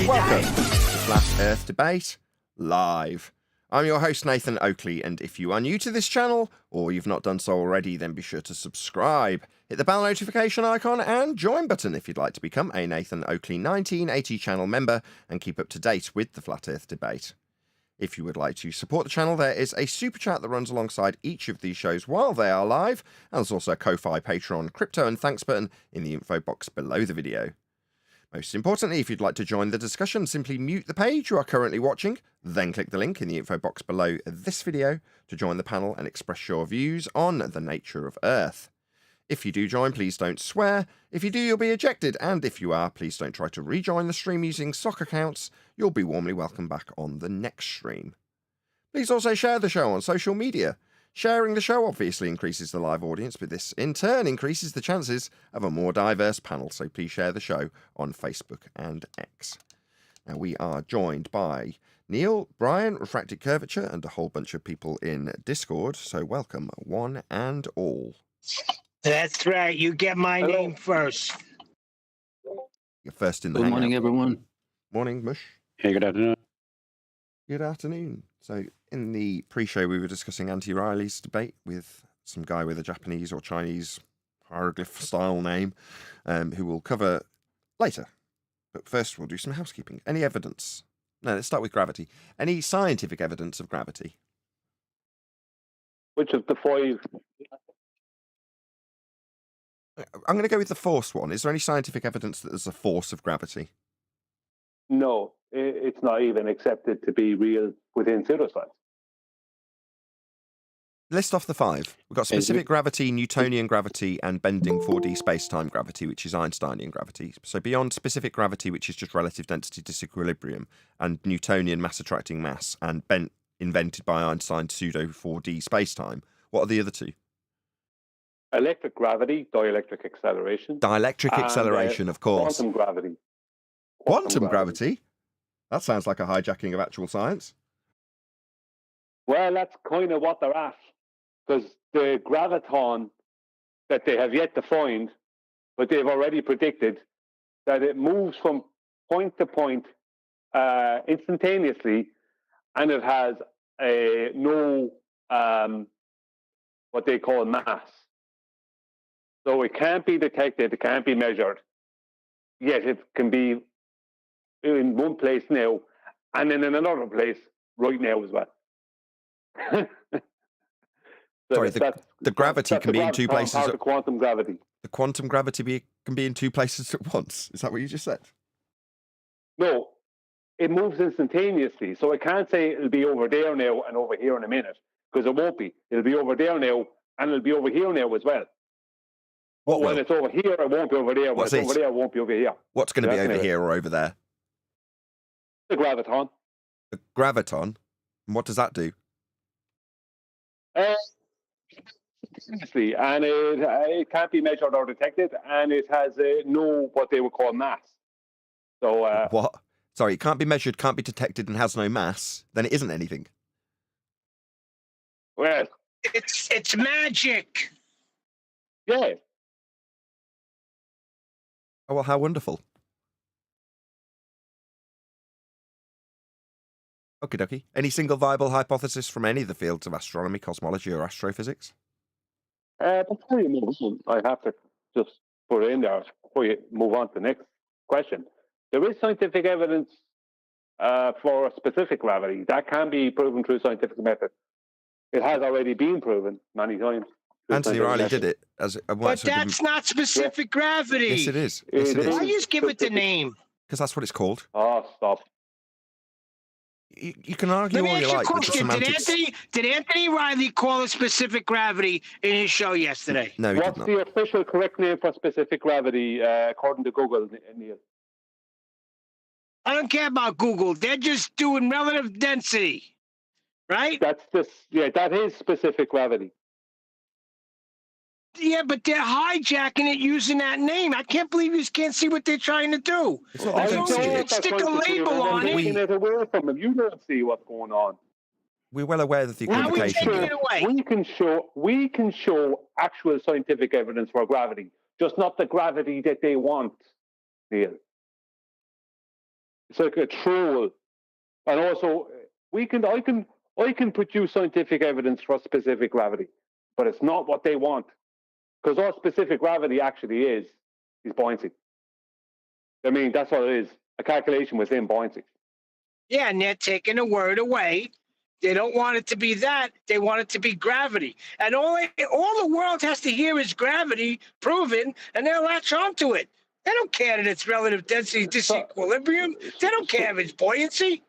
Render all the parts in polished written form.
Welcome to Flat Earth Debate Live. I'm your host, Nathan Oakley, and if you are new to this channel, or you've not done so already, then be sure to subscribe. Hit the bell notification icon and join button if you'd like to become a Nathan Oakley 1980 channel member and keep up to date with the Flat Earth Debate. If you would like to support the channel, there is a super chat that runs alongside each of these shows while they are live, and there's also a Ko-Fi, Patreon, crypto and thanks button in the info box below the video. Most importantly, if you'd like to join the discussion, simply mute the page you are currently watching, then click the link in the info box below this video to join the panel and express your views on the nature of Earth. If you do join, please don't swear. If you do, you'll be ejected, and if you are, please don't try to rejoin the stream using sock accounts. You'll be warmly welcomed back on the next stream. Please also share the show on social media. Sharing the show obviously increases the live audience, but this in turn increases the chances of a more diverse panel, so please share the show on Facebook and X. Now we are joined by Neil, Brian, Refracted Curvature, and a whole bunch of people in Discord, so welcome one and all. That's right, you get my name first. You're first in the Good morning, everyone. Morning, Mush. Hey, good afternoon. Good afternoon. So in the pre-show, we were discussing Auntie Riley's debate with some guy with a Japanese or Chinese hieroglyph-style name, who we'll cover later. But first, we'll do some housekeeping. Any evidence? No, let's start with gravity. Any scientific evidence of gravity? Which of the five? I'm going to go with the force one. Is there any scientific evidence that there's a force of gravity? No, it's not even accepted to be real within pseudoscience. List off the five. We've got specific gravity, Newtonian gravity, and bending 4D space-time gravity, which is Einsteinian gravity. So beyond specific gravity, which is just relative density disequilibrium, and Newtonian mass-attracting mass, and invented by Einstein pseudo 4D space-time, what are the other two? Electric gravity, dielectric acceleration. Dielectric acceleration, of course. Quantum gravity. Quantum gravity? That sounds like a hijacking of actual science. Well, that's kind of what they're at. Because the graviton that they have yet to find, but they've already predicted that it moves from point to point instantaneously, and it has no what they call mass. So it can't be detected, it can't be measured, yet it can be in one place now, and then in another place right now as well. Sorry, the gravity can be in two places. The quantum gravity. The quantum gravity can be in two places at once. Is that what you just said? No, it moves instantaneously. So I can't say it'll be over there now and over here in a minute, because it won't be. It'll be over there now, and it'll be over here now as well. When it's over here, it won't be over there. When it's over there, it won't be over here. What's going to be over here or over there? The graviton. The graviton? And what does that do? And it can't be measured or detected, and it has no what they would call mass. So what? Sorry, it can't be measured, can't be detected, and has no mass. Then it isn't anything. Well, It's magic. Yeah. Oh, well, how wonderful. Okie dokie. Any single viable hypothesis from any of the fields of astronomy, cosmology, or astrophysics? Before you move on, I have to just put it in there before you move on to the next question. There is scientific evidence for specific gravity. That can be proven through scientific method. It has already been proven many times. Anthony Riley did it. But that's not specific gravity. Yes, it is. Yes, it is. Why just give it the name? Because that's what it's called. Oh, stop. You can argue all you like with the semantics. Did Anthony Riley call it specific gravity in his show yesterday? No, he did What's not. the official correct name for specific gravity according to Google, Neil? I don't care about Google. They're just doing relative density, right? That's just, that is specific gravity. Yeah, but they're hijacking it using that name. I can't believe you can't see what they're trying to do. It's not that they don't see it. Stick a label on it. Taking it away from them. You don't see what's going on. We're well aware of the How are we equivocation. taking it away? We can show actual scientific evidence for gravity, just not the gravity that they want, Neil. It's like a troll. And also, I can produce scientific evidence for specific gravity, but it's not what they want. Because all specific gravity actually is buoyancy. I mean, that's what it is. A calculation within buoyancy. Yeah, and they're taking a word away. They don't want it to be that. They want it to be gravity. And all the world has to hear is gravity proven, and they'll latch onto it. They don't care that it's relative density disequilibrium. They don't care if it's buoyancy.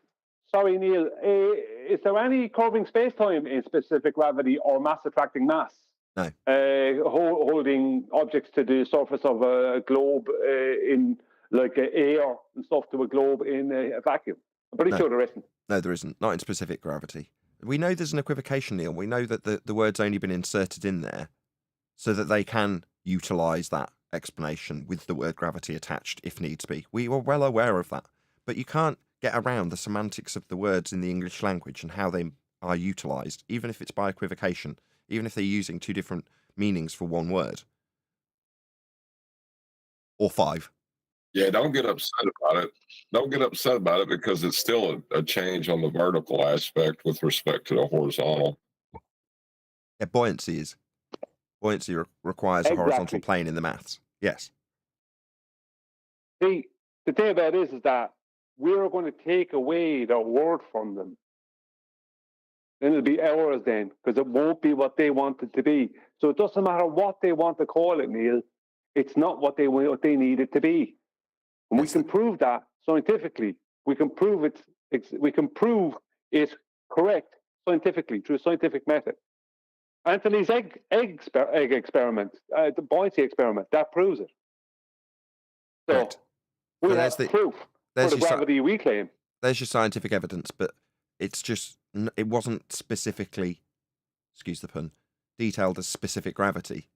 Sorry, Neil. Is there any curving space-time in specific gravity or mass attracting mass? No. Holding objects to the surface of a globe in like air and stuff to a globe in a vacuum. I'm pretty sure there isn't. No, there isn't. Not in specific gravity. We know there's an equivocation, Neil. We know that the word's only been inserted in there so that they can utilise that explanation with the word gravity attached if needs be. We were well aware of that. But you can't get around the semantics of the words in the English language and how they are utilised, even if it's by equivocation, even if they're using two different meanings for one word. Or five. Yeah, don't get upset about it. Don't get upset about it because it's still a change on the vertical aspect with respect to the horizontal. Yeah, buoyancy is. Buoyancy requires a horizontal plane in the maths. Yes. See, the thing about it is that we're going to take away the word from them. Then it'll be ours then, because it won't be what they want it to be. So it doesn't matter what they want to call it, Neil. It's not what they need it to be. And we can prove that scientifically. We can prove it. We can prove it's correct scientifically through a scientific method. Anthony's egg experiment, the buoyancy experiment, that proves it. So Correct. we have proof for the gravity we claim. There's your scientific evidence, but it's just, it wasn't specifically, excuse the pun, detailed as specific gravity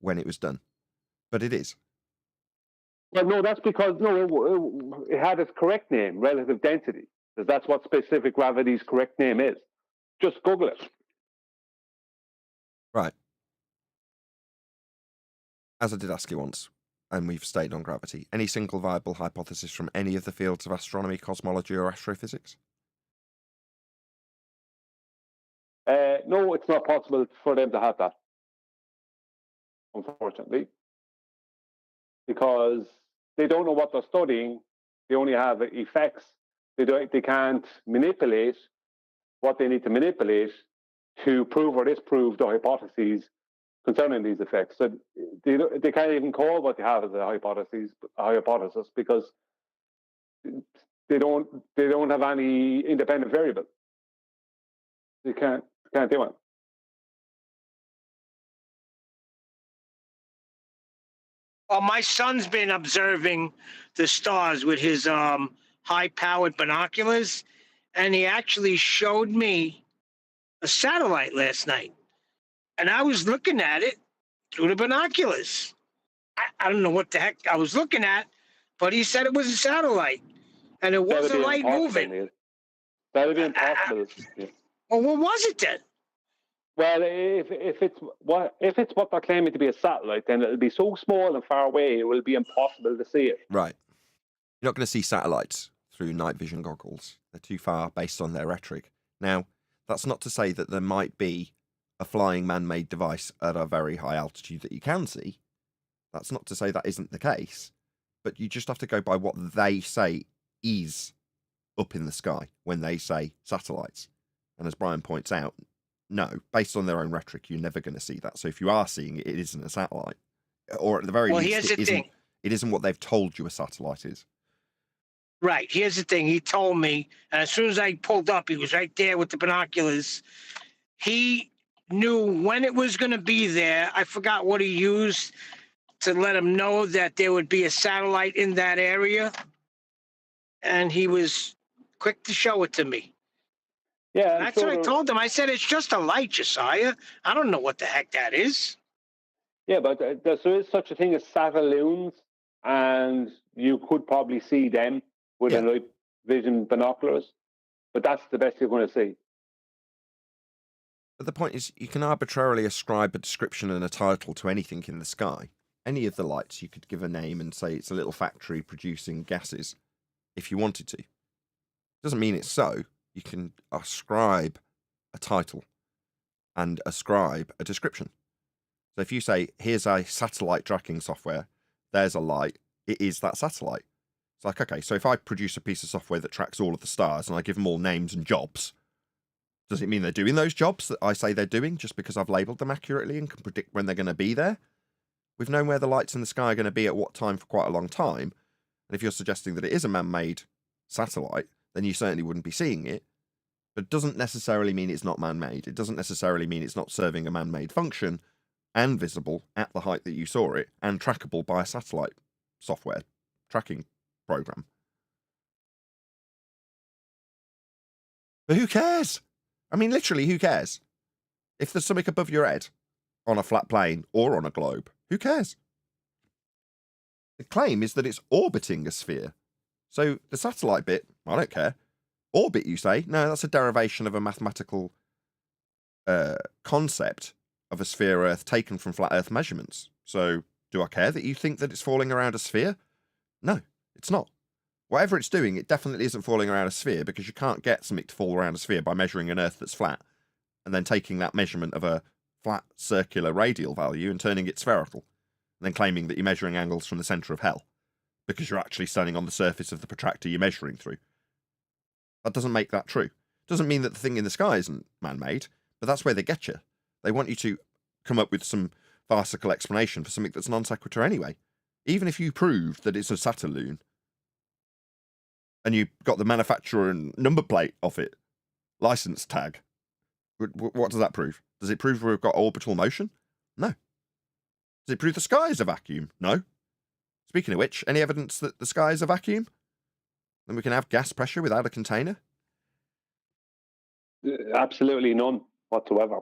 when it was done. But it is. Well, no, that's because it had its correct name, relative density, because that's what specific gravity's correct name is. Just Google it. Right. As I did ask you once, and we've stayed on gravity, any single viable hypothesis from any of the fields of astronomy, cosmology, or astrophysics? No, it's not possible for them to have that, unfortunately, because they don't know what they're studying. They only have effects. They can't manipulate what they need to manipulate to prove or disprove the hypotheses concerning these effects. So they can't even call what they have as a hypothesis because they don't have any independent variable. They can't do it. Well, my son's been observing the stars with his high-powered binoculars, and he actually showed me a satellite last night. And I was looking at it through the binoculars. I don't know what the heck I was looking at, but he said it was a satellite, and it was a light moving. That would be impossible. Well, what was it then? Well, if it's what they're claiming to be a satellite, then it'll be so small and far away, it will be impossible to see it. Right. You're not going to see satellites through night vision goggles. They're too far based on their rhetoric. Now, that's not to say that there might be a flying man-made device at a very high altitude that you can see. That's not to say that isn't the case. But you just have to go by what they say is up in the sky when they say satellites. And as Brian points out, no, based on their own rhetoric, you're never going to see that. So if you are seeing it, it isn't a satellite. Or at the very least, it isn't what they've told you a satellite is. Right. Here's the thing. He told me, and as soon as I pulled up, he was right there with the binoculars. He knew when it was going to be there. I forgot what he used to let him know that there would be a satellite in that area. And he was quick to show it to me. Yeah, that's what I told him. I said, it's just a light, Josiah. I don't know what the heck that is. Yeah, but there is such a thing as satelloons, and you could probably see them with a night vision binoculars, but that's the best you're going to see. But the point is, you can arbitrarily ascribe a description and a title to anything in the sky. Any of the lights, you could give a name and say it's a little factory producing gases, if you wanted to. Doesn't mean it's so. You can ascribe a title and ascribe a description. So if you say, here's a satellite tracking software, there's a light, it is that satellite. It's like, okay, so if I produce a piece of software that tracks all of the stars and I give them all names and jobs, does it mean they're doing those jobs that I say they're doing just because I've labelled them accurately and can predict when they're going to be there? We've known where the lights in the sky are going to be at what time for quite a long time. And if you're suggesting that it is a man-made satellite, then you certainly wouldn't be seeing it. But it doesn't necessarily mean it's not man-made. It doesn't necessarily mean it's not serving a man-made function and visible at the height that you saw it and trackable by a satellite software tracking program. But who cares? I mean, literally, who cares? If there's something above your head on a flat plane or on a globe, who cares? The claim is that it's orbiting a sphere. So the satellite bit, I don't care. Orbit, you say? No, that's a derivation of a mathematical concept of a sphere Earth taken from flat Earth measurements. So do I care that you think that it's falling around a sphere? No, it's not. Whatever it's doing, it definitely isn't falling around a sphere, because you can't get something to fall around a sphere by measuring an Earth that's flat and then taking that measurement of a flat circular radial value and turning it spherical, and then claiming that you're measuring angles from the centre of hell because you're actually standing on the surface of the protractor you're measuring through. That doesn't make that true. Doesn't mean that the thing in the sky isn't man-made, but that's where they get you. They want you to come up with some farcical explanation for something that's non sequitur anyway. Even if you proved that it's a Satelloon and you got the manufacturer and number plate of it, license tag, what does that prove? Does it prove we've got orbital motion? No. Does it prove the sky is a vacuum? No. Speaking of which, any evidence that the sky is a vacuum? Then we can have gas pressure without a container? Absolutely none whatsoever.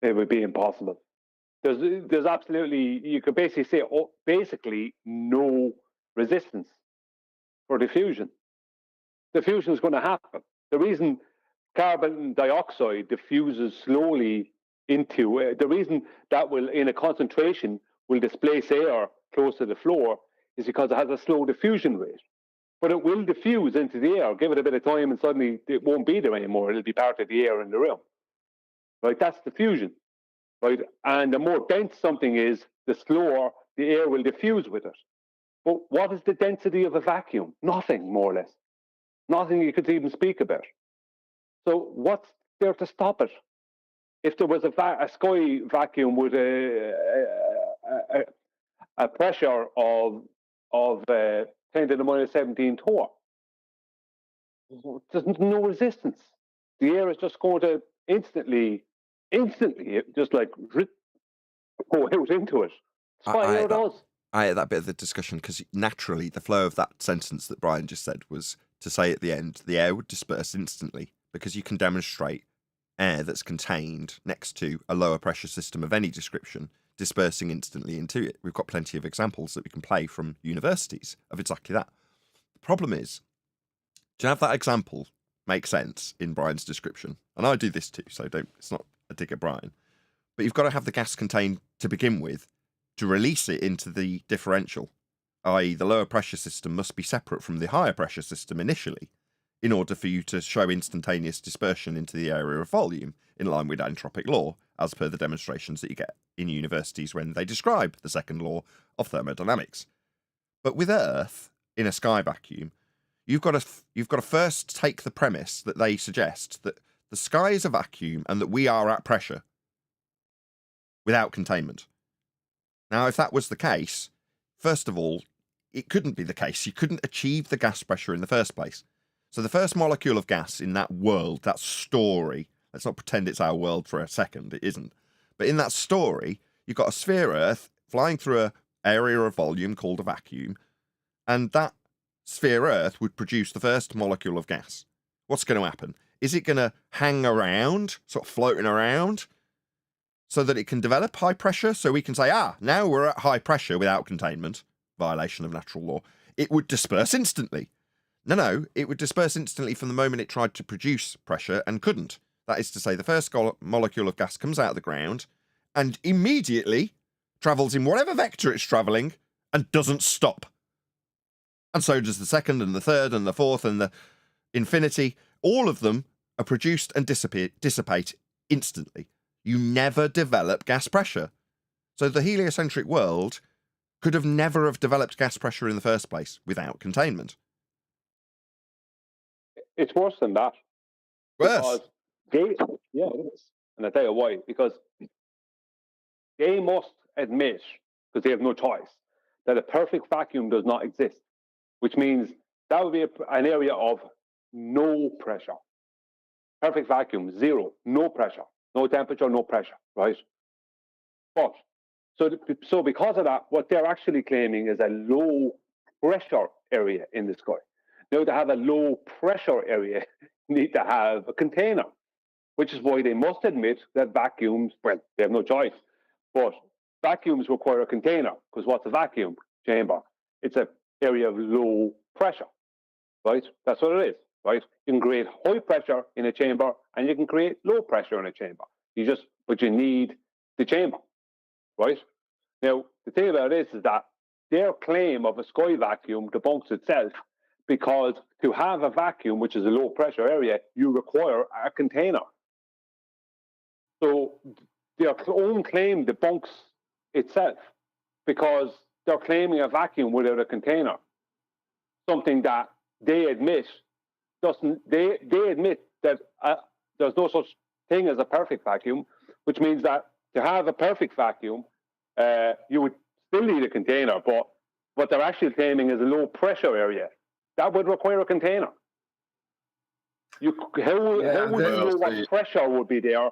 It would be impossible. There's absolutely, you could basically say, basically no resistance for diffusion. Diffusion is going to happen. The reason carbon dioxide diffuses slowly into, the reason that will, in a concentration, will displace air close to the floor is because it has a slow diffusion rate. But it will diffuse into the air. Give it a bit of time and suddenly it won't be there anymore. It'll be part of the air in the room. Right? That's diffusion. Right? And the more dense something is, the slower the air will diffuse with it. But what is the density of a vacuum? Nothing, more or less. Nothing you could even speak about. So what's there to stop it? If there was a sky vacuum with a pressure of 10 to the minus 17 torr, there's no resistance. The air is just going to instantly, just like go out into it. That's what air does. I had that bit of the discussion because naturally the flow of that sentence that Brian just said was to say at the end, the air would disperse instantly, because you can demonstrate air that's contained next to a lower pressure system of any description dispersing instantly into it. We've got plenty of examples that we can play from universities of exactly that. The problem is, to have that example make sense in Brian's description, and I do this too, so it's not a dig at Brian, but you've got to have the gas contained to begin with to release it into the differential, i.e. the lower pressure system must be separate from the higher pressure system initially in order for you to show instantaneous dispersion into the area of volume in line with entropic law, as per the demonstrations that you get in universities when they describe the second law of thermodynamics. But with Earth in a sky vacuum, you've got to first take the premise that they suggest that the sky is a vacuum and that we are at pressure without containment. Now, if that was the case, first of all, it couldn't be the case. You couldn't achieve the gas pressure in the first place. So the first molecule of gas in that world, that story, let's not pretend it's our world for a second, it isn't. But in that story, you've got a sphere Earth flying through an area of volume called a vacuum, and that sphere Earth would produce the first molecule of gas. What's going to happen? Is it going to hang around, sort of floating around, so that it can develop high pressure? So we can say, now we're at high pressure without containment, violation of natural law. It would disperse instantly. No, it would disperse instantly from the moment it tried to produce pressure and couldn't. That is to say, the first molecule of gas comes out of the ground and immediately travels in whatever vector it's travelling and doesn't stop. And so does the second and the third and the fourth and the infinity, all of them are produced and dissipate instantly. You never develop gas pressure. So the heliocentric world could have never have developed gas pressure in the first place without containment. It's worse than that. Worse. It is. And I'll tell you why. Because they must admit, because they have no choice, that a perfect vacuum does not exist, which means that would be an area of no pressure. Perfect vacuum, zero, no pressure, no temperature, no pressure, right? But, so because of that, what they're actually claiming is a low pressure area in the sky. Now, to have a low pressure area, you need to have a container, which is why they must admit that vacuums, well, they have no choice, but vacuums require a container, because what's a vacuum chamber? It's an area of low pressure, right? That's what it is, right? You can create high pressure in a chamber, and you can create low pressure in a chamber. But you need the chamber, right? Now, the thing about it is that their claim of a sky vacuum debunks itself, because to have a vacuum, which is a low pressure area, you require a container. So their own claim debunks itself, because they're claiming a vacuum without a container, something that they admit doesn't. They admit that there's no such thing as a perfect vacuum, which means that to have a perfect vacuum, you would still need a container, but what they're actually claiming is a low pressure area. That would require a container. How would you know what pressure would be there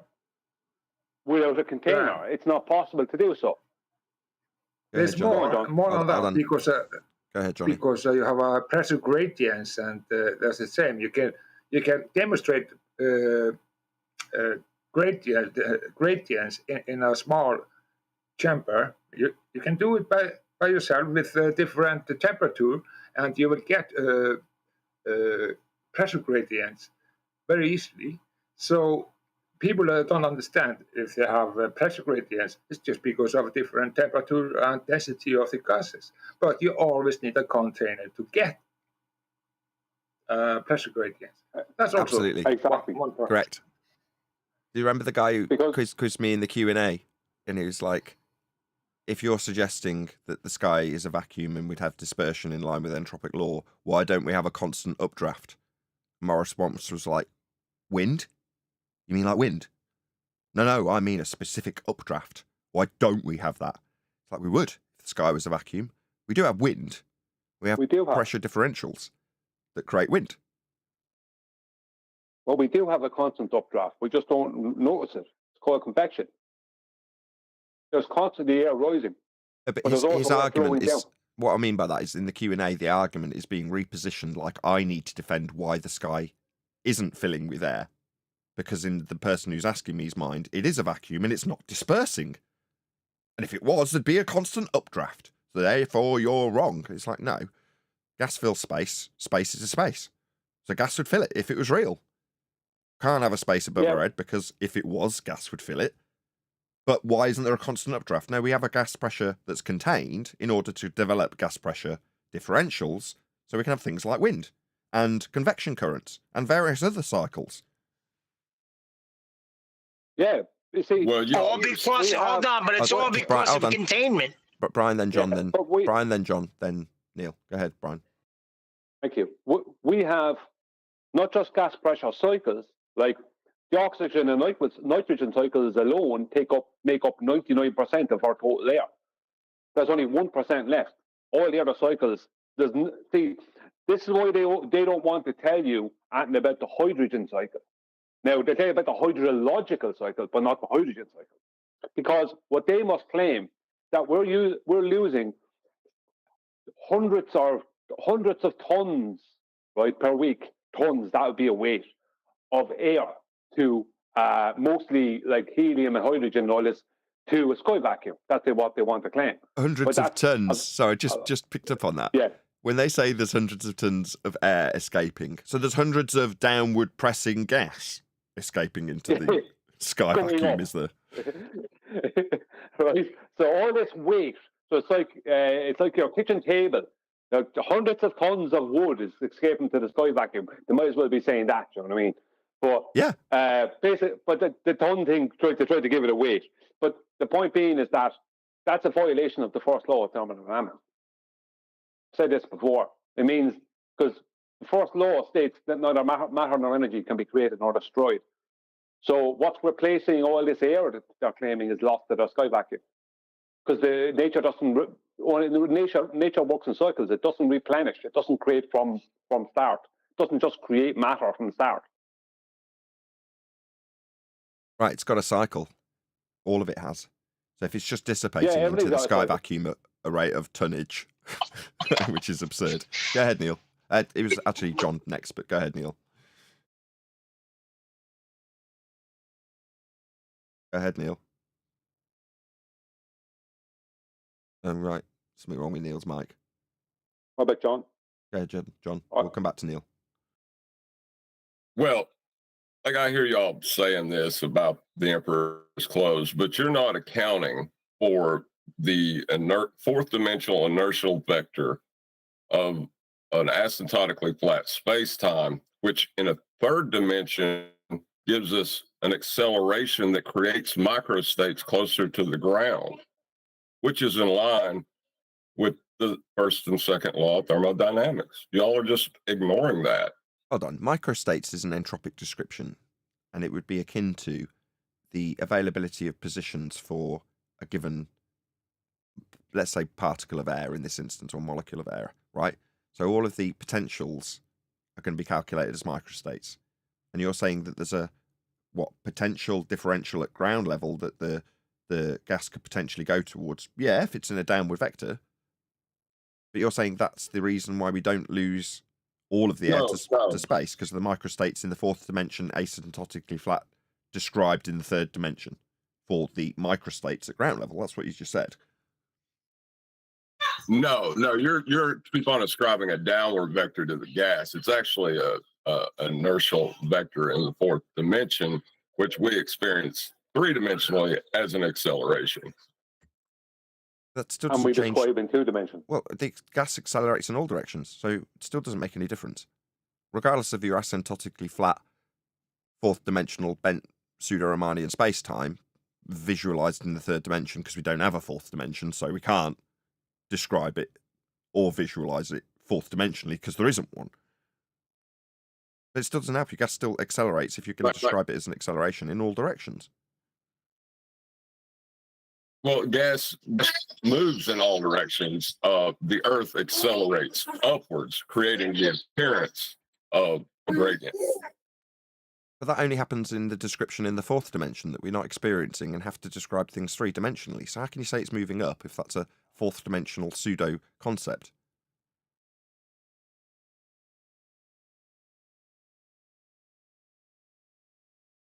without a container? Yeah. It's not possible to do so. There's more on that because Go ahead, Johnny. Because you have pressure gradients, and that's the same. You can demonstrate gradients in a small chamber. You can do it by yourself with different temperature, and you will get pressure gradients very easily. So people don't understand if they have pressure gradients. It's just because of different temperature and density of the gases. But you always need a container to get pressure gradients. That's also absolutely exactly one point. correct. Do you remember the guy who quizzed me in the Q&A, and he was like, if you're suggesting that the sky is a vacuum and we'd have dispersion in line with entropic law, why don't we have a constant updraft? My response was like, wind? You mean like wind? No, I mean a specific updraft. Why don't we have that? It's like we would if the sky was a vacuum. We do have wind. We have pressure differentials that create wind. Well, we do have a constant updraft. We just don't notice it. It's called convection. There's constantly air rising. But his argument is, what I mean by that is in the Q&A, the argument is being repositioned like I need to defend why the sky isn't filling with air. Because in the person who's asking me's mind, it is a vacuum and it's not dispersing. And if it was, there'd be a constant updraft. So therefore, you're wrong. It's like, no. Gas fills space. Space is a space. So gas would fill it if it was real. Can't have a space above our head because if it was, gas would fill it. But why isn't there a constant updraft? No, we have a gas pressure that's contained in order to develop gas pressure differentials so we can have things like wind and convection currents and various other cycles. Yeah, you see, all because hold on, but it's all because of containment. But Brian, then John, Brian, then John, then Neil. Go ahead, Brian. Thank you. We have not just gas pressure cycles, like the oxygen and nitrogen cycles alone make up 99% of our total air. There's only 1% left. All the other cycles, this is why they don't want to tell you anything about the hydrogen cycle. Now, they tell you about the hydrological cycle, but not the hydrogen cycle. Because what they must claim, that we're losing hundreds of tons, right, per week, tons, that would be a weight, of air to mostly like helium and hydrogen and all this, to a sky vacuum. That's what they want to claim. Hundreds of tons. Sorry, just picked up on that. Yeah. When they say there's hundreds of tons of air escaping, so there's hundreds of downward pressing gas escaping into the sky vacuum, is there? Right. So all this weight. So it's like your kitchen table. Now, hundreds of tons of wood is escaping to the sky vacuum. They might as well be saying that, you know what I mean? But Yeah. the ton thing tried to give it a weight. But the point being is that that's a violation of the first law of thermodynamics. I've said this before. It means because the first law states that neither matter nor energy can be created nor destroyed. So what's replacing all this air that they're claiming is lost to the sky vacuum? Because nature doesn't. Nature works in cycles. It doesn't replenish. It doesn't create from start. It doesn't just create matter from start. Right, it's got a cycle. All of it has. So if it's just dissipating into the sky vacuum at a rate of tonnage, which is absurd. Go ahead, Neil. It was actually John next, but go ahead, Neil. Go ahead, Neil. Right. Something wrong with Neil's mic. What about John? Go ahead, John. We'll come back to Neil. Well, like I hear y'all saying this about the Emperor's clothes, but you're not accounting for the fourth dimensional inertial vector of an asymptotically flat space-time, which in a third dimension gives us an acceleration that creates microstates closer to the ground, which is in line with the first and second law of thermodynamics. Y'all are just ignoring that. Hold on. Microstates is an entropic description, and it would be akin to the availability of positions for a given, let's say, particle of air in this instance, or molecule of air, right? So all of the potentials are going to be calculated as microstates. And you're saying that there's a, potential differential at ground level that the gas could potentially go towards. Yeah, if it's in a downward vector. But you're saying that's the reason why we don't lose all of the air to space, because of the microstates in the fourth dimension asymptotically flat described in the third dimension for the microstates at ground level. That's what you just said. No, you're keep on ascribing a downward vector to the gas. It's actually a inertial vector in the fourth dimension, which we experience three-dimensionally as an acceleration. That still and doesn't we change. describe in two dimensions. Well, the gas accelerates in all directions, so it still doesn't make any difference. Regardless of your asymptotically flat fourth dimensional bent pseudo-Riemannian space-time visualized in the third dimension, because we don't have a fourth dimension, so we can't describe it or visualize it fourth dimensionally because there isn't one. But it still doesn't help. Your gas still accelerates if you're going to describe it as an acceleration in all directions. Well, gas moves in all directions. The Earth accelerates upwards, creating the appearance of a gradient. But that only happens in the description in the fourth dimension that we're not experiencing and have to describe things three-dimensionally. So how can you say it's moving up if that's a fourth dimensional pseudo concept?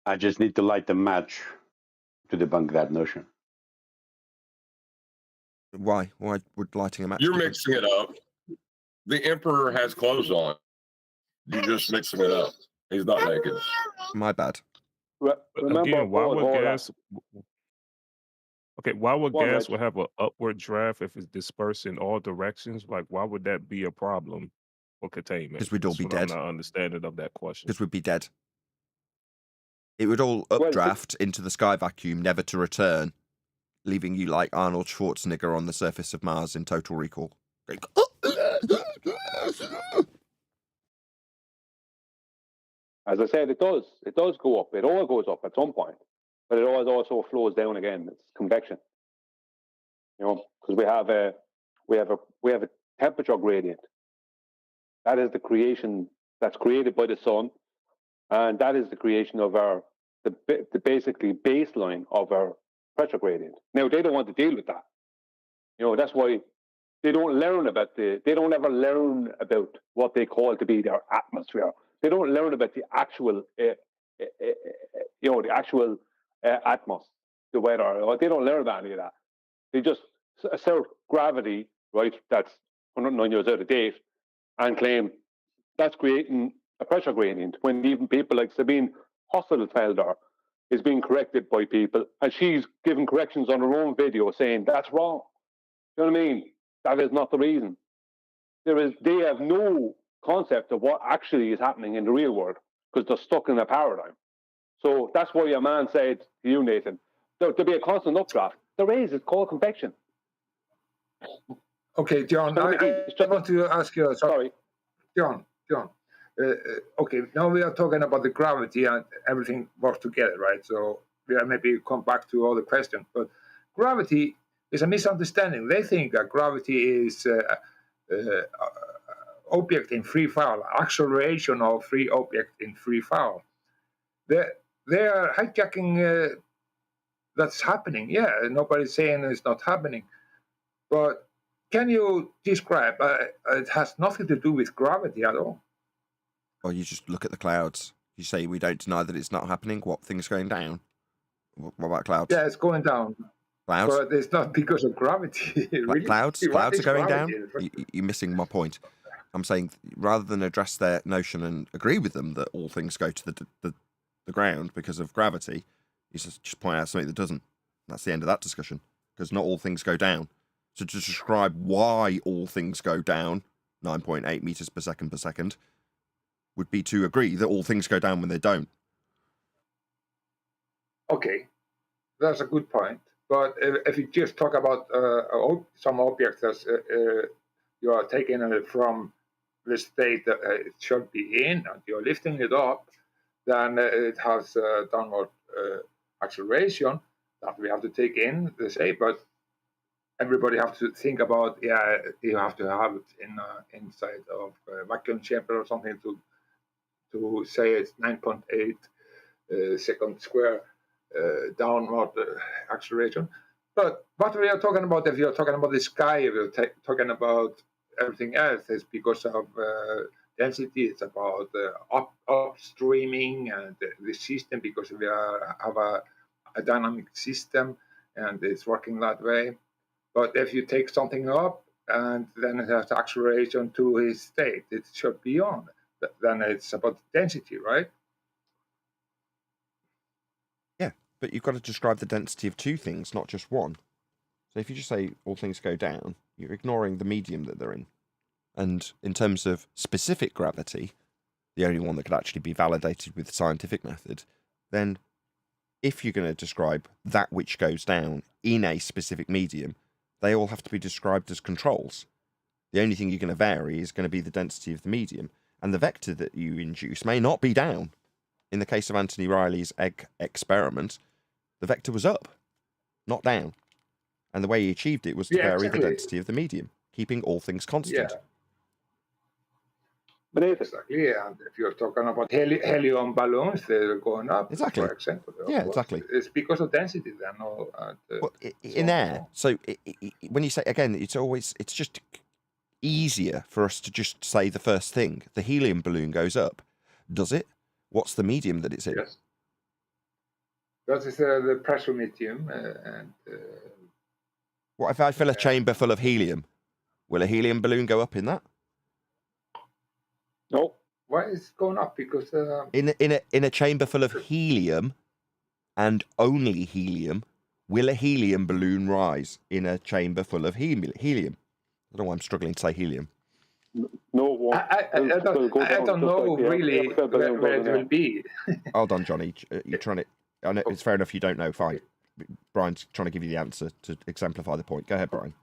I just need to light the match to debunk that notion. Why? Why would lighting a match? You're mixing it up. The Emperor has clothes on. You're just mixing it up. He's not naked. My bad. Remember, again, why would hold gas? Okay, why would Go on, gas Reg. would have an upward draft if it's dispersed in all directions? Like, why would that be a problem for containment? 'Cause we'd all That's be what I'm dead. not understanding of that question. Because we'd be dead. It would all updraft into the sky vacuum, never to return, leaving you like Arnold Schwarzenegger on the surface of Mars in Total Recall. Going, As I said, it does. It does go up. It all goes up at some point, but it always also flows down again. It's convection. You know, because we have a temperature gradient. That is the creation that's created by the sun, and that is the creation of the basically baseline of our pressure gradient. Now they don't want to deal with that. You know, that's why they don't learn about they don't ever learn about what they call to be their atmosphere. They don't learn about the actual, the actual atmos, the weather. They don't learn about any of that. They just assert gravity, right? That's 109 years out of date, and claim that's creating a pressure gradient. When even people like Sabine Hostelfelder is being corrected by people, and she's giving corrections on her own video saying that's wrong. You know what I mean? That is not the reason. they have no concept of what actually is happening in the real world because they're stuck in a paradigm. So that's why your man said to you, Nathan, there'll be a constant updraft. There is. It's called convection. Okay, John, I want to ask you. Sorry. John. Okay, now we are talking about the gravity and everything works together, right? So we are maybe come back to all the questions, but gravity is a misunderstanding. They think that gravity is object in free fall, acceleration of free object in free fall. They are hijacking that's happening. Yeah, nobody's saying it's not happening, but can you describe? It has nothing to do with gravity at all. Or you just look at the clouds. You say we don't deny that it's not happening. What, things going down? What about clouds? Yeah, it's going down. Clouds? But it's not because of gravity. Really? Clouds are going down? You're missing my point. I'm saying rather than address their notion and agree with them that all things go to the ground because of gravity, you just point out something that doesn't. That's the end of that discussion. Because not all things go down. So to describe why all things go down 9.8 meters per second would be to agree that all things go down when they don't. Okay, that's a good point. But if you just talk about some objects that you are taking it from the state that it should be in, and you're lifting it up, then it has downward acceleration that we have to take in, they say, but everybody has to think about, you have to have it inside of a vacuum chamber or something to say it's 9.8 second square downward acceleration. But what we are talking about, if you're talking about the sky, if you're talking about everything else, it's because of density, it's about upstreaming and the system, because we have a dynamic system and it's working that way. But if you take something up and then it has acceleration to its state, it should be on. Then it's about density, right? Yeah, but you've got to describe the density of two things, not just one. So if you just say all things go down, you're ignoring the medium that they're in. And in terms of specific gravity, the only one that could actually be validated with the scientific method, then if you're going to describe that which goes down in a specific medium, they all have to be described as controls. The only thing you're going to vary is going to be the density of the medium. And the vector that you induce may not be down. In the case of Anthony Riley's egg experiment, the vector was up, not down. And the way he achieved it was to vary the density of the medium, keeping all things constant. Yeah. But exactly, and if you're talking about helium balloons, they're going up, exactly. For example. Yeah, exactly. It's because of density then. Well, in air, so when you say, again, it's just easier for us to just say the first thing. The helium balloon goes up. Does it? What's the medium that it's in? Yes. That is the pressure medium. What if I fill a chamber full of helium? Will a helium balloon go up in that? No. Why is it going up? Because in a chamber full of helium and only helium, will a helium balloon rise in a chamber full of helium? I don't know why I'm struggling to say helium. No, I don't know really where it will be. Hold on, Johnny. You're trying to. I know it's fair enough. You don't know. Fine. Brian's trying to give you the answer to exemplify the point. Go ahead, Brian.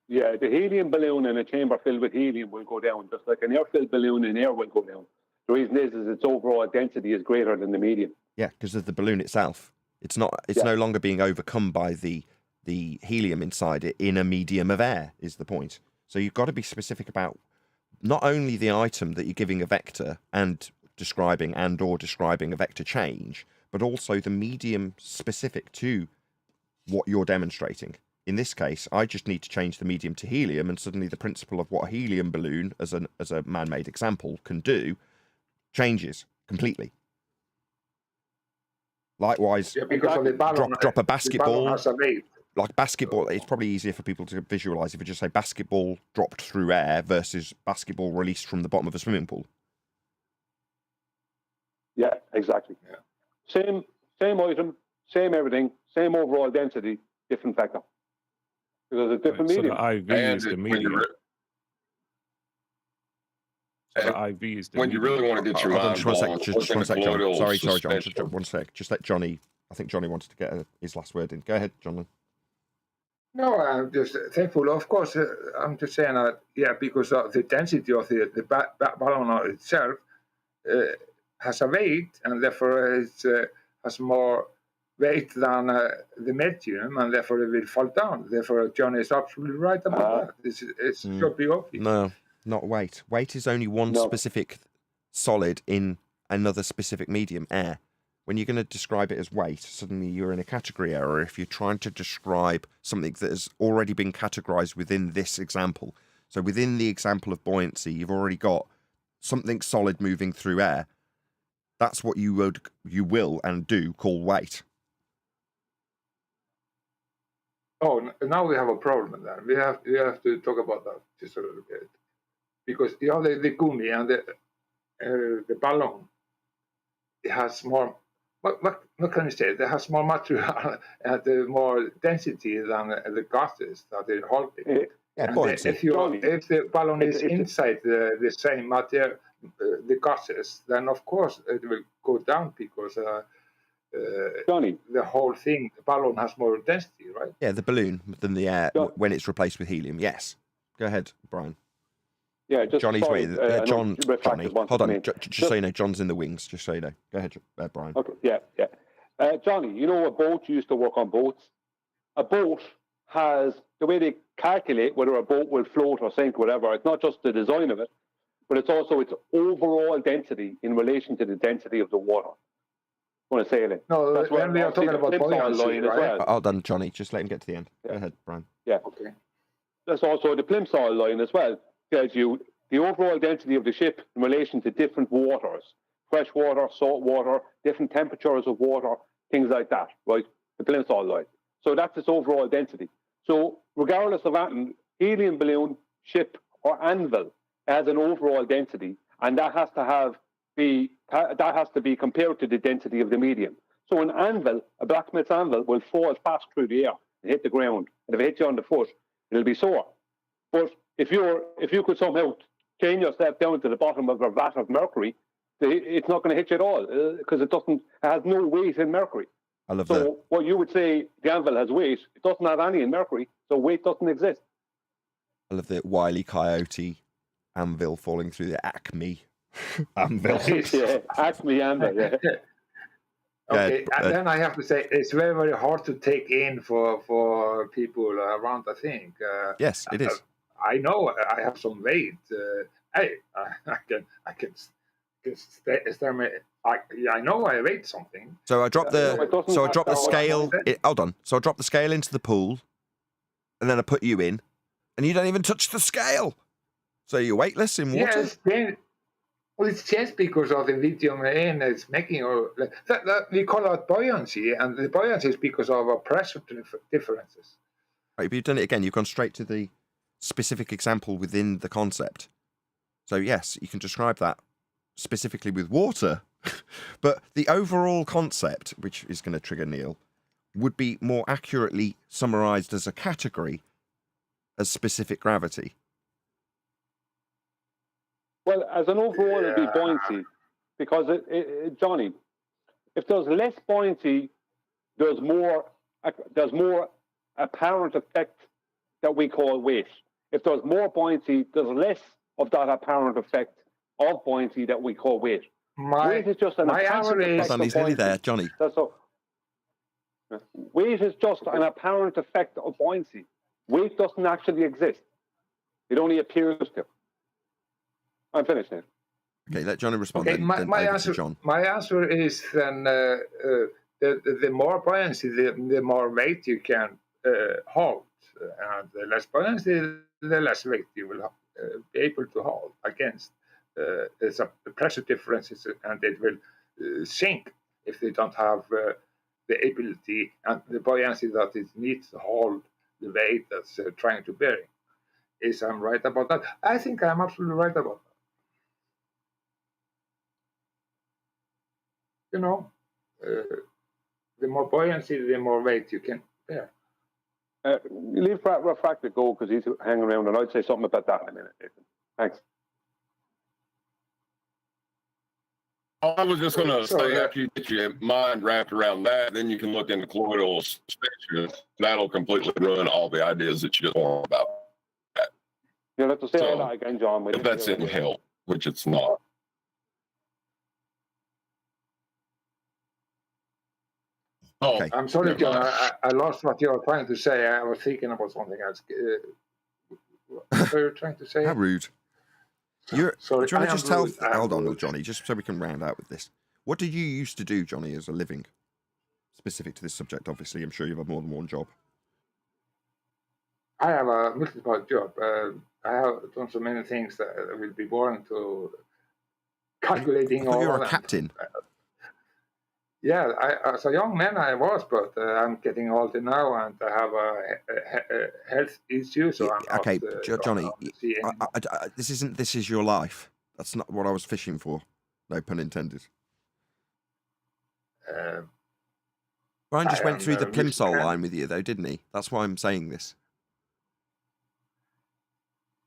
Yeah, the helium balloon in a chamber filled with helium will go down, just like an air-filled balloon in air will go down. The reason is its overall density is greater than the medium. Yeah, because of the balloon itself. It's no longer being overcome by the helium inside it in a medium of air, is the point. So you've got to be specific about not only the item that you're giving a vector and describing or describing a vector change, but also the medium specific to what you're demonstrating. In this case, I just need to change the medium to helium, and suddenly the principle of what a helium balloon, as a man-made example, can do, changes completely. Likewise, drop a basketball. Like basketball, it's probably easier for people to visualize if you just say basketball dropped through air versus basketball released from the bottom of a swimming pool. Yeah, exactly. Yeah. Same item, same everything, same overall density, different vector. Because it's different medium. So the IV is the medium. So the IV is the when you medium. really want to get your Hold on, mind just one blown, sec. Just look one into sec, John. colloidal Sorry, John. suspension. Just one sec. Just let Johnny. I think Johnny wanted to get his last word in. Go ahead, John. No, I'm just thankful. Of course, I'm just saying that, yeah, because of the density of the balloon itself has a weight, and therefore it has more weight than the medium, and therefore it will fall down. Therefore, John is absolutely right about that. It should be obvious. No, not weight. Weight is only one specific solid in another specific medium, air. When you're going to describe it as weight, suddenly you're in a category error if you're trying to describe something that has already been categorized within this example. So within the example of buoyancy, you've already got something solid moving through air. That's what you will and do call weight. Oh, now we have a problem then. We have to talk about that just a little bit, because the gurney and the balloon, it has more. What can you say? It has more material and more density than the gases that they're holding. Yeah, buoyancy. If the balloon is inside the same material, the gases, then of course it will go down because Johnny, the whole thing, the balloon has more density, right? Yeah, the balloon than the air when it's replaced with helium. Yes. Go ahead, Brian. Yeah, just Johnny's sorry, waiting. Johnny, Hold on. Just so you know, John's in the wings. Just so you know. Go ahead, Brian. Okay, yeah. Johnny, you know a boat, you used to work on boats. A boat has, the way they calculate whether a boat will float or sink, whatever, it's not just the design of it, but it's also its overall density in relation to the density of the water. When I say it. No, that's when we are talking about buoyancy, right? Hold on, Johnny. Just let him get to the end. Yeah. Go ahead, Brian. Yeah. Okay. There's also the plimsoll line as well. Tells you the overall density of the ship in relation to different waters, fresh water, salt water, different temperatures of water, things like that, right? The plimsoll line. So that's its overall density. So regardless of atom, helium balloon, ship, or anvil has an overall density, and that has to be compared to the density of the medium. So an anvil, a blacksmith's anvil, will fall fast through the air and hit the ground. And if it hits you on the foot, it'll be sore. But if you could somehow chain yourself down to the bottom of a vat of mercury, it's not going to hit you at all because it has no weight in mercury. I love so what you would say the anvil has weight, it doesn't have any in mercury, so weight doesn't exist. I love the Wile E. Coyote anvil falling through the Acme anvil. Yeah, Acme anvil, yeah. Okay, and then I have to say it's very, very hard to take in for people around. I think. Yes, it is. I know I have some weight. I can I know I weigh something. So I dropped the scale. Hold on. So I dropped the scale into the pool, and then I put you in, and you don't even touch the scale. So you're weightless in water. Yes. Well, it's just because of the medium in it's making, that we call it buoyancy, and the buoyancy is because of our pressure differences. Right, but you've done it again. You've gone straight to the specific example within the concept. So yes, you can describe that specifically with water, but the overall concept, which is going to trigger Neil, would be more accurately summarized as a category as specific gravity. Well, as an overall, it'd be buoyancy, because Johnny, if there's less buoyancy, there's more apparent effect that we call weight. If there's more buoyancy, there's less of that apparent effect of buoyancy that we call weight. Weight is just an apparent effect. Hold on, he's nearly there, Johnny. Weight is just an apparent effect of buoyancy. Weight doesn't actually exist. It only appears to. I'm finished now. Okay, let Johnny respond. Okay, then my over answer. to John. My answer is then the more buoyancy, the more weight you can hold, and the less buoyancy, the less weight you will be able to hold against. There's a pressure differences, and it will sink if they don't have the ability and the buoyancy that it needs to hold the weight that's trying to bear it. Is I'm right about that? I think I'm absolutely right about that. You know, the more buoyancy, the more weight you can bear. Leave Refractor go because he's hanging around, and I'd say something about that in a minute. Thanks. I was just going to So, say, after you get your mind wrapped around that, then you can look into colloidal suspension. That'll completely ruin all the ideas that you just formed about that. You'll have to say So, that again, John. If that's any help, which it's not. Oh, Okay. I'm sorry, never John. mind. I lost what you were trying to say. I was thinking about something else. What were you trying to say? How rude. You're, Sorry, do you want I to just am tell? rude. I am Hold on, rude. Johnny, just so we can round out with this. What did you used to do, Johnny, as a living? Specific to this subject, obviously. I'm sure you have more than one job. I have a multiple job. I have done so many things that will be boring to calculating I thought you were all. a captain. Yeah, as a young man I was, but I'm getting older now and I have a health issue, so I'm Okay, not Johnny, on the sea anymore. this is your life. That's not what I was fishing for. No pun intended. Brian just I went am through the a music plimsoll fan. line with you, though, didn't he? That's why I'm saying this.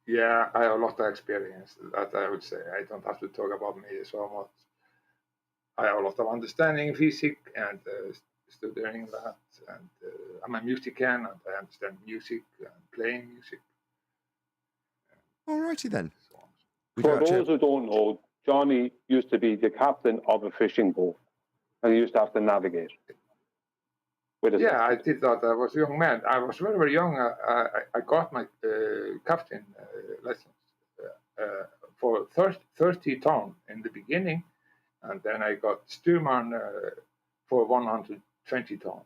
Yeah, I have a lot of experience. That I would say. I don't have to talk about me so much. I have a lot of understanding in physics and studying that. And I'm a musician and I understand music and playing music. Alrighty then. So on. Would you For actually those who don't know, Johnny used to be the captain of a fishing boat, and he used to have to navigate. Yeah, I did that. I was a young man. I was very, very young. I got my captain license for 30 ton in the beginning, and then I got steerman for 120 ton.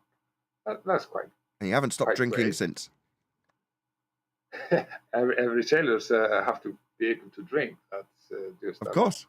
That's quite. And you haven't stopped quite drinking great. since. Every sailors have to be able to drink. That's just Of course.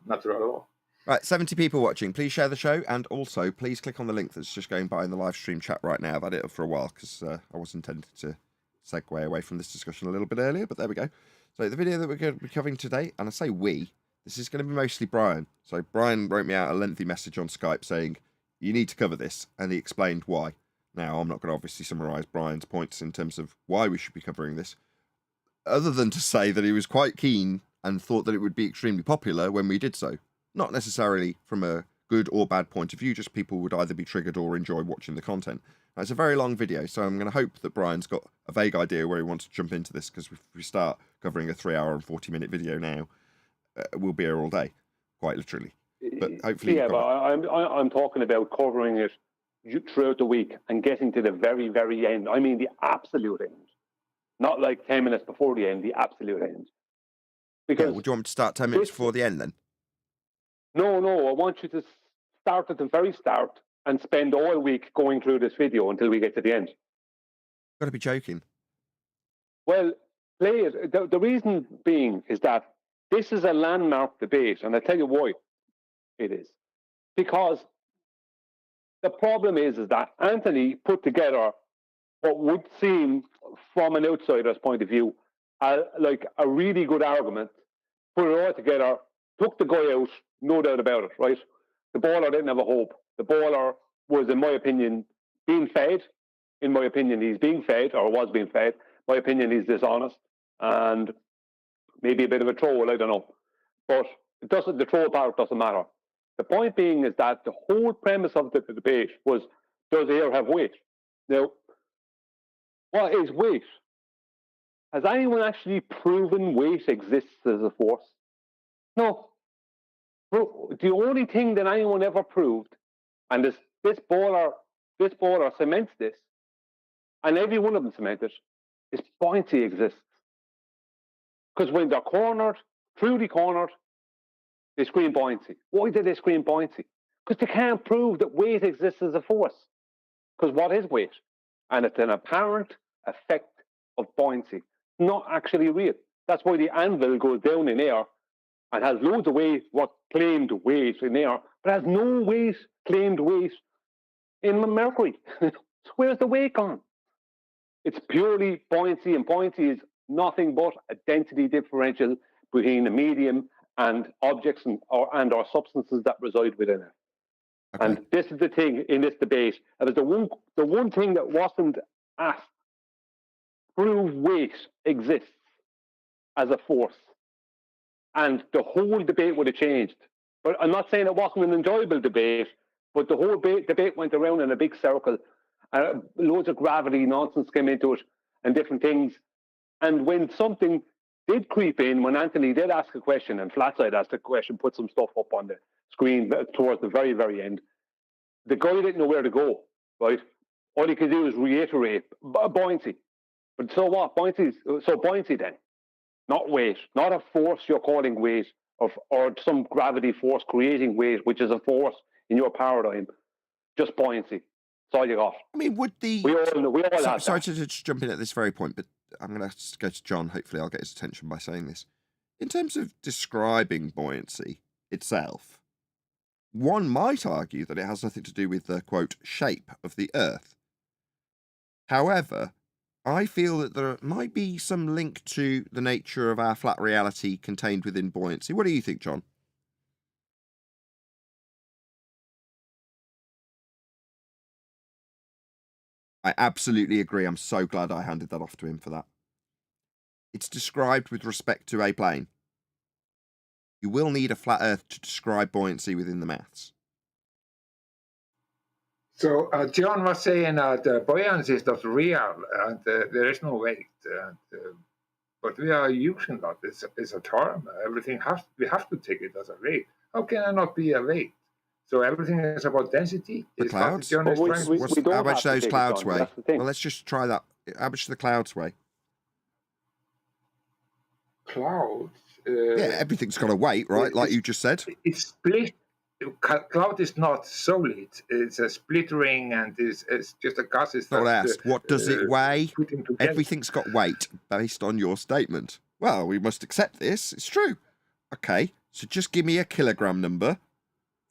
natural law. Right, 70 people watching. Please share the show, and also please click on the link that's just going by in the live stream chat right now. I've had it up for a while because I was intended to segue away from this discussion a little bit earlier, but there we go. So the video that we're going to be covering today, and I say we, this is going to be mostly Brian. So Brian wrote me out a lengthy message on Skype saying, you need to cover this, and he explained why. Now, I'm not going to obviously summarise Brian's points in terms of why we should be covering this, other than to say that he was quite keen and thought that it would be extremely popular when we did so. Not necessarily from a good or bad point of view, just people would either be triggered or enjoy watching the content. Now, it's a very long video, so I'm going to hope that Brian's got a vague idea where he wants to jump into this, because if we start covering a 3-hour and 40-minute video now, we'll be here all day, quite literally. But hopefully, yeah, but I'm talking about covering it throughout the week and getting to the very, very end. I mean, the absolute end, not like 10 minutes before the end. The absolute end. Because would you want me to start 10 minutes before the end then? No, I want you to start at the very start and spend all week going through this video until we get to the end. Got to be joking. Well, play it. The reason being is that this is a landmark debate, and I'll tell you why it is. Because the problem is that Anthony put together what would seem, from an outsider's point of view, like a really good argument, put it all together, took the guy out, no doubt about it, right? The baller didn't have a hope. The baller was, in my opinion, being fed. In my opinion, he's being fed, or was being fed. In my opinion, he's dishonest and maybe a bit of a troll, I don't know. But the troll part doesn't matter. The point being is that the whole premise of the debate was, does air have weight? Now, what is weight? Has anyone actually proven weight exists as a force? No. The only thing that anyone ever proved, and this baller cements this, and every one of them cemented, is buoyancy exists. Because when they're cornered, truly cornered, they scream buoyancy. Why do they scream buoyancy? Because they can't prove that weight exists as a force. Because what is weight? And it's an apparent effect of buoyancy, not actually real. That's why the anvil goes down in air and has loads of weight, what claimed weight in air, but has no weight, claimed weight in Mercury. So where's the weight gone? It's purely buoyancy, and buoyancy is nothing but a density differential between a medium and objects or substances that reside within it. Okay. And this is the thing in this debate. It was the one thing that wasn't asked. Prove weight exists as a force. And the whole debate would have changed. But I'm not saying it wasn't an enjoyable debate, but the whole debate went around in a big circle. Loads of gravity nonsense came into it and different things. And when something did creep in, when Anthony did ask a question and Flatside asked a question, put some stuff up on the screen towards the very, very end, the guy didn't know where to go, right? All he could do is reiterate buoyancy. But so what? Buoyancy then, not weight, not a force you're calling weight or some gravity force creating weight, which is a force in your paradigm, just buoyancy. That's all you got. I mean, would the... We all know, sorry to just jump in at this very point, but I'm going to go to John. Hopefully I'll get his attention by saying this. In terms of describing buoyancy itself, one might argue that it has nothing to do with the, quote, shape of the Earth. However, I feel that there might be some link to the nature of our flat reality contained within buoyancy. What do you think, John? I absolutely agree. I'm so glad I handed that off to him for that. It's described with respect to a plane. You will need a flat Earth to describe buoyancy within the maths. So John was saying the buoyancy is not real and there is no weight. But we are using that. It's a term. We have to take it as a weight. How can it not be a weight? So everything is about density. The clouds? How much do those clouds weigh? Well, let's just try that. How much do the clouds weigh? Clouds? Yeah, everything's got a weight, right? Like you just said. It's split. Cloud is not solid. It's a splittering and it's just a gas. Not asked. What does it weigh? Everything's got weight based on your statement. Well, we must accept this. It's true. Okay, so just give me a kilogram number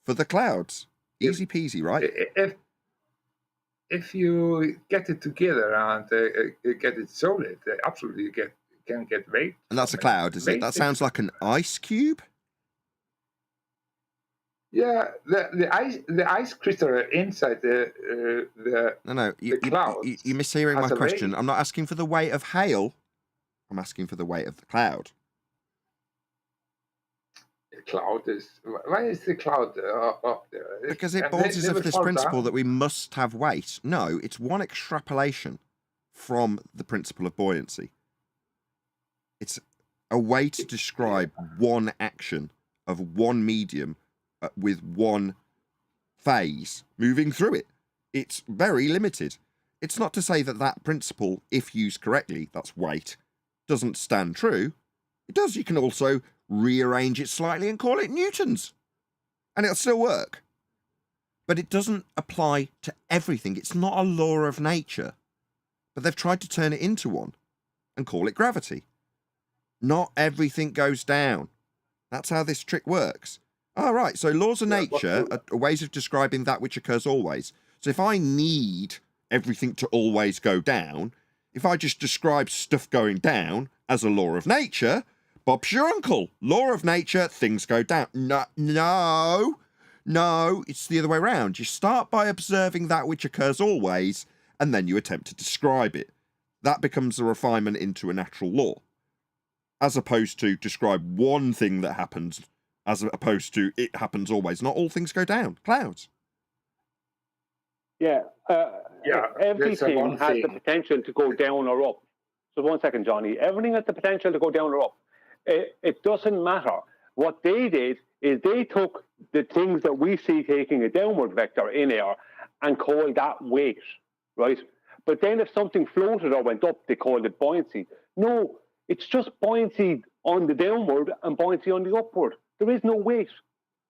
for the clouds. Easy peasy, right? If you get it together and get it solid, absolutely can get weight. And that's a cloud, is it? That sounds like an ice cube. Yeah, the ice crystal inside the cloud. You're mishearing my question. I'm not asking for the weight of hail. I'm asking for the weight of the cloud. The cloud is... Why is the cloud up there? Because it boils of this principle that we must have weight. No, it's one extrapolation from the principle of buoyancy. It's a way to describe one action of one medium with one phase moving through it. It's very limited. It's not to say that that principle, if used correctly, that's weight, doesn't stand true. It does. You can also rearrange it slightly and call it newtons, and it'll still work. But it doesn't apply to everything. It's not a law of nature, but they've tried to turn it into one and call it gravity. Not everything goes down. That's how this trick works. All right, so laws of nature are ways of describing that which occurs always. So if I need everything to always go down, if I just describe stuff going down as a law of nature, Bob's your uncle. Law of nature, things go down. No, it's the other way around. You start by observing that which occurs always, and then you attempt to describe it. That becomes a refinement into a natural law, as opposed to describe one thing that happens, as opposed to it happens always. Not all things go down. Clouds. Yeah. Everything has the potential to go down or up. So 1 second, Johnny. Everything has the potential to go down or up. It doesn't matter. What they did is they took the things that we see taking a downward vector in air and called that weight, right? But then if something floated or went up, they called it buoyancy. No, it's just buoyancy on the downward and buoyancy on the upward. There is no weight.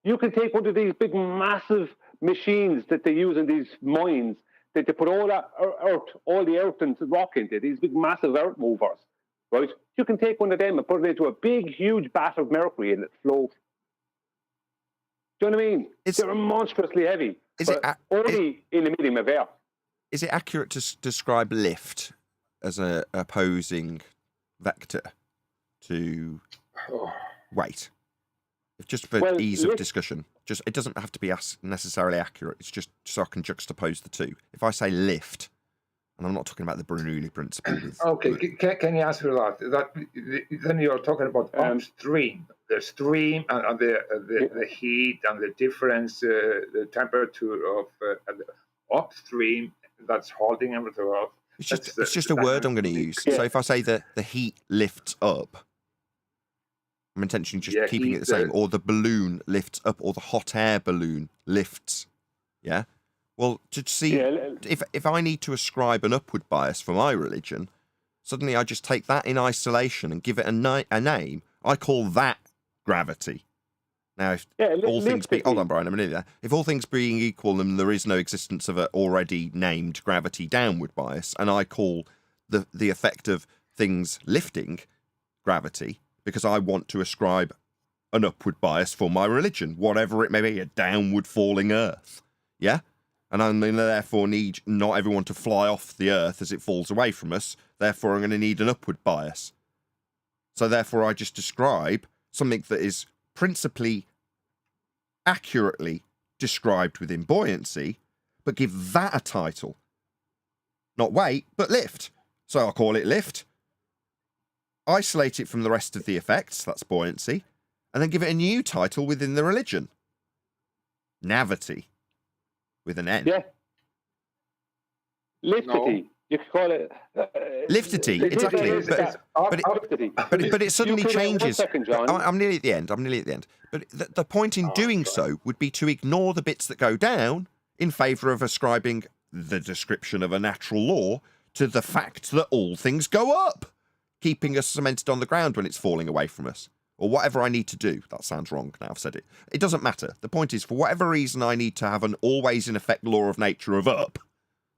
You can take one of these big, massive machines that they use in these mines that they put all that earth, all the earth and rock into, these big, massive earth movers, right? You can take one of them and put it into a big, huge vat of mercury and it floats. Do you know what I mean? They're monstrously heavy, only in the medium of air. Is it accurate to describe lift as an opposing vector to weight? Just for ease of discussion. It doesn't have to be necessarily accurate. It's just so I can juxtapose the two. If I say lift, And I'm not talking about the Bernoulli principle. With, Okay, can you answer that? Then you're talking about upstream, the stream and the heat and the difference, the temperature of the upstream that's holding everything up. It's just a word I'm going to use. So if I say the heat lifts up, I'm intentionally just keeping it the same, or the balloon lifts up, or the hot air balloon lifts. Yeah. Well, to see if I need to ascribe an upward bias for my religion, suddenly I just take that in isolation and give it a name. I call that gravity. Now, if all things being... Hold on, Brian, I'm nearly there. If all things being equal, then there is no existence of an already named gravity downward bias, and I call the effect of things lifting gravity, because I want to ascribe an upward bias for my religion, whatever it may be, a downward falling earth. Yeah? And I'm going to therefore need not everyone to fly off the earth as it falls away from us. Therefore, I'm going to need an upward bias. So therefore, I just describe something that is principally accurately described within buoyancy, but give that a title. Not weight, but lift. So I'll call it lift. Isolate it from the rest of the effects, that's buoyancy, and then give it a new title within the religion. Navity. With an N. Yeah. Liftity. No. You could call it... Liftity, exactly. But it suddenly changes. Second, John. I'm nearly at the end. But the point in doing so would be to ignore the bits that go down in favour of ascribing the description of a natural law to the fact that all things go up, keeping us cemented on the ground when it's falling away from us. Or whatever I need to do. That sounds wrong now I've said it. It doesn't matter. The point is, for whatever reason I need to have an always in effect law of nature of up,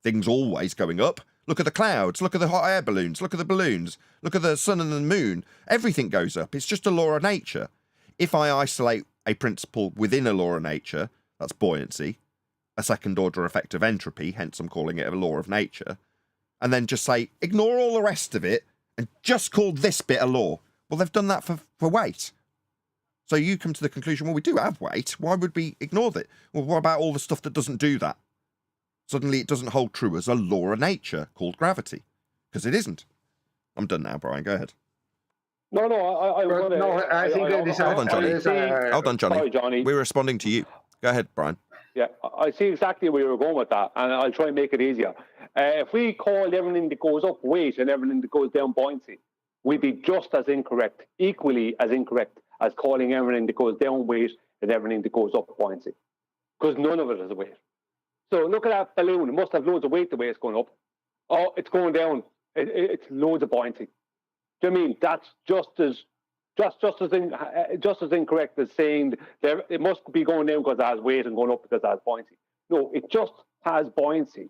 things always going up. Look at the clouds, look at the hot air balloons, look at the balloons, look at the sun and the moon. Everything goes up. It's just a law of nature. If I isolate a principle within a law of nature, that's buoyancy, a second order effect of entropy, hence I'm calling it a law of nature, and then just say, ignore all the rest of it and just call this bit a law. Well, they've done that for weight. So you come to the conclusion, well, we do have weight. Why would we ignore that? Well, what about all the stuff that doesn't do that? Suddenly it doesn't hold true as a law of nature called gravity. Because it isn't. I'm done now, Brian. Go ahead. No, I think it is... Hold on, Johnny. Hold on, Johnny. Sorry, Johnny. We're responding to you. Go ahead, Brian. Yeah, I see exactly where you're going with that, and I'll try and make it easier. If we call everything that goes up weight and everything that goes down buoyancy, we'd be just as incorrect, equally as incorrect as calling everything that goes down weight and everything that goes up buoyancy. Because none of it is a weight. So look at that balloon. It must have loads of weight the way it's going up. Oh, it's going down. It's loads of buoyancy. Do you know what I mean? That's just as incorrect as saying that it must be going down because it has weight and going up because it has buoyancy. No, it just has buoyancy.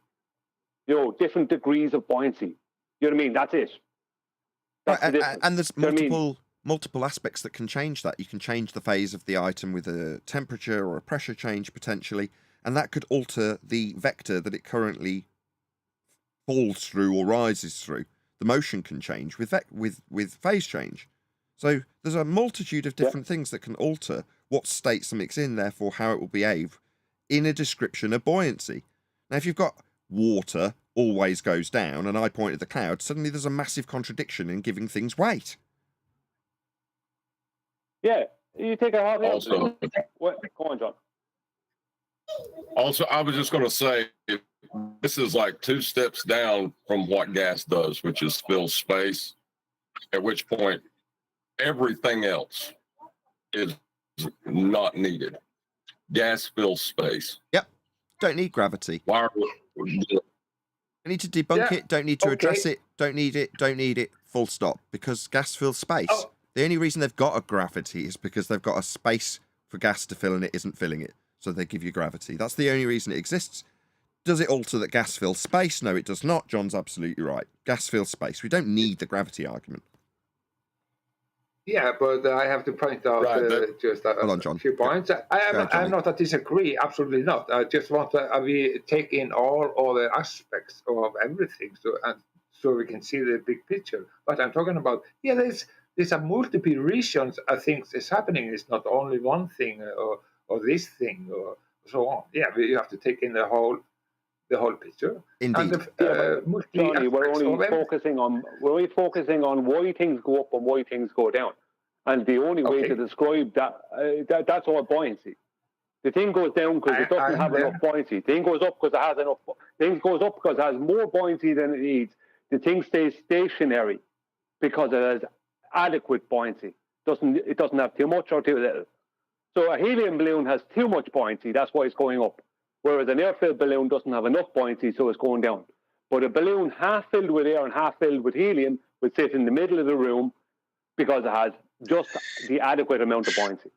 You know, different degrees of buoyancy. You know what I mean? That's it. And there's multiple aspects that can change that. You can change the phase of the item with a temperature or a pressure change potentially, and that could alter the vector that it currently falls through or rises through. The motion can change with phase change. So there's a multitude of different things that can alter what state something's in, therefore how it will behave in a description of buoyancy. Now, if you've got water always goes down and I point at the cloud, suddenly there's a massive contradiction in giving things weight. Yeah, you take a hard Also, go on, John. Also, I was just going to say, this is like 2 steps down from what gas does, which is fill space, at which point everything else is not needed. Gas fills space. Yep. Don't need gravity. Why are we... need to debunk it, don't need to address it, don't need it, full stop, because gas fills space. Oh. The only reason they've got a gravity is because they've got a space for gas to fill and it isn't filling it. So they give you gravity. That's the only reason it exists. Does it alter that gas fills space? No, it does not. John's absolutely right. Gas fills space. We don't need the gravity argument. Yeah, but I have to point out just a few points. I'm not to disagree, absolutely not. I just want we take in all the aspects of everything, so we can see the big picture. But I'm talking about, there's a multiple reasons I think is happening. It's not only one thing or this thing or so on. Yeah, you have to take in the whole the whole picture. Indeed. And Johnny, we're only focusing on why things go up and why things go down, and the only way to describe that's all buoyancy. The thing goes down because it doesn't have enough buoyancy. The thing goes up because it has enough. The thing goes up because it has more buoyancy than it needs. The thing stays stationary because it has adequate buoyancy. It doesn't have too much or too little. So a helium balloon has too much buoyancy. That's why it's going up. Whereas an air-filled balloon doesn't have enough buoyancy, so it's going down. But a balloon half filled with air and half filled with helium would sit in the middle of the room because it has just the adequate amount of buoyancy.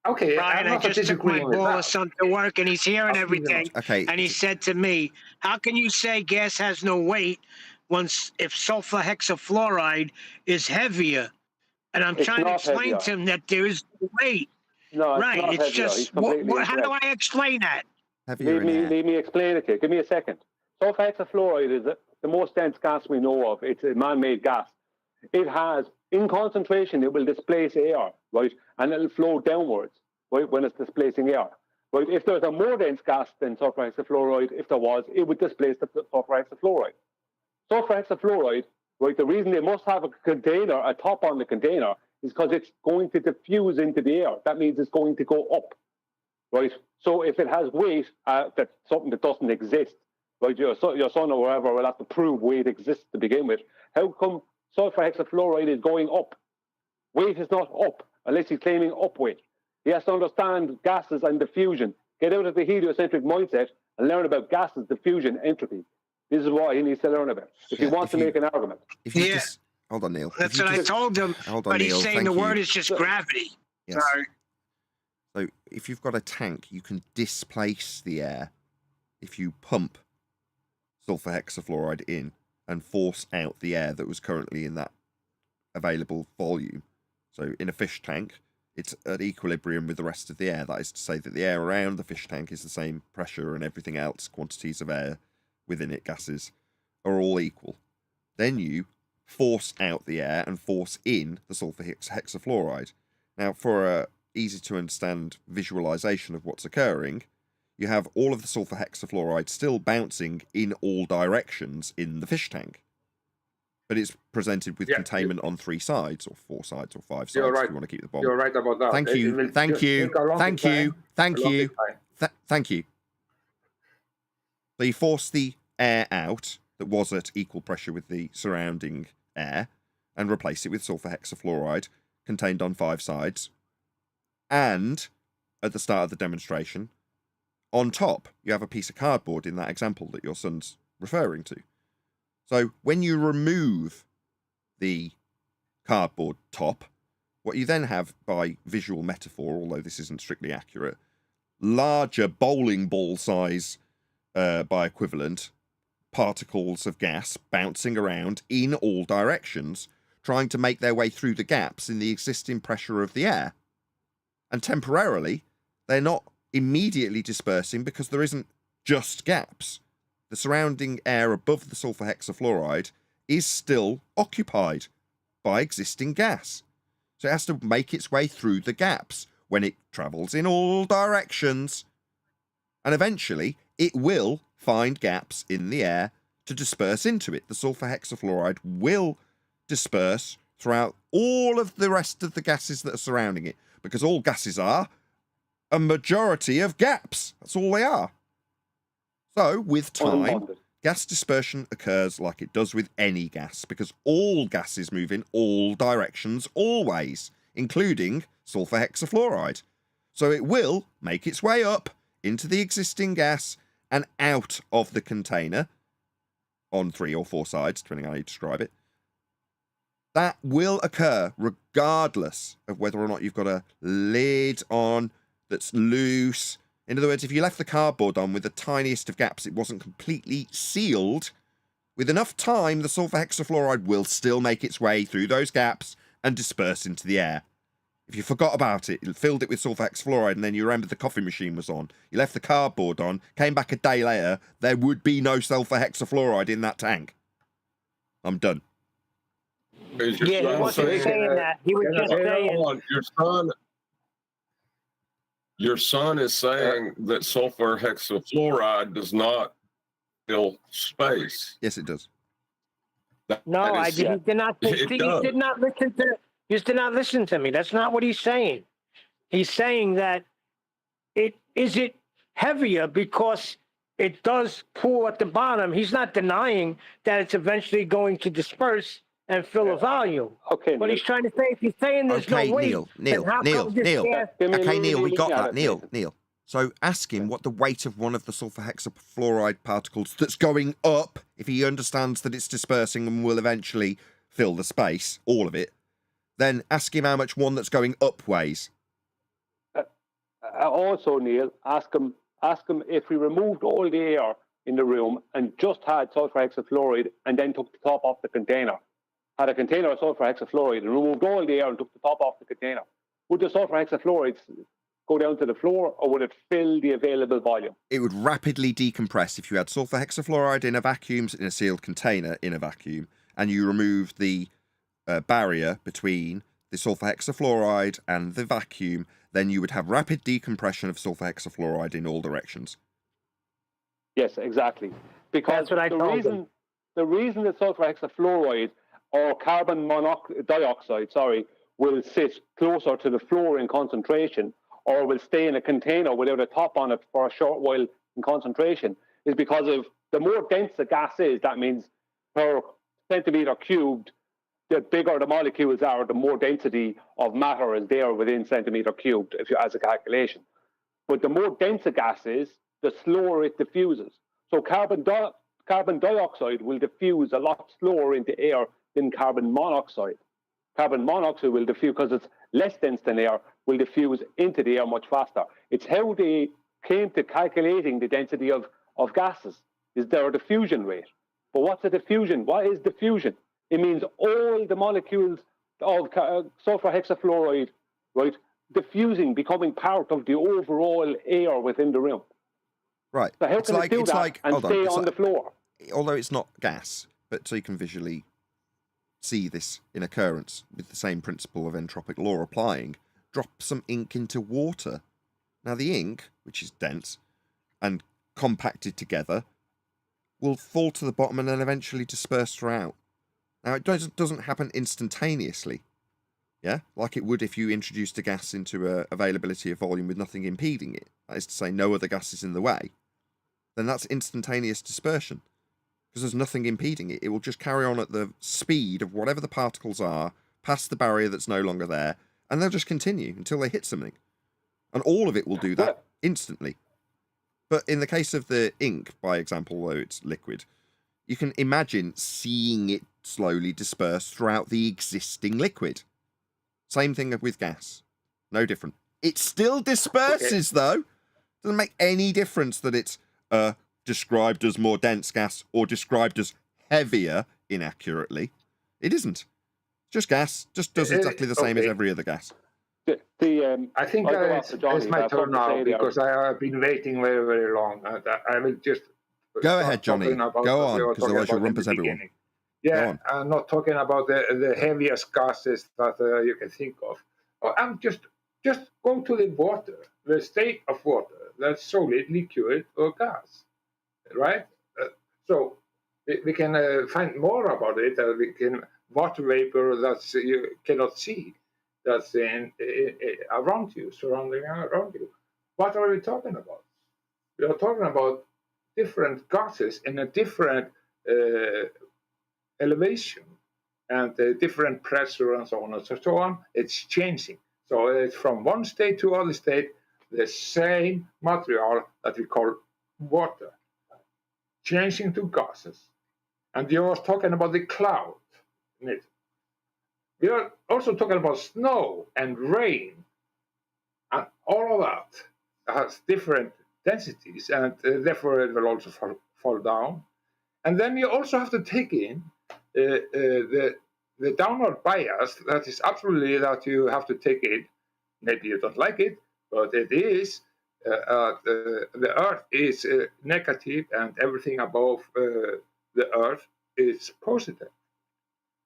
Okay, Brian, I just took my ball of son to work, and he's hearing everything. Okay. And he said to me, how can you say gas has no weight if sulfur hexafluoride is heavier? And I'm trying to explain to him that there is weight. No, right. It's just, how do I explain that? Let me explain it to you. Give me a second. Sulfur hexafluoride is the most dense gas we know of. It's a man-made gas. It has, in concentration, it will displace air, right? And it'll flow downwards, right, when it's displacing air. Right? If there's a more dense gas than sulfur hexafluoride, if there was, it would displace the sulfur hexafluoride. Sulfur hexafluoride, right, the reason they must have a top on the container, is because it's going to diffuse into the air. That means it's going to go up, right? So if it has weight, that's something that doesn't exist, right? Your son or whoever will have to prove weight exists to begin with. How come sulfur hexafluoride is going up? Weight is not up unless he's claiming up weight. He has to understand gases and diffusion. Get out of the heliocentric mindset and learn about gases, diffusion, entropy. This is what he needs to learn about if he wants to make an argument. Hold on, Neil. That's what I told him. But he's saying the word is just gravity. Yes. So if you've got a tank, you can displace the air if you pump sulfur hexafluoride in and force out the air that was currently in that available volume. So in a fish tank, it's at equilibrium with the rest of the air. That is to say that the air around the fish tank is the same pressure and everything else, quantities of air within it, gases, are all equal. Then you force out the air and force in the sulfur hexafluoride. Now, for a easy to understand visualization of what's occurring, you have all of the sulfur hexafluoride still bouncing in all directions in the fish tank. But it's presented with containment on 3 sides, or 4 sides, or 5 sides, if you want to keep the bomb. You're right about that. Thank you. So you force the air out that was at equal pressure with the surrounding air and replace it with sulfur hexafluoride contained on 5 sides. And at the start of the demonstration, on top, you have a piece of cardboard in that example that your son's referring to. So when you remove the cardboard top, what you then have by visual metaphor, although this isn't strictly accurate, larger bowling ball size by equivalent particles of gas bouncing around in all directions, trying to make their way through the gaps in the existing pressure of the air. And temporarily, they're not immediately dispersing because there isn't just gaps. The surrounding air above the sulfur hexafluoride is still occupied by existing gas. So it has to make its way through the gaps when it travels in all directions. And eventually, it will find gaps in the air to disperse into it. The sulfur hexafluoride will disperse throughout all of the rest of the gases that are surrounding it, because all gases are a majority of gaps. That's all they are. So, with time, gas dispersion occurs like it does with any gas, because all gases move in all directions always, including sulfur hexafluoride. So it will make its way up into the existing gas and out of the container on 3 or 4 sides, depending on how you describe it. That will occur regardless of whether or not you've got a lid on that's loose. In other words, if you left the cardboard on with the tiniest of gaps, it wasn't completely sealed, with enough time, the sulfur hexafluoride will still make its way through those gaps and disperse into the air. If you forgot about it, you filled it with sulfur hexafluoride, and then you remembered the coffee machine was on, you left the cardboard on, came back a day later, there would be no sulfur hexafluoride in that tank. I'm done. Yeah, he wasn't saying that. He was just saying. Your son is saying that sulfur hexafluoride does not fill space. Yes, it does. No, I did. He did not. It He does. did not listen to. You did not listen to me. That's not what he's saying. He's saying that it heavier because it does pool at the bottom. He's not denying that it's eventually going to disperse and fill a volume. Okay, But Neil. he's trying to say if he's saying there's Okay, no weight, Neil. then how come this gas- Okay, Neil, we got that. Neil. Neil. So ask him what the weight of one of the sulfur hexafluoride particles that's going up, if he understands that it's dispersing and will eventually fill the space, all of it, then ask him how much one that's going up weighs. Also, Neil, ask him if we removed all the air in the room and just had sulfur hexafluoride and then took the top off the container, had a container of sulfur hexafluoride and removed all the air and took the top off the container, would the sulfur hexafluoride go down to the floor, or would it fill the available volume? It would rapidly decompress if you had sulfur hexafluoride in a vacuum, in a sealed container in a vacuum, and you removed the barrier between the sulfur hexafluoride and the vacuum, then you would have rapid decompression of sulfur hexafluoride in all directions. Yes, exactly. Because That's what I told him. the reason that sulfur hexafluoride or carbon dioxide, will sit closer to the floor in concentration, or will stay in a container without a top on it for a short while in concentration, is because of the more dense the gas is, that means per centimeter cubed, the bigger the molecules are, the more density of matter is there within centimeter cubed, if you as a calculation. But the more dense a gas is, the slower it diffuses. So carbon dioxide will diffuse a lot slower into air than carbon monoxide. Carbon monoxide will diffuse, because it's less dense than air, will diffuse into the air much faster. It's how they came to calculating the density of gases, is their diffusion rate. But what's a diffusion? What is diffusion? It means all the molecules of sulfur hexafluoride, right, diffusing, becoming part of the overall air within the room. Right. So how can it do that and stay on the floor? Although it's not gas, but so you can visually see this in occurrence with the same principle of entropic law applying, drop some ink into water. Now the ink, which is dense and compacted together, will fall to the bottom and then eventually disperse throughout. Now it doesn't happen instantaneously, yeah, like it would if you introduced a gas into a availability of volume with nothing impeding it, that is to say no other gas is in the way. Then that's instantaneous dispersion, because there's nothing impeding it. It will just carry on at the speed of whatever the particles are, past the barrier that's no longer there, and they'll just continue until they hit something. And all of it will do that instantly. But in the case of the ink, by example, though it's liquid, you can imagine seeing it slowly disperse throughout the existing liquid. Same thing with gas. No different. It still disperses, though. Doesn't make any difference that it's described as more dense gas or described as heavier inaccurately. It isn't. Just gas. Just does exactly the same as every other gas. I think it's my turn now, because I have been waiting very, very long. I will just go ahead, Johnny. Go on, because otherwise you'll rumpus everyone. Yeah, I'm not talking about the heaviest gases that you can think of. I'm just go to the water, the state of water, that's solid, liquid, or gas, right? So we can find more about it. We can water vapor that you cannot see, that's around you, surrounding around you. What are we talking about? We are talking about different gases in a different elevation and different pressure and so on and so on. It's changing. So it's from one state to other state, the same material that we call water, changing to gases. And you were talking about the cloud. We are also talking about snow and rain, and all of that has different densities, and therefore it will also fall down. And then you also have to take in the downward bias. That is absolutely that you have to take it. Maybe you don't like it, but it is. The Earth is negative, and everything above the Earth is positive.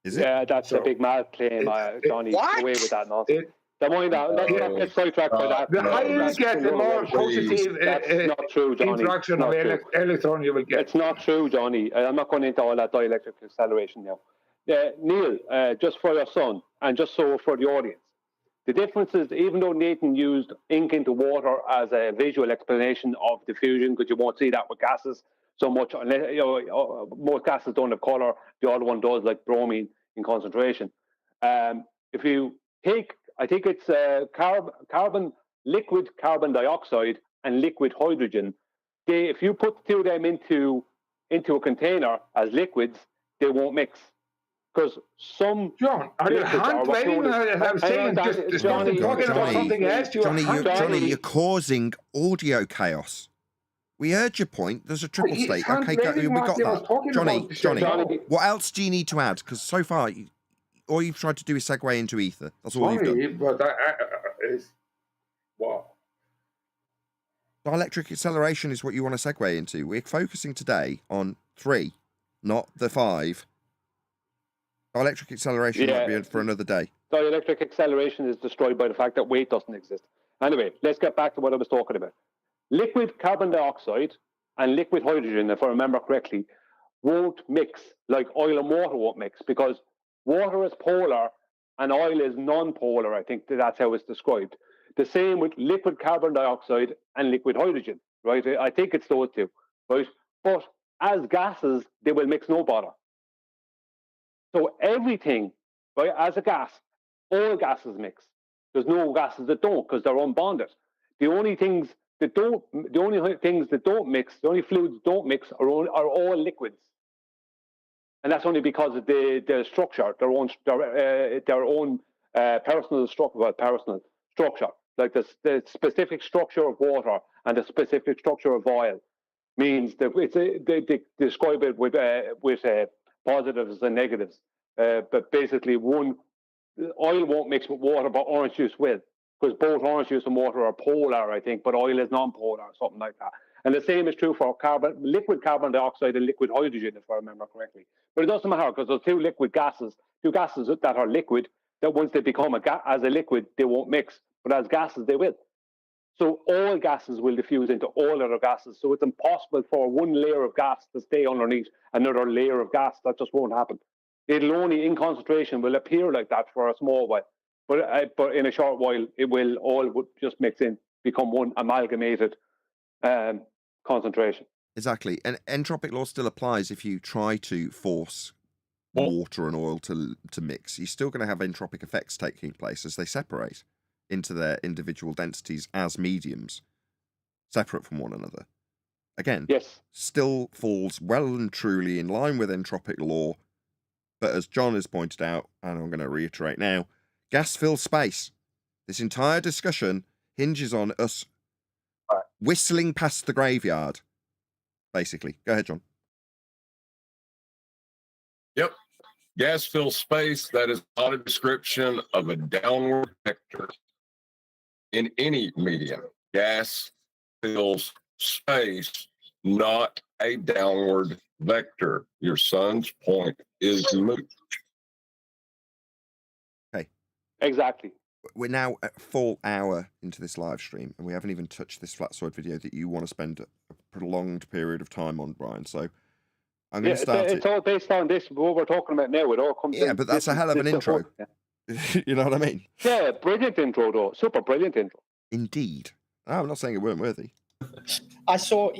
Is it? Yeah, that's a big mad claim. Johnny, what? away with that nonsense. Don't mind that. Let's not get sidetracked by that. The higher you get, the more positive That's not true, Johnny. interaction of electron you will get. It's not true, Johnny. I'm not going into all that dielectric acceleration now. Neil, just for your son, and just so for the audience, the difference is, even though Nathan used ink into water as a visual explanation of diffusion, because you won't see that with gases so much, unless, most gases don't have color, the other one does, like bromine in concentration. If you take, I think it's liquid carbon dioxide and liquid hydrogen, if you put the two of them into a container as liquids, they won't mix. Because some John, are you hand waving? I'm saying just talking about something else. Johnny, you're causing audio chaos. We heard your point. There's a triple state. Okay, we got that. Johnny, what else do you need to add? Because so far, all you've tried to do is segue into ether. That's all you've done. But wow. Dielectric acceleration is what you want to segue into. We're focusing today on 3, not the 5. Dielectric acceleration might be for another day. Dielectric acceleration is destroyed by the fact that weight doesn't exist. Anyway, let's get back to what I was talking about. Liquid carbon dioxide and liquid hydrogen, if I remember correctly, won't mix like oil and water won't mix, because water is polar and oil is non-polar. I think that's how it's described. The same with liquid carbon dioxide and liquid hydrogen, right? I think it's those two, right? But as gases, they will mix no bother. So everything, right, as a gas, all gases mix. There's no gases that don't, because they're unbonded. The only things that don't mix, the only fluids that don't mix are all liquids. And that's only because of their structure, their own personal structure, like the specific structure of water and the specific structure of oil means that they describe it with positives and negatives. But basically, oil won't mix with water, but orange juice will, because both orange juice and water are polar, I think, but oil is non-polar, something like that. And the same is true for liquid carbon dioxide and liquid hydrogen, if I remember correctly. But it doesn't matter, because those two gases that are liquid, that once they become as a liquid, they won't mix. But as gases, they will. So all gases will diffuse into all other gases. So it's impossible for one layer of gas to stay underneath another layer of gas. That just won't happen. It'll only, in concentration, will appear like that for a small while. But in a short while, it will all just mix in, become one amalgamated concentration. Exactly. And entropic law still applies if you try to force water and oil to mix. You're still going to have entropic effects taking place as they separate into their individual densities as mediums, separate from one another. Again, yes, still falls well and truly in line with entropic law, but as John has pointed out, and I'm going to reiterate now, gas fills space. This entire discussion hinges on us whistling past the graveyard, basically. Go ahead, John. Yep. Gas fills space. That is not a description of a downward vector in any medium. Gas fills space, not a downward vector. Your son's point is moot. Okay. Exactly. We're now a full hour into this live stream, and we haven't even touched this flat-side video that you want to spend a prolonged period of time on, Brian. So I'm going to start it's all based on this, what we're talking about now. It all comes in. But that's a hell of an intro. You know what I mean? Yeah, brilliant intro, though. Super brilliant intro. Indeed. I'm not saying it weren't worthy. I saw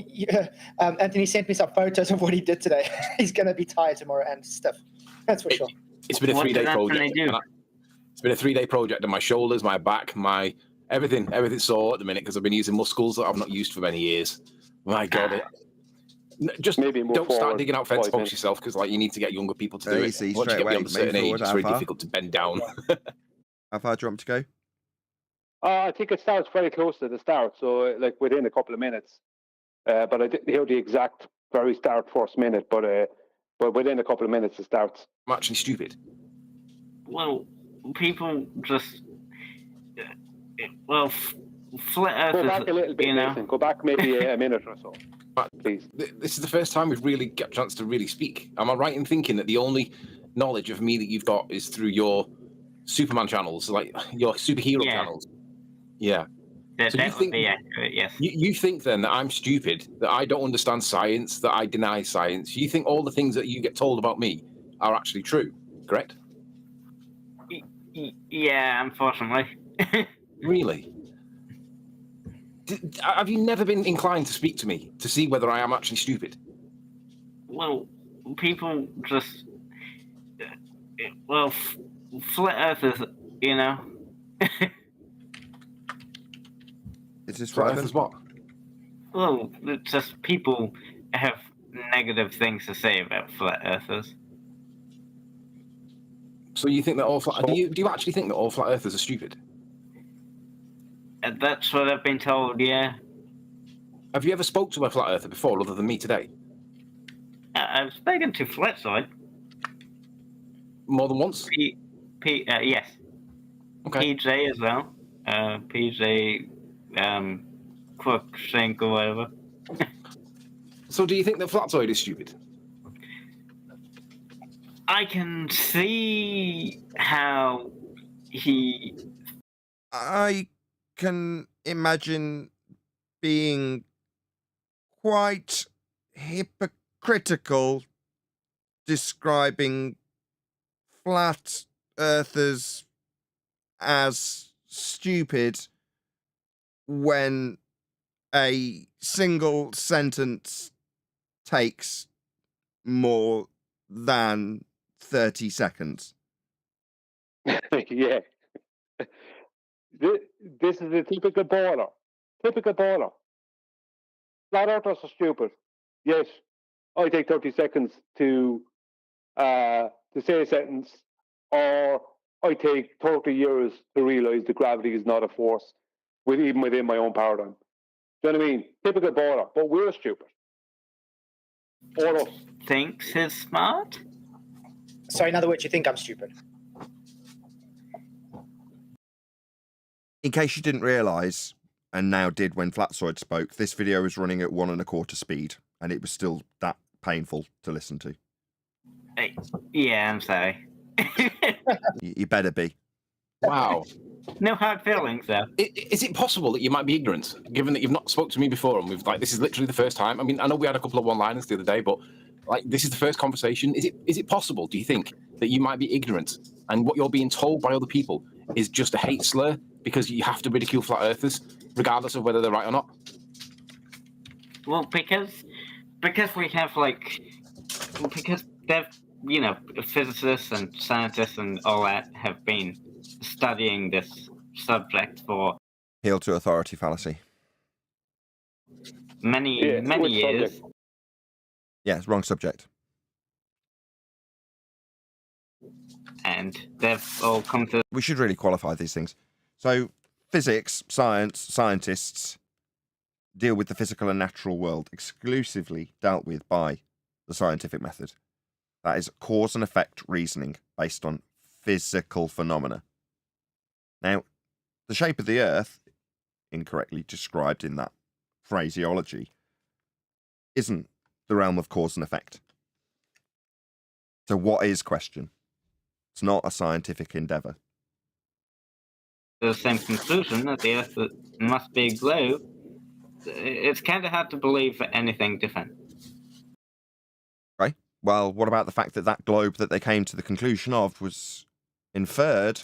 Anthony sent me some photos of what he did today. He's going to be tired tomorrow and stiff. That's for sure. It's been a 3-day project. It's been a 3-day project, and my shoulders, my back, my everything's sore at the minute because I've been using muscles that I've not used for many years. My God. Just maybe don't start digging out fence posts yourself, because like you need to get younger people to do it. Once you get beyond a certain age, it's very difficult to bend down. How far do you want to go? I think it starts very close to the start, so like within a couple of minutes. But I didn't hear the exact very start first minute, but within a couple of minutes it starts. I'm actually stupid. Well, people just flat Earth. Go back a little bit, Nathan. Go back maybe a minute or so. Please. This is the first time we've really got a chance to really speak. Am I right in thinking that the only knowledge of me that you've got is through your Superman channels, like your superhero Yeah. channels. Yeah. That, So you that would think- be accurate, yes. You think then that I'm stupid, that I don't understand science, that I deny science. You think all the things that you get told about me are actually true, correct? Yeah, unfortunately. Really? Have you never been inclined to speak to me to see whether I am actually stupid? Well, people just... Well, flat earthers, you know. Is this Flat right? earthers what? Well, it's just people have negative things to say about flat earthers. So you think that all flat... Do you actually think that all flat earthers are stupid? And that's what I've been told, yeah. Have you ever spoke to a flat earther before, other than me today? I've spoken to Flatside. More than once? Yes. Okay. PJ as well. PJ, Crookshank or whatever. So do you think that Flatzoid is stupid? I can see how he... I can imagine being quite hypocritical describing flat earthers as stupid when a single sentence takes more than 30 seconds. Yeah. This is a typical baller. Typical baller. Flat earthers are stupid. Yes, I take 30 seconds to say a sentence, or I take 30 years to realise that gravity is not a force, even within my own paradigm. Do you know what I mean? Typical baller, but we're stupid. All us. Thinks he's smart? So in other words, you think I'm stupid? In case you didn't realise, and now did when Flatzoid spoke, this video is running at 1 1/4 speed, and it was still that painful to listen to. Yeah, I'm sorry. You better be. Wow. No hard feelings, though. Is it possible that you might be ignorant, given that you've not spoke to me before, and we've this is literally the first time? I mean, I know we had a couple of one-liners the other day, but this is the first conversation. Is it possible, do you think, that you might be ignorant, and what you're being told by other people is just a hate slur because you have to ridicule flat earthers, regardless of whether they're right or not? Well, because we have because they've physicists and scientists and all that have been studying this subject for Appeal to authority fallacy. many years. Subject? Yeah, it's wrong subject. And they've all come to... We should really qualify these things. So, physics, science, scientists deal with the physical and natural world exclusively dealt with by the scientific method. That is cause and effect reasoning based on physical phenomena. Now, the shape of the Earth, incorrectly described in that phraseology, isn't the realm of cause and effect. So what is question? It's not a scientific endeavour. the same conclusion that the Earth must be a globe. It's kind of hard to believe anything different. Right. Well, what about the fact that that globe that they came to the conclusion of was inferred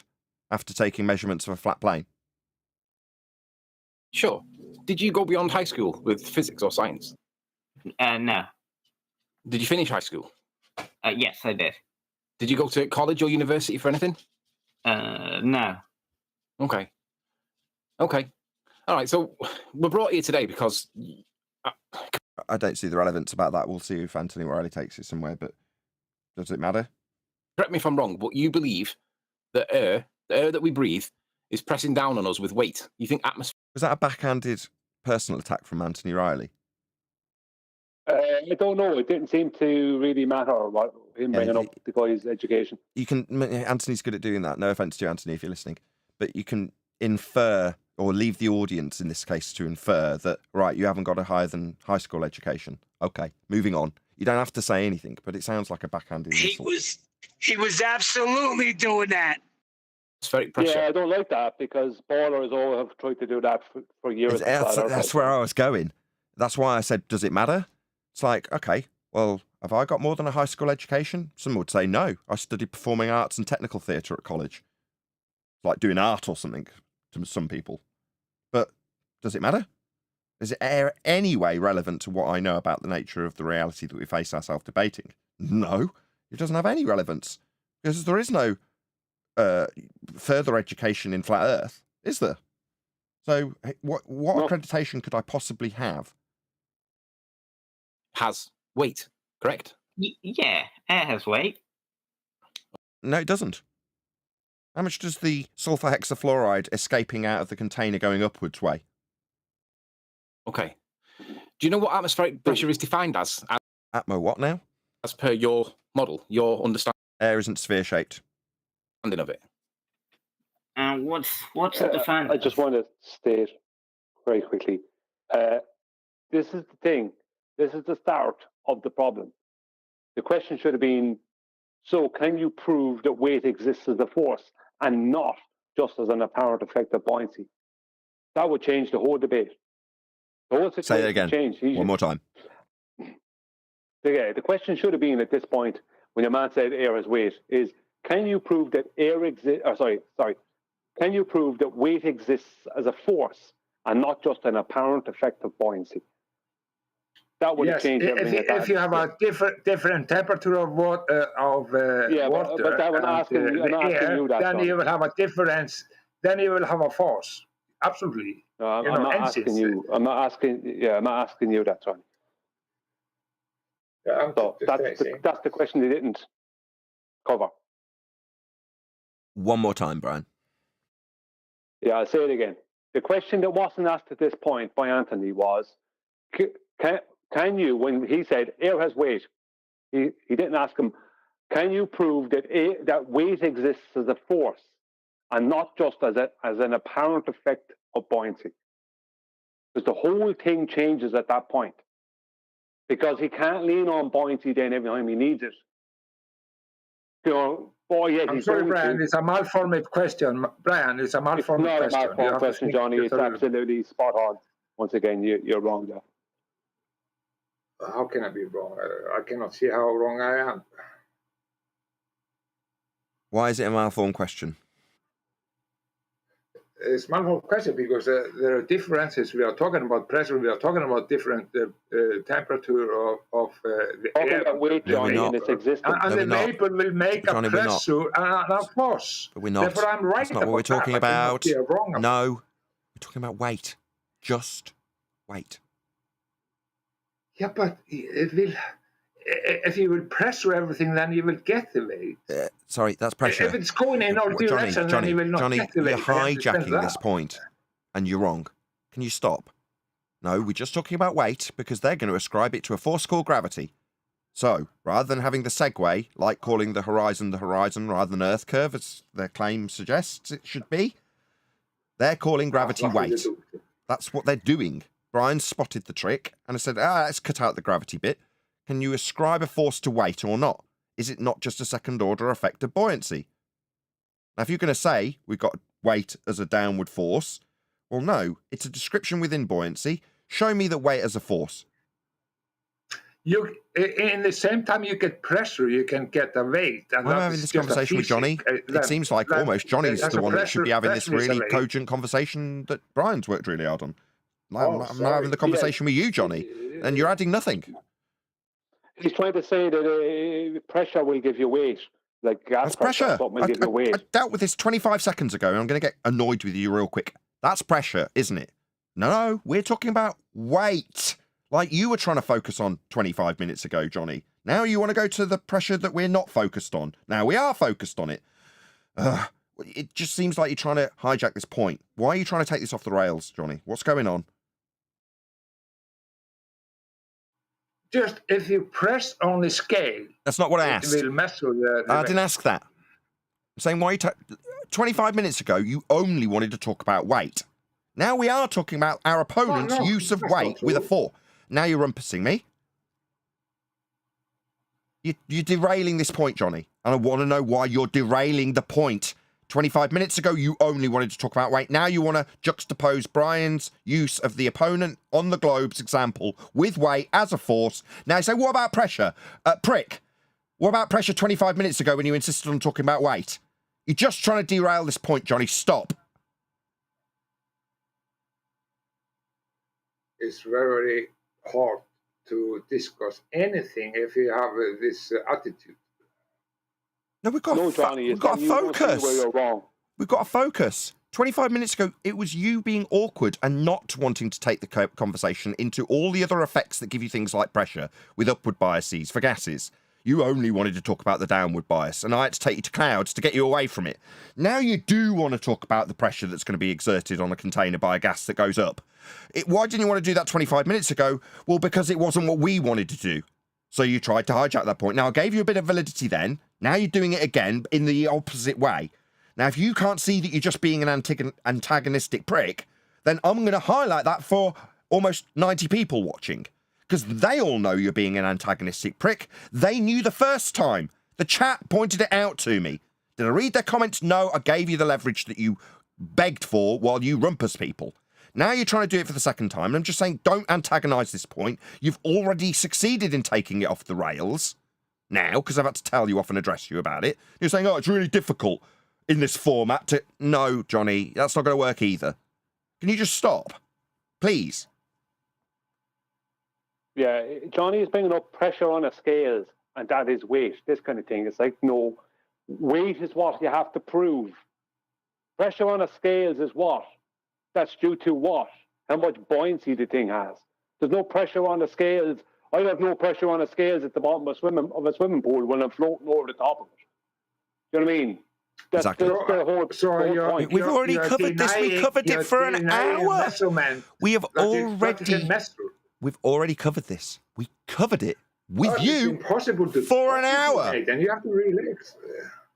after taking measurements of a flat plane? Sure. Did you go beyond high school with physics or science? No. Did you finish high school? Yes, I did. Did you go to college or university for anything? No. Okay. Okay. All right. So we're brought here today because I don't see the relevance about that. We'll see if Anthony Riley takes it somewhere, but does it matter? correct me if I'm wrong, but you believe that the air that we breathe is pressing down on us with weight. You think atmosphere? Was that a backhanded personal attack from Anthony Riley? I don't know. It didn't seem to really matter what him bringing up the guy's education. You can. Anthony's good at doing that. No offense to you, Anthony, if you're listening, but you can infer or leave the audience in this case to infer that, right, you haven't got a higher than high school education. Okay, moving on. You don't have to say anything, but it sounds like a backhanded insult. He was absolutely doing that. atmospheric pressure. Yeah, I don't like that because ballers all have tried to do that for years. That's where I was going. That's why I said, does it matter? It's like, okay, well, have I got more than a high school education? Some would say no. I studied performing arts and technical theatre at college. Like doing art or something to some people. But does it matter? Is it any way relevant to what I know about the nature of the reality that we face ourselves debating? No, it doesn't have any relevance. Because there is no further education in flat Earth, is there? So what accreditation could I possibly have? Has weight, correct? Yeah, air has weight. No, it doesn't. How much does the sulfur hexafluoride escaping out of the container going upwards weigh? Okay. Do you know what atmospheric pressure is defined as? Atmo what now? As per your model, your understanding Air isn't sphere-shaped. of it. What's it defined? I just want to state very quickly. This is the thing. This is the start of the problem. The question should have been, so can you prove that weight exists as a force and not just as an apparent effect of buoyancy? That would change the whole debate. The whole situation Say it again. Change. One more time. The question should have been at this point, when the man said air has weight, is can you prove that can you prove that weight exists as a force and not just an apparent effect of buoyancy? That would change everything. If you have a different temperature of water, but I'm asking you that. Then you will have a difference. Then you will have a force. Absolutely. No, I'm not asking you. I'm not asking you that, Tony. Yeah, so that's the question they didn't cover. One more time, Brian. Yeah, I'll say it again. The question that wasn't asked at this point by Anthony was, can you, when he said air has weight, he didn't ask him, can you prove that weight exists as a force and not just as an apparent effect of buoyancy? Because the whole thing changes at that point. Because he can't lean on buoyancy then every time he needs it. I'm sorry, Brian, it's a malformed question. Brian, it's a malformed question. It's not a malformed question, Johnny. It's absolutely spot on. Once again, you're wrong there. How can I be wrong? I cannot see how wrong I am. Why is it a malformed question? It's a malformed question because there are differences. We are talking about pressure. We are talking about different temperature of the air. About weight, Johnny, and its existence. And the vapor will make Johnny, a pressure and a force. But we're not. Therefore, I'm right. That's not what we're talking about. No, we're talking about weight. Just weight. Yeah, but it will. If you will pressure everything, then you will get the weight. Sorry, that's pressure. If it's going in all directions, then you will not get the weight. You're hijacking this point, and you're wrong. Can you stop? No, we're just talking about weight because they're going to ascribe it to a force called gravity. So, rather than having the segue, like calling the horizon rather than Earth curve, as their claim suggests it should be, they're calling gravity weight. That's what they're doing. Brian spotted the trick and I said, let's cut out the gravity bit. Can you ascribe a force to weight or not? Is it not just a second order effect of buoyancy? Now, if you're going to say we've got weight as a downward force, well, no, it's a description within buoyancy. Show me the weight as a force. You, in the same time you get pressure, you can get the weight. And I'm having this conversation with Johnny. It seems like almost Johnny's the one that should be having this really cogent conversation that Brian's worked really hard on. I'm not having the conversation with you, Johnny, and you're adding nothing. He's trying to say that pressure will give you weight. Like gas pressure. Will give you weight. I dealt with this 25 seconds ago, and I'm going to get annoyed with you real quick. That's pressure, isn't it? No, we're talking about weight. Like you were trying to focus on 25 minutes ago, Johnny. Now you want to go to the pressure that we're not focused on. Now we are focused on it. It just seems like you're trying to hijack this point. Why are you trying to take this off the rails, Johnny? What's going on? Just if you press on the scale. That's not what I asked. It will measure the I didn't ask that. I'm saying why 25 minutes ago you only wanted to talk about weight. Now we are talking about our opponent's use of weight with a force. Now you're rumpusing me. You're derailing this point, Johnny. And I want to know why you're derailing the point. 25 minutes ago, you only wanted to talk about weight. Now you want to juxtapose Brian's use of the opponent on the globe's example with weight as a force. Now you say, what about pressure? Prick. What about pressure 25 minutes ago when you insisted on talking about weight? You're just trying to derail this point, Johnny. Stop. It's very hard to discuss anything if you have this attitude. No, we've got Johnny, we've got to focus. Where you're wrong. We've got to focus. 25 minutes ago, it was you being awkward and not wanting to take the conversation into all the other effects that give you things like pressure with upward biases for gases. You only wanted to talk about the downward bias, and I had to take you to clouds to get you away from it. Now you do want to talk about the pressure that's going to be exerted on a container by a gas that goes up. Why didn't you want to do that 25 minutes ago? Well, because it wasn't what we wanted to do. So you tried to hijack that point. Now, I gave you a bit of validity then. Now you're doing it again in the opposite way. Now, if you can't see that you're just being an antagonistic prick, then I'm going to highlight that for almost 90 people watching. Because they all know you're being an antagonistic prick. They knew the first time. The chat pointed it out to me. Did I read their comments? No, I gave you the leverage that you begged for while you rumpus people. Now you're trying to do it for the second time. And I'm just saying, don't antagonise this point. You've already succeeded in taking it off the rails now, because I've had to tell you off and address you about it. You're saying, oh, it's really difficult in this format to... No, Johnny, that's not going to work either. Can you just stop? Please. Yeah, Johnny is bringing up pressure on a scales, and that is weight, this kind of thing. It's like, no, weight is what you have to prove. Pressure on a scales is what? That's due to what? How much buoyancy the thing has. There's no pressure on the scales. I have no pressure on the scales at the bottom of a swimming pool when I'm floating over the top of it. You know what I mean? That's Exactly. the whole point. We've already covered this. We covered it for an hour. We have already... We've already covered this. We covered it with you for an hour. And you have to relax.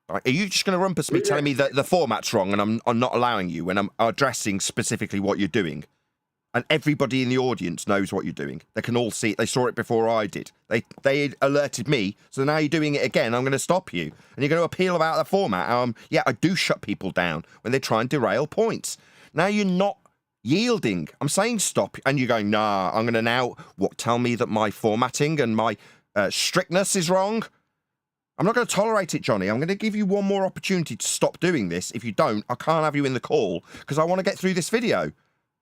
Are you just going to rumpus me telling me that the format's wrong and I'm not allowing you when I'm addressing specifically what you're doing? And everybody in the audience knows what you're doing. They can all see it. They saw it before I did. They alerted me. So now you're doing it again. I'm going to stop you. And you're going to appeal about the format. Yeah, I do shut people down when they try and derail points. Now you're not yielding. I'm saying stop. And you're going, nah, I'm going to now tell me that my formatting and my strictness is wrong. I'm not going to tolerate it, Johnny. I'm going to give you one more opportunity to stop doing this. If you don't, I can't have you in the call because I want to get through this video.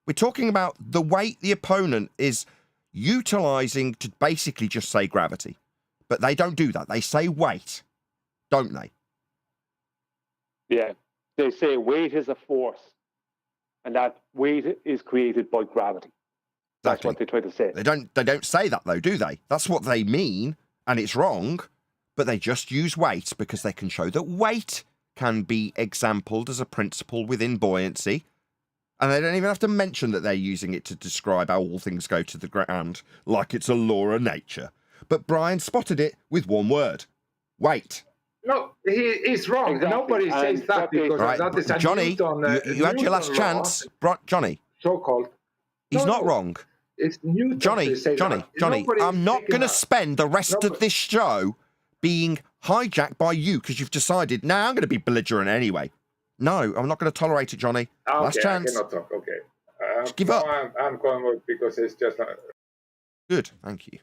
We're talking about the weight the opponent is utilizing to basically just say gravity. But they don't do that. They say weight, don't they? Yeah. They say weight is a force. And that weight is created by gravity. That's Exactly. what they try to say. They don't say that, though, do they? That's what they mean, and it's wrong. But they just use weight because they can show that weight can be exampled as a principle within buoyancy. And they don't even have to mention that they're using it to describe how all things go to the ground, like it's a law of nature. But Brian spotted it with one word. Weight. No, he's wrong. Exactly. Nobody says that because Right, that is a Johnny, Newton, you had your last Newton chance. Johnny, so-called. he's No, not no. wrong. It's Newton. Johnny, to say Johnny, that. Johnny, Nobody I'm is not taking going to that. spend the rest of this show being hijacked by you because you've decided, nah, I'm going to be belligerent anyway. No, I'm not going to tolerate it, Johnny. Okay, Last chance. I cannot talk. Okay. Just give no, up. I'm going with because it's just... Good, thank you.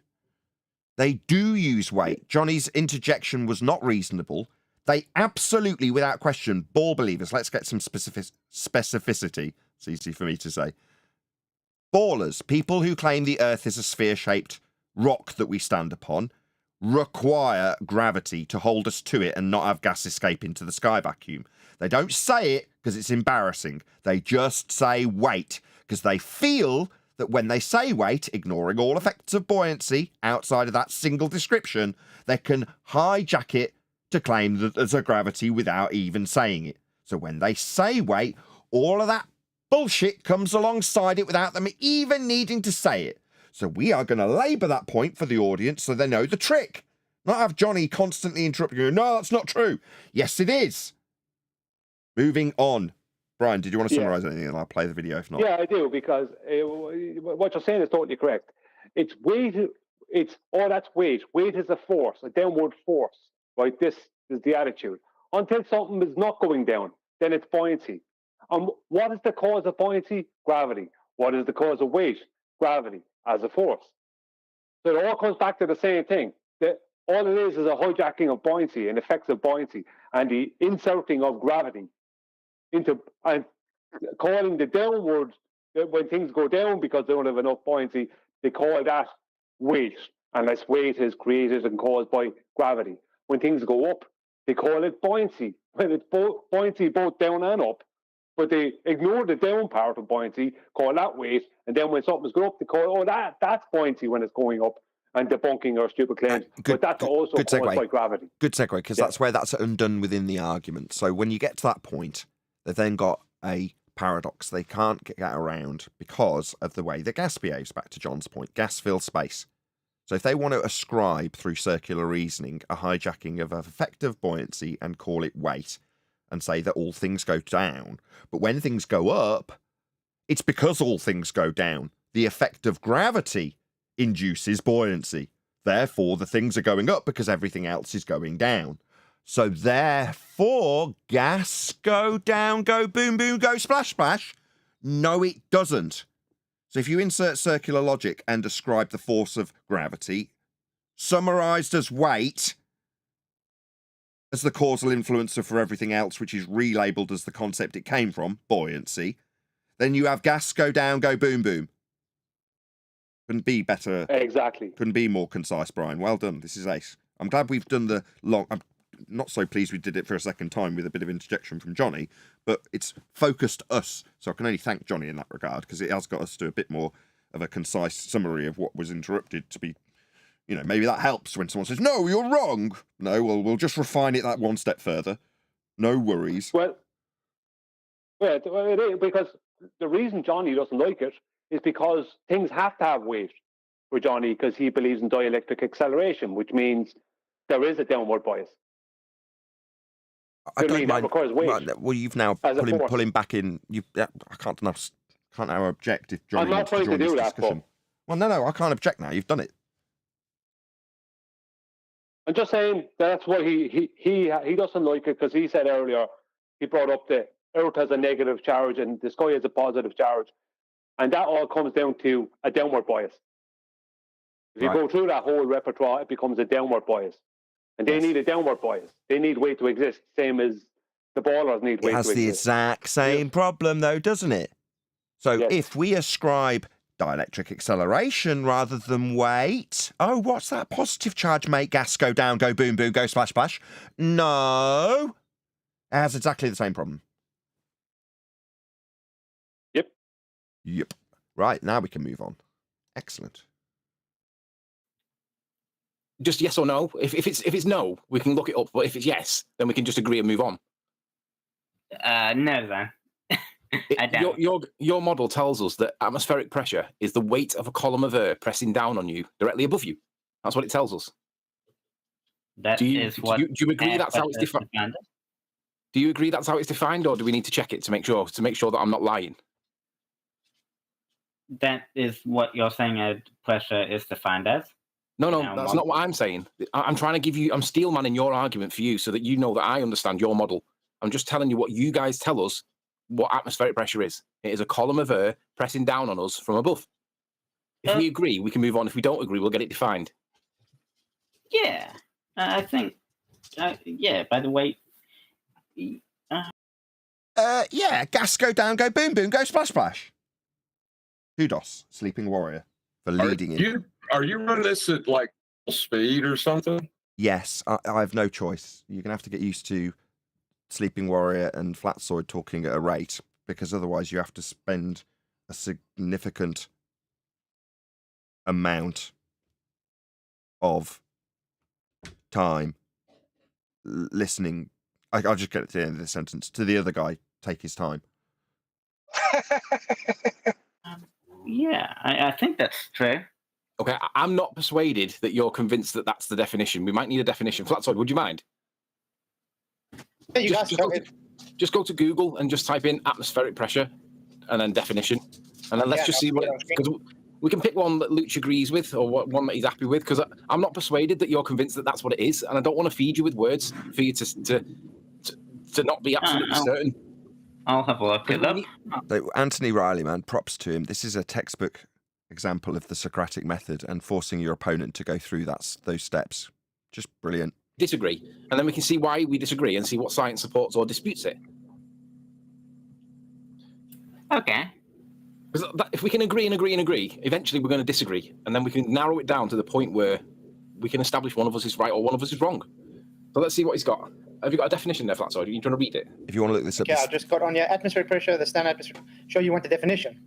They do use weight. Johnny's interjection was not reasonable. They absolutely, without question, ball believers, let's get some specificity. It's easy for me to say. Ballers, people who claim the Earth is a sphere-shaped rock that we stand upon, require gravity to hold us to it and not have gas escape into the sky vacuum. They don't say it because it's embarrassing. They just say weight because they feel that when they say weight, ignoring all effects of buoyancy outside of that single description, they can hijack it to claim that there's a gravity without even saying it. So when they say weight, all of that bullshit comes alongside it without them even needing to say it. So we are going to labour that point for the audience so they know the trick. Not have Johnny constantly interrupting you. No, that's not true. Yes, it is. Moving on. Brian, did you want to summarise anything? And I'll play the video if not. Yeah, I do, because what you're saying is totally correct. It's weight. That's weight. Weight is a force, a downward force, right? This is the attitude. Until something is not going down, then it's buoyancy. And what is the cause of buoyancy? Gravity. What is the cause of weight? Gravity as a force. So it all comes back to the same thing. All it is a hijacking of buoyancy and effects of buoyancy and the inserting of gravity into and calling the downward, when things go down because they don't have enough buoyancy, they call that weight, unless weight is created and caused by gravity. When things go up, they call it buoyancy. When it's buoyancy both down and up, but they ignore the down part of buoyancy, call that weight, and then when something's going up, they call, that's buoyancy when it's going up, and debunking our stupid claims. But that's also caused by gravity. Good segue, because that's where that's undone within the argument. So when you get to that point, they've then got a paradox they can't get around because of the way the gas behaves. Back to John's point, gas fills space. So if they want to ascribe through circular reasoning a hijacking of effective buoyancy and call it weight and say that all things go down, but when things go up, it's because all things go down. The effect of gravity induces buoyancy. Therefore, the things are going up because everything else is going down. So therefore, gas go down, go boom, boom, go splash, splash. No, it doesn't. So if you insert circular logic and ascribe the force of gravity, summarized as weight, as the causal influencer for everything else, which is relabeled as the concept it came from, buoyancy, then you have gas go down, go boom, boom. Couldn't be better. Exactly. Couldn't be more concise, Brian. Well done. This is ace. I'm glad we've done the long... I'm not so pleased we did it for a second time with a bit of interjection from Johnny, but it's focused us. So I can only thank Johnny in that regard, because it has got us to a bit more of a concise summary of what was interrupted to be... You know, maybe that helps when someone says, no, you're wrong. No, well, we'll just refine it that one step further. No worries. Well, it is, because the reason Johnny doesn't like it is because things have to have weight for Johnny, because he believes in dielectric acceleration, which means there is a downward bias. I don't mind. That requires weight. Well, you've now pulling back in. I can't now object if Johnny wants to join this discussion. Well, no, I can't object now. You've done it. I'm just saying that's why he doesn't like it, because he said earlier, he brought up the Earth has a negative charge and the sky has a positive charge. And that all comes down to a downward bias. If you go through that whole repertoire, it becomes a downward bias. And they need a downward bias. They need weight to exist, same as the ballers need weight to exist. It has the exact same problem, though, doesn't it? So if we ascribe dielectric acceleration rather than weight, what's that positive charge make gas go down, go boom, boom, go splash, splash? No. It has exactly the same problem. Yep. Right, now we can move on. Excellent. Just yes or no. If it's no, we can look it up. But if it's yes, then we can just agree and move on. No, then. I don't. Your model tells us that atmospheric pressure is the weight of a column of air pressing down on you directly above you. That's what it tells us. Do you agree that's how it's defined? Do you agree that's how it's defined, or do we need to check it to make sure that I'm not lying? That is what you're saying pressure is defined as? No, that's not what I'm saying. I'm trying to give you... I'm steelmanning your argument for you so that you know that I understand your model. I'm just telling you what you guys tell us what atmospheric pressure is. It is a column of air pressing down on us from above. If we agree, we can move on. If we don't agree, we'll get it defined. Yeah, I think... by the way... gas go down, go boom, boom, go splash, splash. Kudos, Sleeping Warrior, for leading in. Are you running this at like speed or something? Yes, I have no choice. You're gonna have to get used to Sleeping Warrior and Flatsoid talking at a rate, because otherwise you have to spend a significant amount of time listening. I'll just get it to the end of the sentence. To the other guy, take his time. I think that's true. Okay, I'm not persuaded that you're convinced that that's the definition. We might need a definition. Flatsoid, would you mind? Just go to Google and just type in atmospheric pressure and then definition. And then let's just see what... Because we can pick one that Luch agrees with or one that he's happy with, because I'm not persuaded that you're convinced that that's what it is, and I don't want to feed you with words for you to not be absolutely certain. I'll have a look it up. So Anthony Riley, man, props to him. This is a textbook example of the Socratic method and forcing your opponent to go through those steps. Just brilliant. Disagree, and then we can see why we disagree and see what science supports or disputes it. Okay. Because if we can agree and agree and agree, eventually we're going to disagree, and then we can narrow it down to the point where we can establish one of us is right or one of us is wrong. So let's see what he's got. Have you got a definition there, Flatso? Do you want to read it? If you want to look this up. Yeah, I just got on your atmospheric pressure, the standard atmospheric. Sure, you want the definition?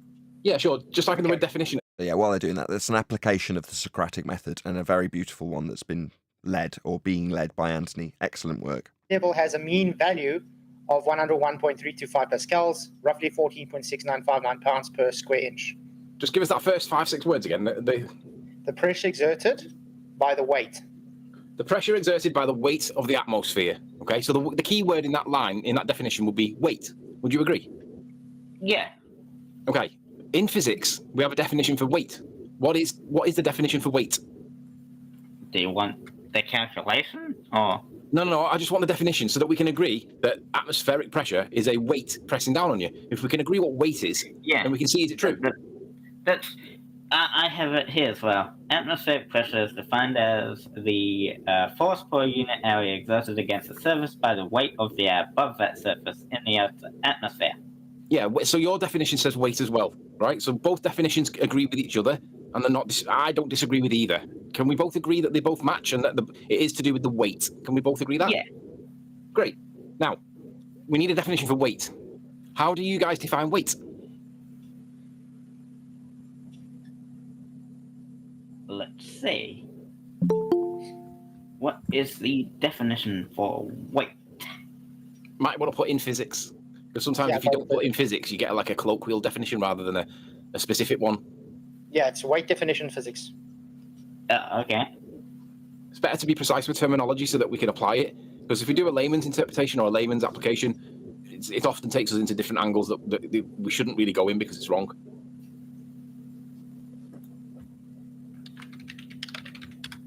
Yeah, sure. Just type in the word definition. Yeah, while they're doing that, that's an application of the Socratic method and a very beautiful one that's been led or being led by Anthony. Excellent work. Level has a mean value of 101.325 pascals, roughly 14.6959 pounds per square inch. Just give us that first 5-6 words again. The pressure exerted by the weight. The pressure exerted by the weight of the atmosphere. Okay, so the key word in that line, in that definition, would be weight. Would you agree? Yeah. Okay. In physics, we have a definition for weight. What is the definition for weight? Do you want the calculation or? No. I just want the definition so that we can agree that atmospheric pressure is a weight pressing down on you. If we can agree what weight is, then we can see is it true. I have it here as well. Atmospheric pressure is defined as the force per unit area exerted against the surface by the weight of the air above that surface in the Earth's atmosphere. Yeah, so your definition says weight as well, right? So both definitions agree with each other, and they're not. I don't disagree with either. Can we both agree that they both match and that it is to do with the weight? Can we both agree that? Yeah. Great. Now, we need a definition for weight. How do you guys define weight? Let's see. What is the definition for weight? Might want to put in physics. Because sometimes if you don't put in physics, you get like a colloquial definition rather than a specific one. Yeah, it's weight definition physics. Okay. It's better to be precise with terminology so that we can apply it. Because if we do a layman's interpretation or a layman's application, it often takes us into different angles that we shouldn't really go in because it's wrong.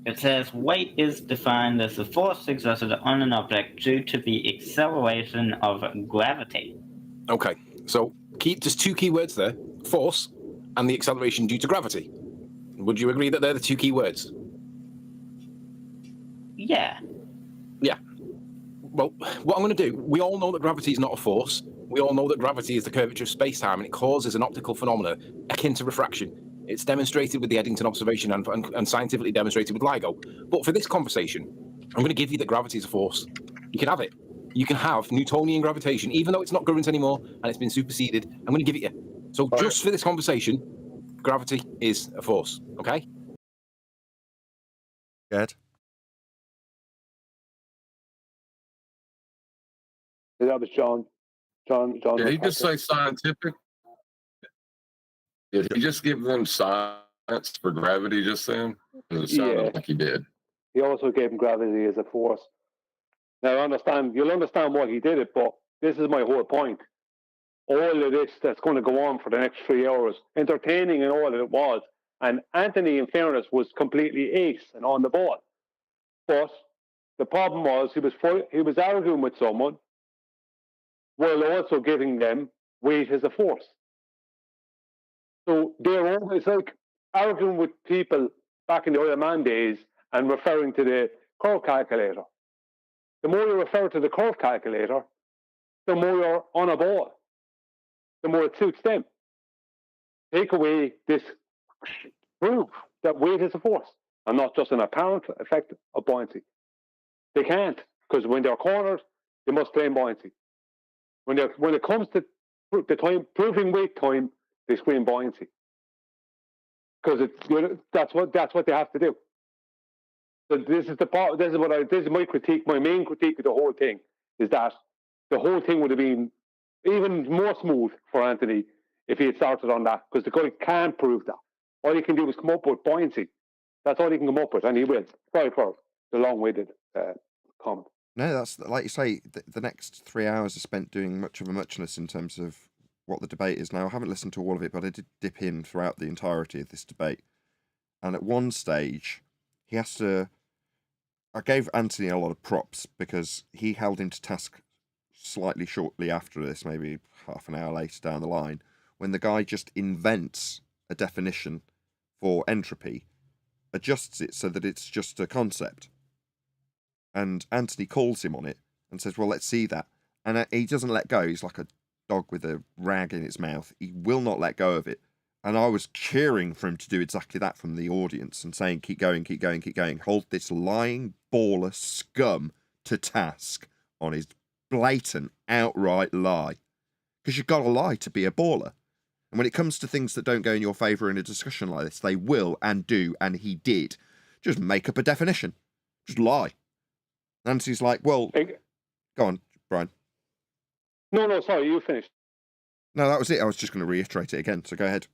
It says weight is defined as the force exerted on an object due to the acceleration of gravity. Okay, so there's two key words there, force and the acceleration due to gravity. Would you agree that they're the two key words? Yeah. Yeah. Well, what I'm going to do, we all know that gravity is not a force. We all know that gravity is the curvature of space-time and it causes an optical phenomenon akin to refraction. It's demonstrated with the Eddington observation and scientifically demonstrated with LIGO. But for this conversation, I'm going to give you that gravity is a force. You can have it. You can have Newtonian gravitation, even though it's not current anymore and it's been superseded. I'm going to give it you. So just for this conversation, gravity is a force, okay? Good. That was John. Did he just say scientific? Did he just give them science for gravity just then? It sounded like he did. He also gave him gravity as a force. Now, you'll understand why he did it, but this is my whole point. All of this that's going to go on for the next 3 hours, entertaining and all that it was. And Anthony, in fairness, was completely ace and on the ball. But the problem was he was arguing with someone while also giving them weight as a force. So they're always like arguing with people back in the Iron Man days and referring to the curve calculator. The more you refer to the curve calculator, the more you're on a ball, the more it suits them. Take away this proof that weight is a force and not just an apparent effect of buoyancy. They can't, because when they're cornered, they must claim buoyancy. When it comes to the time proving weight time, they scream buoyancy, because that's what they have to do. So this is my critique. My main critique of the whole thing is that the whole thing would have been even more smooth for Anthony if he had started on that, because the guy can't prove that. All he can do is come up with buoyancy. That's all he can come up with, and he will. Sorry for the long-winded comment. No, that's like you say. The next 3 hours are spent doing much of a muchness in terms of what the debate is now. I haven't listened to all of it, but I did dip in throughout the entirety of this debate. And at one stage, he has to... I gave Anthony a lot of props because he held him to task slightly shortly after this, maybe half an hour later down the line, when the guy just invents a definition for entropy, adjusts it so that it's just a concept. And Anthony calls him on it and says, well, let's see that. And he doesn't let go. He's like a dog with a rag in its mouth. He will not let go of it. And I was cheering for him to do exactly that from the audience and saying, keep going, keep going, keep going. Hold this lying baller scum to task on his blatant, outright lie. Because you've got to lie to be a baller. And when it comes to things that don't go in your favour in a discussion like this, they will and do, and he did. Just make up a definition. Just lie. Nancy's like, well, go on, Brian. No, sorry, you finished. No, that was it. I was just going to reiterate it again, so go ahead.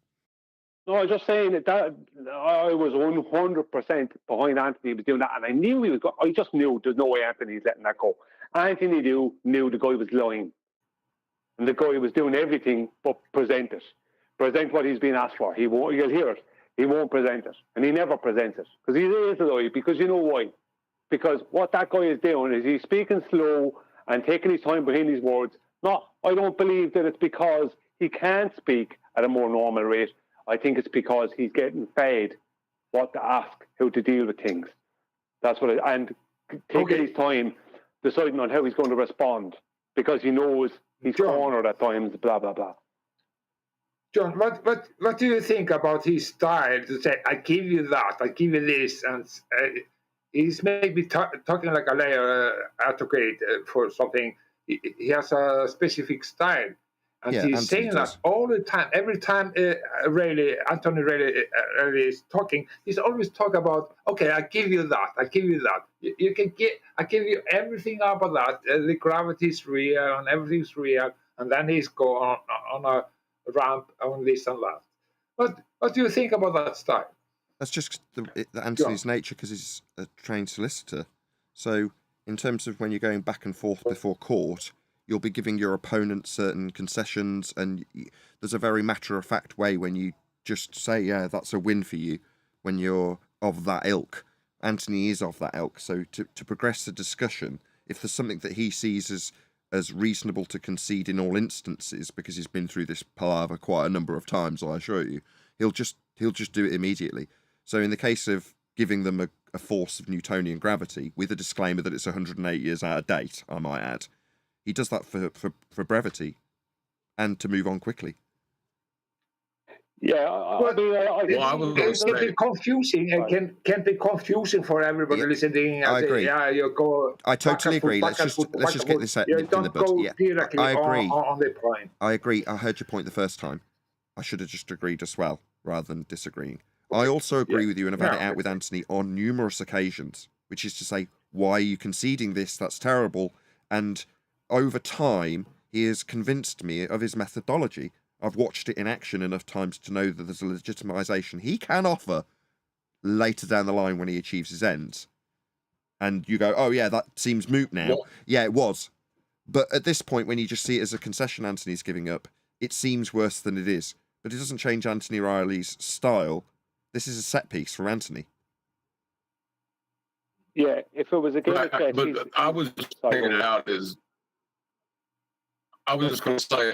No, I was just saying that I was 100% behind Anthony was doing that, and I knew he was. I just knew there's no way Anthony's letting that go. Anthony knew the guy was lying, and the guy was doing everything but present what he's being asked for. He won't. You'll hear it. He won't present it, and he never presents it because he is a lie. Because you know why? Because what that guy is doing is he's speaking slow and taking his time behind his words. No, I don't believe that it's because he can't speak at a more normal rate. I think it's because he's getting fed what to ask, how to deal with things. That's what and taking his time deciding on how he's going to respond because he knows he's cornered at times, blah, blah, blah. John, what do you think about his style to say, I give you that, I give you this, and he's maybe talking like a layer advocate for something. He has a specific style. And he's saying that all the time. Every time Anthony Rayleigh is talking, he's always talking about, okay, I give you that, I give you that. You can get, I give you everything about that. The gravity is real and everything's real. And then he's going on a ramp on this and that. What do you think about that style? That's just Anthony's nature because he's a trained solicitor. So in terms of when you're going back and forth before court, you'll be giving your opponent certain concessions, and there's a very matter-of-fact way when you just say, yeah, that's a win for you, when you're of that ilk. Anthony is of that ilk, so to progress the discussion, if there's something that he sees as reasonable to concede in all instances, because he's been through this palaver quite a number of times, I assure you, he'll just do it immediately. So in the case of giving them a force of Newtonian gravity, with a disclaimer that it's 108 years out of date, I might add, he does that for brevity and to move on quickly. Yeah, it can be confusing. It can be confusing for everybody listening. I agree. I totally agree. Let's just get this out in the bud. Yeah, I agree. On the point. I agree. I heard your point the first time. I should have just agreed as well, rather than disagreeing. I also agree with you, and I've had it out with Anthony on numerous occasions, which is to say, why are you conceding this? That's terrible. And over time, he has convinced me of his methodology. I've watched it in action enough times to know that there's a legitimization he can offer later down the line when he achieves his ends. And you go, oh yeah, that seems moot now. Yeah, it was. But at this point, when you just see it as a concession Anthony's giving up, it seems worse than it is. But it doesn't change Anthony Riley's style. This is a set piece for Anthony. Yeah, if it was a game of chess... But I was just pointing it out as... I was just going to say,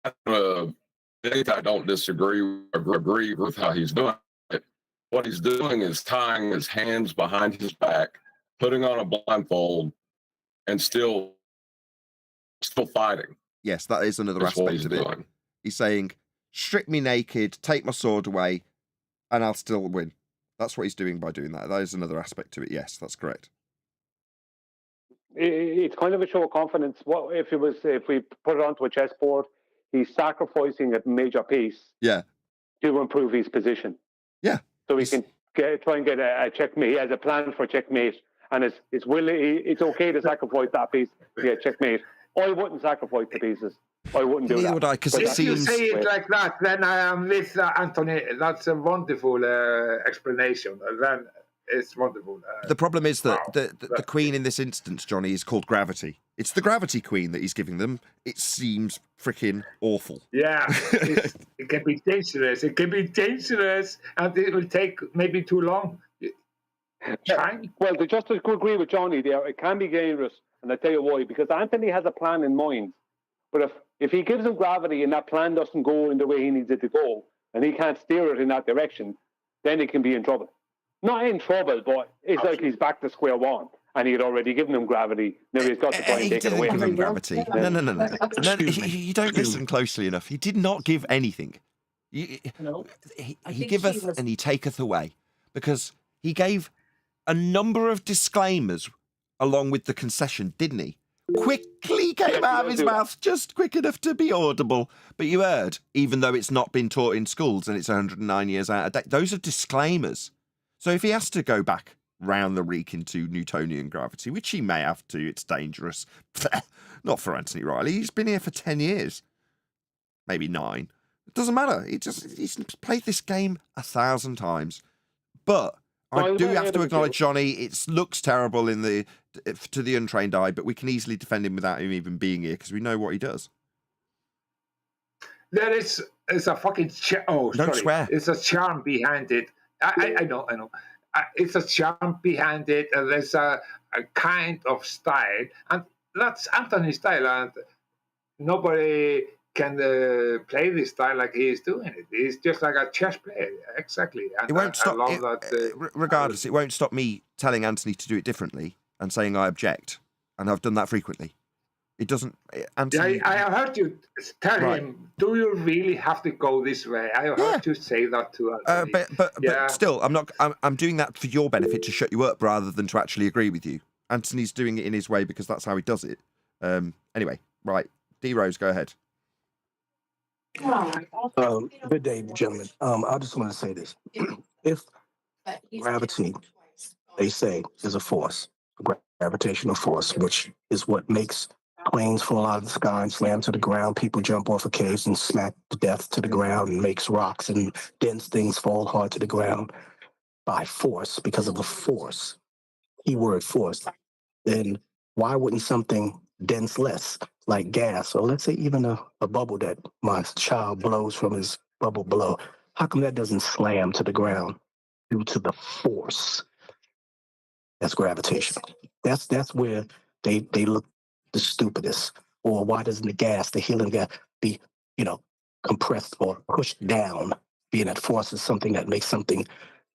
I don't disagree or agree with how he's doing it. What he's doing is tying his hands behind his back, putting on a blindfold, and still fighting. Yes, that is another aspect of it. He's saying, strip me naked, take my sword away, and I'll still win. That's what he's doing by doing that. That is another aspect to it. Yes, that's correct. It's kind of a show of confidence. What if we put it onto a chessboard? He's sacrificing a major piece. Yeah. To improve his position. Yeah. So he can try and get a checkmate. He has a plan for checkmate, and it's okay to sacrifice that piece to get checkmate. I wouldn't sacrifice the pieces. I wouldn't do that. Neither would I, because it seems... If you say it like that, then I am with Anthony. That's a wonderful explanation. Then it's wonderful. The problem is that the queen in this instance, Johnny, is called gravity. It's the gravity queen that he's giving them. It seems freaking awful. Yeah, it can be dangerous. It can be dangerous, and it will take maybe too long. Trying. Well, just to agree with Johnny there, it can be dangerous, and I'll tell you why. Because Anthony has a plan in mind, but if he gives him gravity and that plan doesn't go in the way he needs it to go, and he can't steer it in that direction, then he can be in trouble. Not in trouble, but it's like he's back to square one, and he had already given him gravity. Now he's got to try and He take it didn't away. give him gravity. No. You don't listen closely enough. He did not give anything. He giveth and he taketh away, because he gave a number of disclaimers along with the concession, didn't he? Quickly came out of his mouth, just quick enough to be audible. But you heard, even though it's not been taught in schools and it's 109 years out of date, those are disclaimers. So if he has to go back round the reek into Newtonian gravity, which he may have to, it's dangerous. Not for Anthony Riley. He's been here for 10 years. Maybe 9. It doesn't matter. He's played this game 1,000 times. But I do have to acknowledge, Johnny, it looks terrible to the untrained eye, but we can easily defend him without him even being here because we know what he does. There is a fucking Don't swear. It's a charm behind it. I know. It's a charm behind it, and there's a kind of style, and that's Anthony's style, and nobody can play this style like he is doing it. He's just like a chess player, exactly. And it won't stop. Regardless, it won't stop me telling Anthony to do it differently and saying I object, and I've done that frequently. It doesn't. Anthony, I heard you tell him, "Do you really have to go this way?" I heard you say that to us. But still, I'm not. I'm doing that for your benefit to shut you up rather than to actually agree with you. Anthony's doing it in his way because that's how he does it. Anyway, right, D Rose, go ahead. Good day, gentlemen. I just want to say this: if gravity, they say, is a force, a gravitational force, which is what makes planes fall out of the sky and slam to the ground. People jump off of caves and smack to death to the ground, and makes rocks and dense things fall hard to the ground by force, because of the force, keyword force. Then why wouldn't something dense less, like gas, or let's say even a bubble that my child blows from his bubble blow, how come that doesn't slam to the ground due to the force? That's gravitation. That's where they look the stupidest. Or why doesn't the helium gas be, compressed or pushed down, being that force is something that makes something,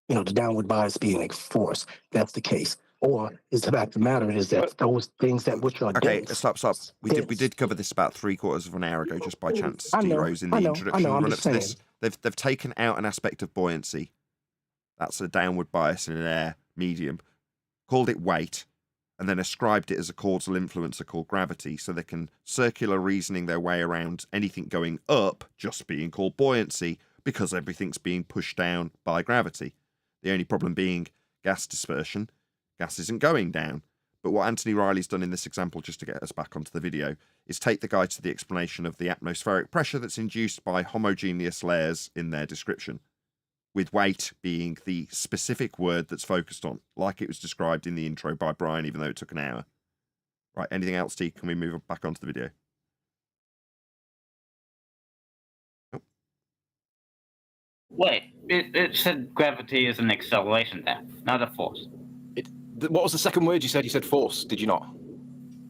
the downward bias being a force. That's the case. Or is the fact of the matter is that those things that which are dense. Stop. We did cover this about 3/4 of an hour ago, just by chance. D Rose in the introduction run up to this. They've taken out an aspect of buoyancy. That's a downward bias in an air medium. Called it weight, and then ascribed it as a causal influencer called gravity, so they can circular reasoning their way around anything going up just being called buoyancy because everything's being pushed down by gravity. The only problem being gas dispersion. Gas isn't going down. But what Anthony Riley's done in this example, just to get us back onto the video, is take the guy to the explanation of the atmospheric pressure that's induced by homogeneous layers in their description, with weight being the specific word that's focused on, like it was described in the intro by Brian, even though it took an hour. Right, anything else, T? Can we move back onto the video? Oh. Wait, it said gravity is an acceleration there, not a force. What was the second word you said? You said force, did you not?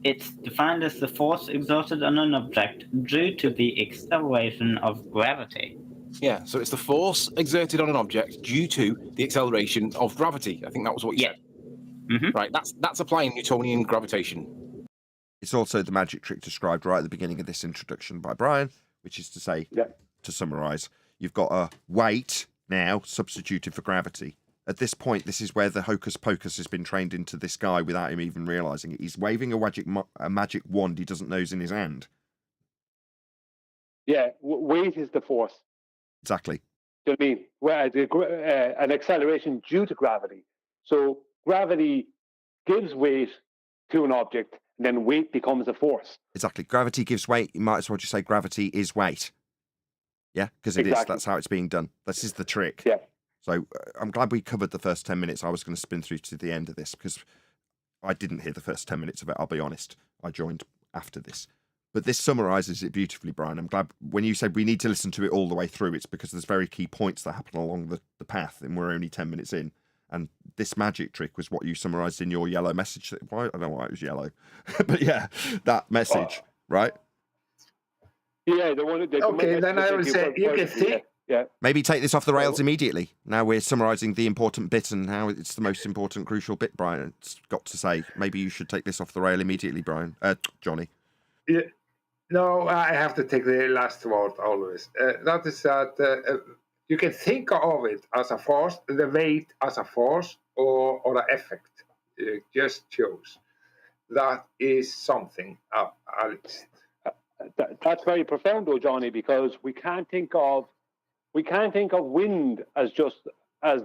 It's defined as the force exerted on an object due to the acceleration of gravity. Yeah, so it's the force exerted on an object due to the acceleration of gravity. I think that was what you said. Mm-hmm. Right, that's applying Newtonian gravitation. It's also the magic trick described right at the beginning of this introduction by Brian, which is to say, to summarise, you've got a weight now substituted for gravity. At this point, this is where the hocus pocus has been trained into this guy without him even realising it. He's waving a magic wand he doesn't know is in his hand. Yeah, weight is the force. Exactly. Do you know what I mean? Whereas an acceleration due to gravity. So gravity gives weight to an object, and then weight becomes a force. Exactly. Gravity gives weight. You might as well just say gravity is weight. Yeah, because it is. That's how it's being done. This is the trick. Yeah. So I'm glad we covered the first 10 minutes. I was going to spin through to the end of this because I didn't hear the first 10 minutes of it. I'll be honest. I joined after this. But this summarises it beautifully, Brian. I'm glad when you said we need to listen to it all the way through, it's because there's very key points that happen along the path, and we're only 10 minutes in. And this magic trick was what you summarized in your yellow message. Why? I don't know why it was yellow. But yeah, that message, right? Yeah, the one. Okay, then I will say you can think. Yeah. Maybe take this off the rails immediately. Now we're summarising the important bit and how it's the most important, crucial bit, Brian. It's got to say. Maybe you should take this off the rail immediately, Brian. Johnny. Yeah. No, I have to take the last word always. That is that you can think of it as a force, the weight as a force or an effect. Just choose. That is something, Alex. That's very profound, though, Johnny, because we can't think of wind as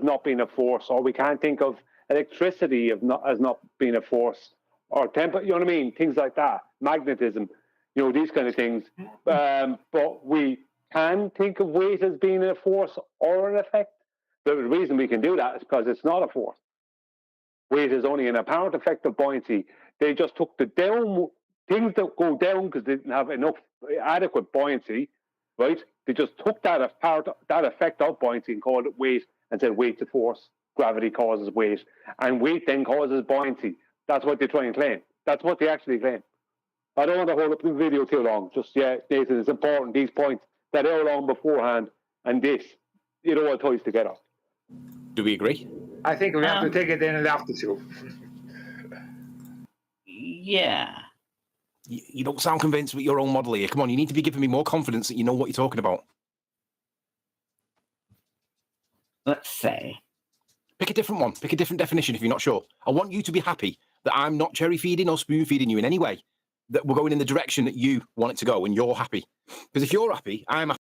not being a force, or we can't think of electricity as not being a force, or temper. You know what I mean? Things like that, magnetism. You know, these kind of things. But we can think of weight as being a force or an effect. The reason we can do that is because it's not a force. Weight is only an apparent effect of buoyancy. They just took the down things that go down because they didn't have enough adequate buoyancy, right? They just took that effect of buoyancy and called it weight and said weight's a force. Gravity causes weight, and weight then causes buoyancy. That's what they try and claim. That's what they actually claim. I don't want to hold up the video too long. Just, Nathan, it's important, these points that are long beforehand, and this, you know what ties together. Do we agree? I think we have to take it in and after two. Yeah. You don't sound convinced with your own model here. Come on, you need to be giving me more confidence that you know what you're talking about. Let's say. Pick a different one. Pick a different definition if you're not sure. I want you to be happy that I'm not cherry feeding or spoon feeding you in any way, that we're going in the direction that you want it to go and you're happy. Because if you're happy, I'm happy.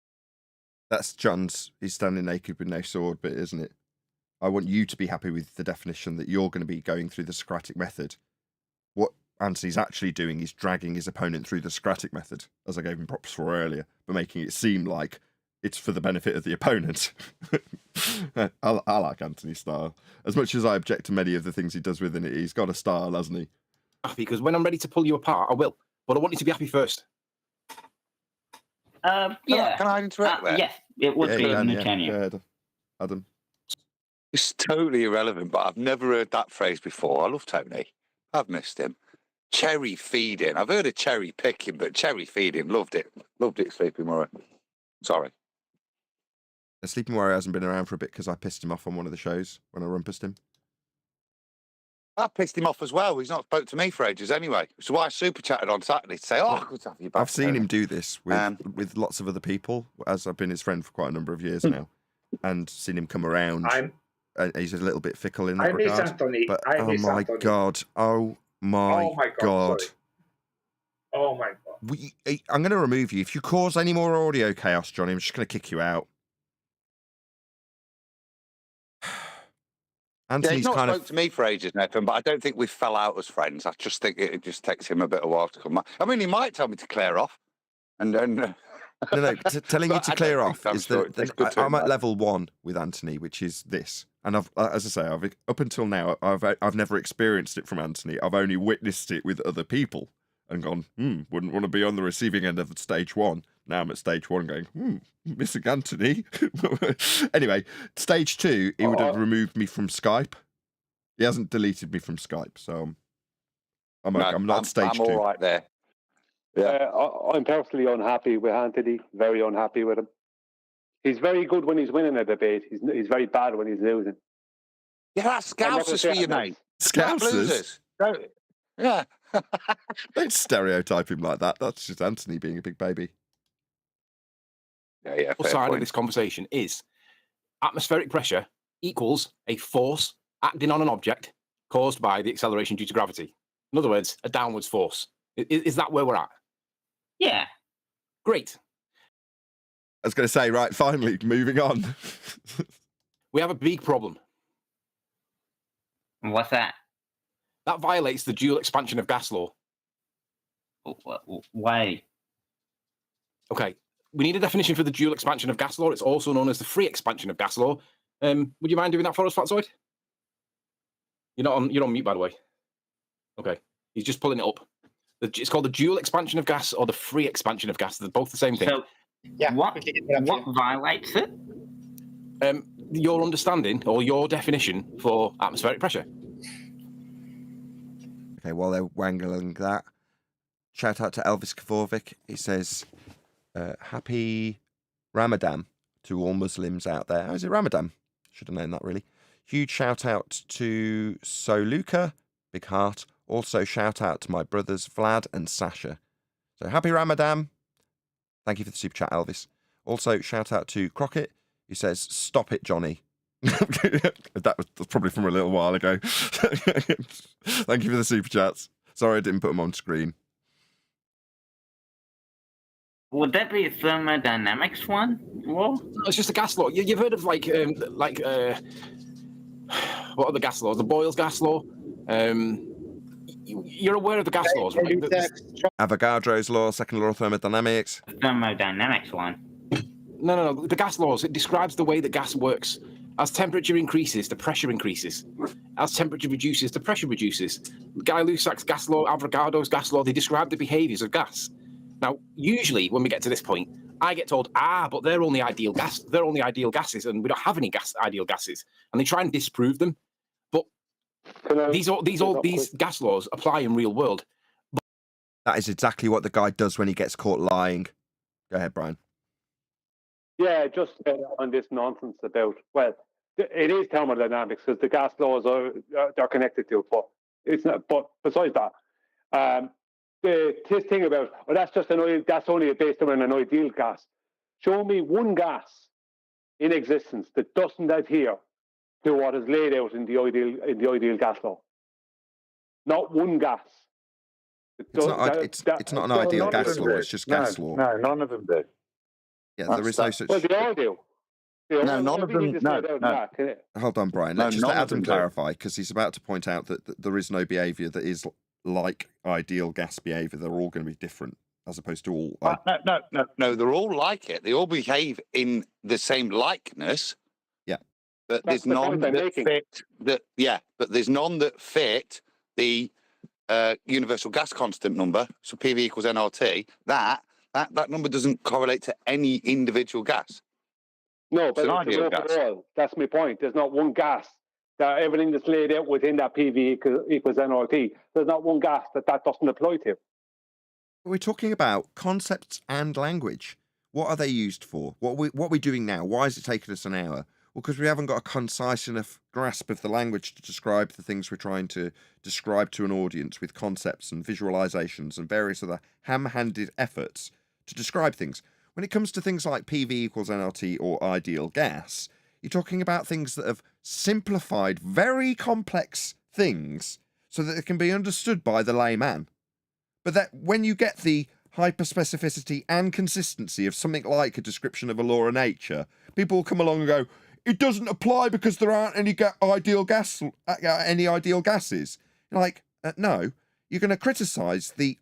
That's John's, he's standing naked with no sword bit, isn't it? I want you to be happy with the definition that you're going to be going through the Socratic method. What Anthony's actually doing is dragging his opponent through the Socratic method, as I gave him props for earlier, but making it seem like it's for the benefit of the opponent. I like Anthony's style. As much as I object to many of the things he does within it, he's got a style, hasn't he? Happy, because when I'm ready to pull you apart, I will. But I want you to be happy first. Yeah. Can I interrupt there? Yes, it would be. Can you? Go ahead, Adam. It's totally irrelevant, but I've never heard that phrase before. I love Tony. I've missed him. Cherry feeding. I've heard of cherry picking, but cherry feeding, loved it. Loved it, Sleeping Warrior. Sorry. The Sleeping Warrior hasn't been around for a bit because I pissed him off on one of the shows when I rumpused him. I pissed him off as well. He's not spoke to me for ages anyway. So why I super chatted on Saturday to say, good to have you back. I've seen him do this with lots of other people, as I've been his friend for quite a number of years now, and seen him come around. He's a little bit fickle in that regard. Anthony. But oh my god! Oh my god! Sorry. Oh my god! I'm going to remove you if you cause any more audio chaos, Johnny. I'm just going to kick you out. Anthony's he's not kind spoke to me for ages, Nathan, but I don't think we fell out as friends. I just think it just takes him a bit of a while to come back. I mean, he might tell me to clear off, and then. No, telling you to clear off is that I'm at back. level 1 with Anthony, which is this. And I've, as I say, up until now, I've never experienced it from Anthony. I've only witnessed it with other people and gone, wouldn't want to be on the receiving end of stage 1. Now I'm at stage 1 going, missing Anthony. Anyway, stage 2, he would have removed me from Skype. He hasn't deleted me from Skype, so I'm not at stage 2. I'm all right there. Yeah. I'm personally unhappy with Anthony, very unhappy with him. He's very good when he's winning a debate. He's very bad when he's losing. Yeah, that's Scousers for you, mate. Scousers? Yeah. Don't stereotype him like that. That's just Anthony being a big baby. Yeah. The side of this conversation is atmospheric pressure equals a force acting on an object caused by the acceleration due to gravity. In other words, a downwards force. Is that where we're at? Yeah. Great. I was going to say, right, finally, moving on. We have a big problem. What's that? That violates the dual expansion of gas law. Why? Okay, we need a definition for the dual expansion of gas law. It's also known as the free expansion of gas law. Would you mind doing that for us, Fatsoid? You're on mute, by the way. Okay, he's just pulling it up. It's called the dual expansion of gas or the free expansion of gas. They're both the same thing. So, Yeah. what violates it? your understanding or your definition for atmospheric pressure. Okay, while they're wangling that, shout out to Elvis Kavovic. He says, happy Ramadan to all Muslims out there. Oh, is it Ramadan? Should have known that, really. Huge shout out to Soluka, big heart. Also, shout out to my brothers Vlad and Sasha. So, happy Ramadan. Thank you for the super chat, Elvis. Also, shout out to Crockett, who says, stop it, Johnny. That was probably from a little while ago. Thank you for the super chats. Sorry I didn't put them on screen. Would that be a thermodynamics one? Well, No, it's just a gas law. You've heard of what are the gas laws? The Boyle's gas law. You're aware of the gas laws, right? Avogadro's law, second law of thermodynamics. Thermodynamics one. No. The gas laws. It describes the way that gas works. As temperature increases, the pressure increases. As temperature reduces, the pressure reduces. Guy Lussac's gas law, Avogadro's gas law, they describe the behaviors of gas. Now, usually when we get to this point, I get told, but they're only ideal gas. They're only ideal gases, and we don't have any ideal gases. And they try and disprove them. But these gas laws apply in real world. That is exactly what the guy does when he gets caught lying. Go ahead, Brian. Yeah, just on this nonsense about, well, it is thermodynamics because the gas laws they're connected to it, but it's not. But besides that, this thing about that's only based on an ideal gas. Show me one gas in existence that doesn't adhere to what is laid out in the ideal gas law. Not one gas. It's not an ideal gas law. It's just gas law. No, none of them do. Yeah, there is no such. Well, they all do. No, none of them. No. Hold on, Brian. Let's just let Adam clarify, because he's about to point out that there is no behaviour that is like ideal gas behaviour. They're all going to be different, as opposed to all. No. They're all like it. They all behave in the same likeness. Yeah. But there's none that fit. But there's none that fit the universal gas constant number. So PV equals nRT. That number doesn't correlate to any individual gas. No, but it's overall. That's my point. There's not one gas that everything that's laid out within that PV equals nRT. There's not one gas that doesn't apply to. We're talking about concepts and language. What are they used for? What are we doing now? Why is it taking us an hour? Well, because we haven't got a concise enough grasp of the language to describe the things we're trying to describe to an audience with concepts and visualizations and various other ham-handed efforts to describe things. When it comes to things like PV equals nRT or ideal gas, you're talking about things that have simplified very complex things so that it can be understood by the layman. But that when you get the hyperspecificity and consistency of something like a description of a law of nature, people will come along and go, it doesn't apply because there aren't any ideal gases. You're like, no, you're going to criticise the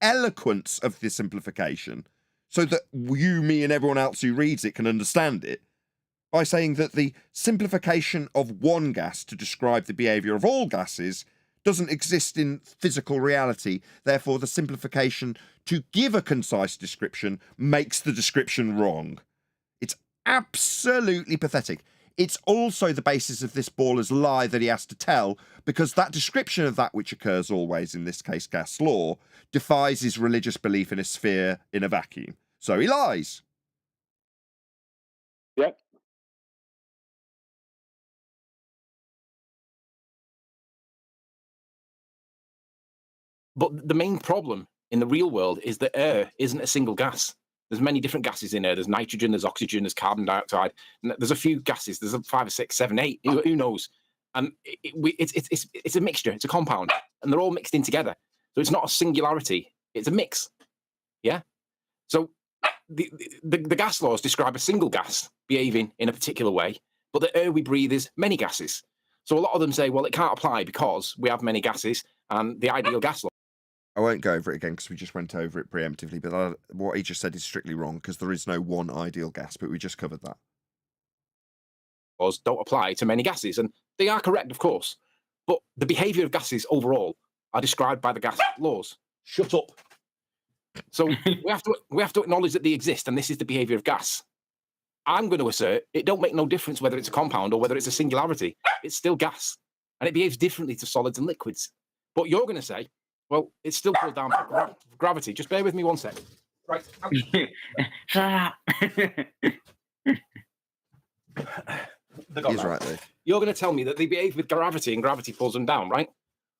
eloquence of the simplification, so that you, me, and everyone else who reads it can understand it, by saying that the simplification of one gas to describe the behaviour of all gases doesn't exist in physical reality. Therefore, the simplification to give a concise description makes the description wrong. It's absolutely pathetic. It's also the basis of this baller's lie that he has to tell, because that description of that which occurs always, in this case gas law, defies his religious belief in a sphere in a vacuum. So he lies. Yep. But the main problem in the real world is that air isn't a single gas. There's many different gases in air. There's nitrogen, there's oxygen, there's carbon dioxide. There's a few gases. There's 5 or 6, 7, 8. Who knows? And it's a mixture. It's a compound, and they're all mixed in together. So it's not a singularity. It's a mix. Yeah. So the gas laws describe a single gas behaving in a particular way, but the air we breathe is many gases. So a lot of them say, well, it can't apply because we have many gases and the ideal gas law. I won't go over it again because we just went over it preemptively, but what he just said is strictly wrong, because there is no one ideal gas, but we just covered that. Laws don't apply to many gases, and they are correct, of course, but the behaviour of gases overall are described by the gas laws. Shut up. So we have to acknowledge that they exist, and this is the behaviour of gas. I'm going to assert it don't make no difference whether it's a compound or whether it's a singularity. It's still gas, and it behaves differently to solids and liquids. But you're going to say, well, it's still pulled down by gravity. Just bear with me one sec. Right. Shut up. He's right there. You're going to tell me that they behave with gravity and gravity pulls them down, right?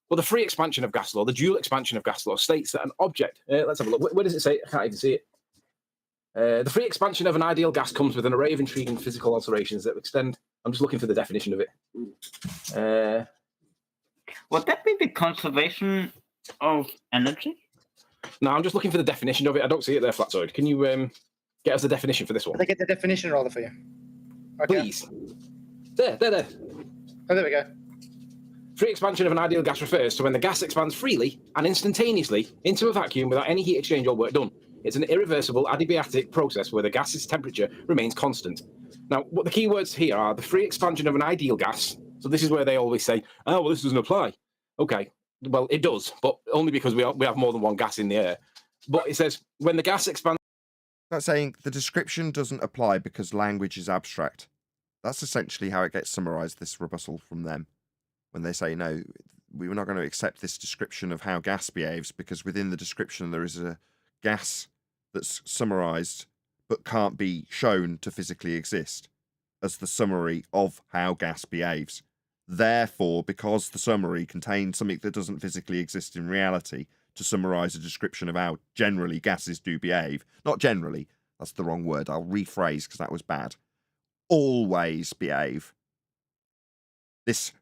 Well, the free expansion of gas law, the dual expansion of gas law, states that an object, let's have a look. Where does it say? I can't even see it. The free expansion of an ideal gas comes with an array of intriguing physical alterations that extend. I'm just looking for the definition of it. Would that be the conservation of energy? No, I'm just looking for the definition of it. I don't see it there, Flatzoid. Can you get us the definition for this one? They get the definition rather for you. Okay. Please. There. Oh, there we go. Free expansion of an ideal gas refers to when the gas expands freely and instantaneously into a vacuum without any heat exchange or work done. It's an irreversible adiabatic process where the gas's temperature remains constant. Now, what the key words here are the free expansion of an ideal gas. So this is where they always say, oh, well, this doesn't apply. Okay, well, it does, but only because we have more than one gas in the air. But it says when the gas expands... That's saying the description doesn't apply because language is abstract. That's essentially how it gets summarized, this rebuttal from them. When they say, no, we were not going to accept this description of how gas behaves because within the description there is a gas that's summarized but can't be shown to physically exist as the summary of how gas behaves. Therefore, because the summary contains something that doesn't physically exist in reality, to summarize a description of how generally gases do behave, not generally, that's the wrong word, I'll rephrase because that was bad, always behave. This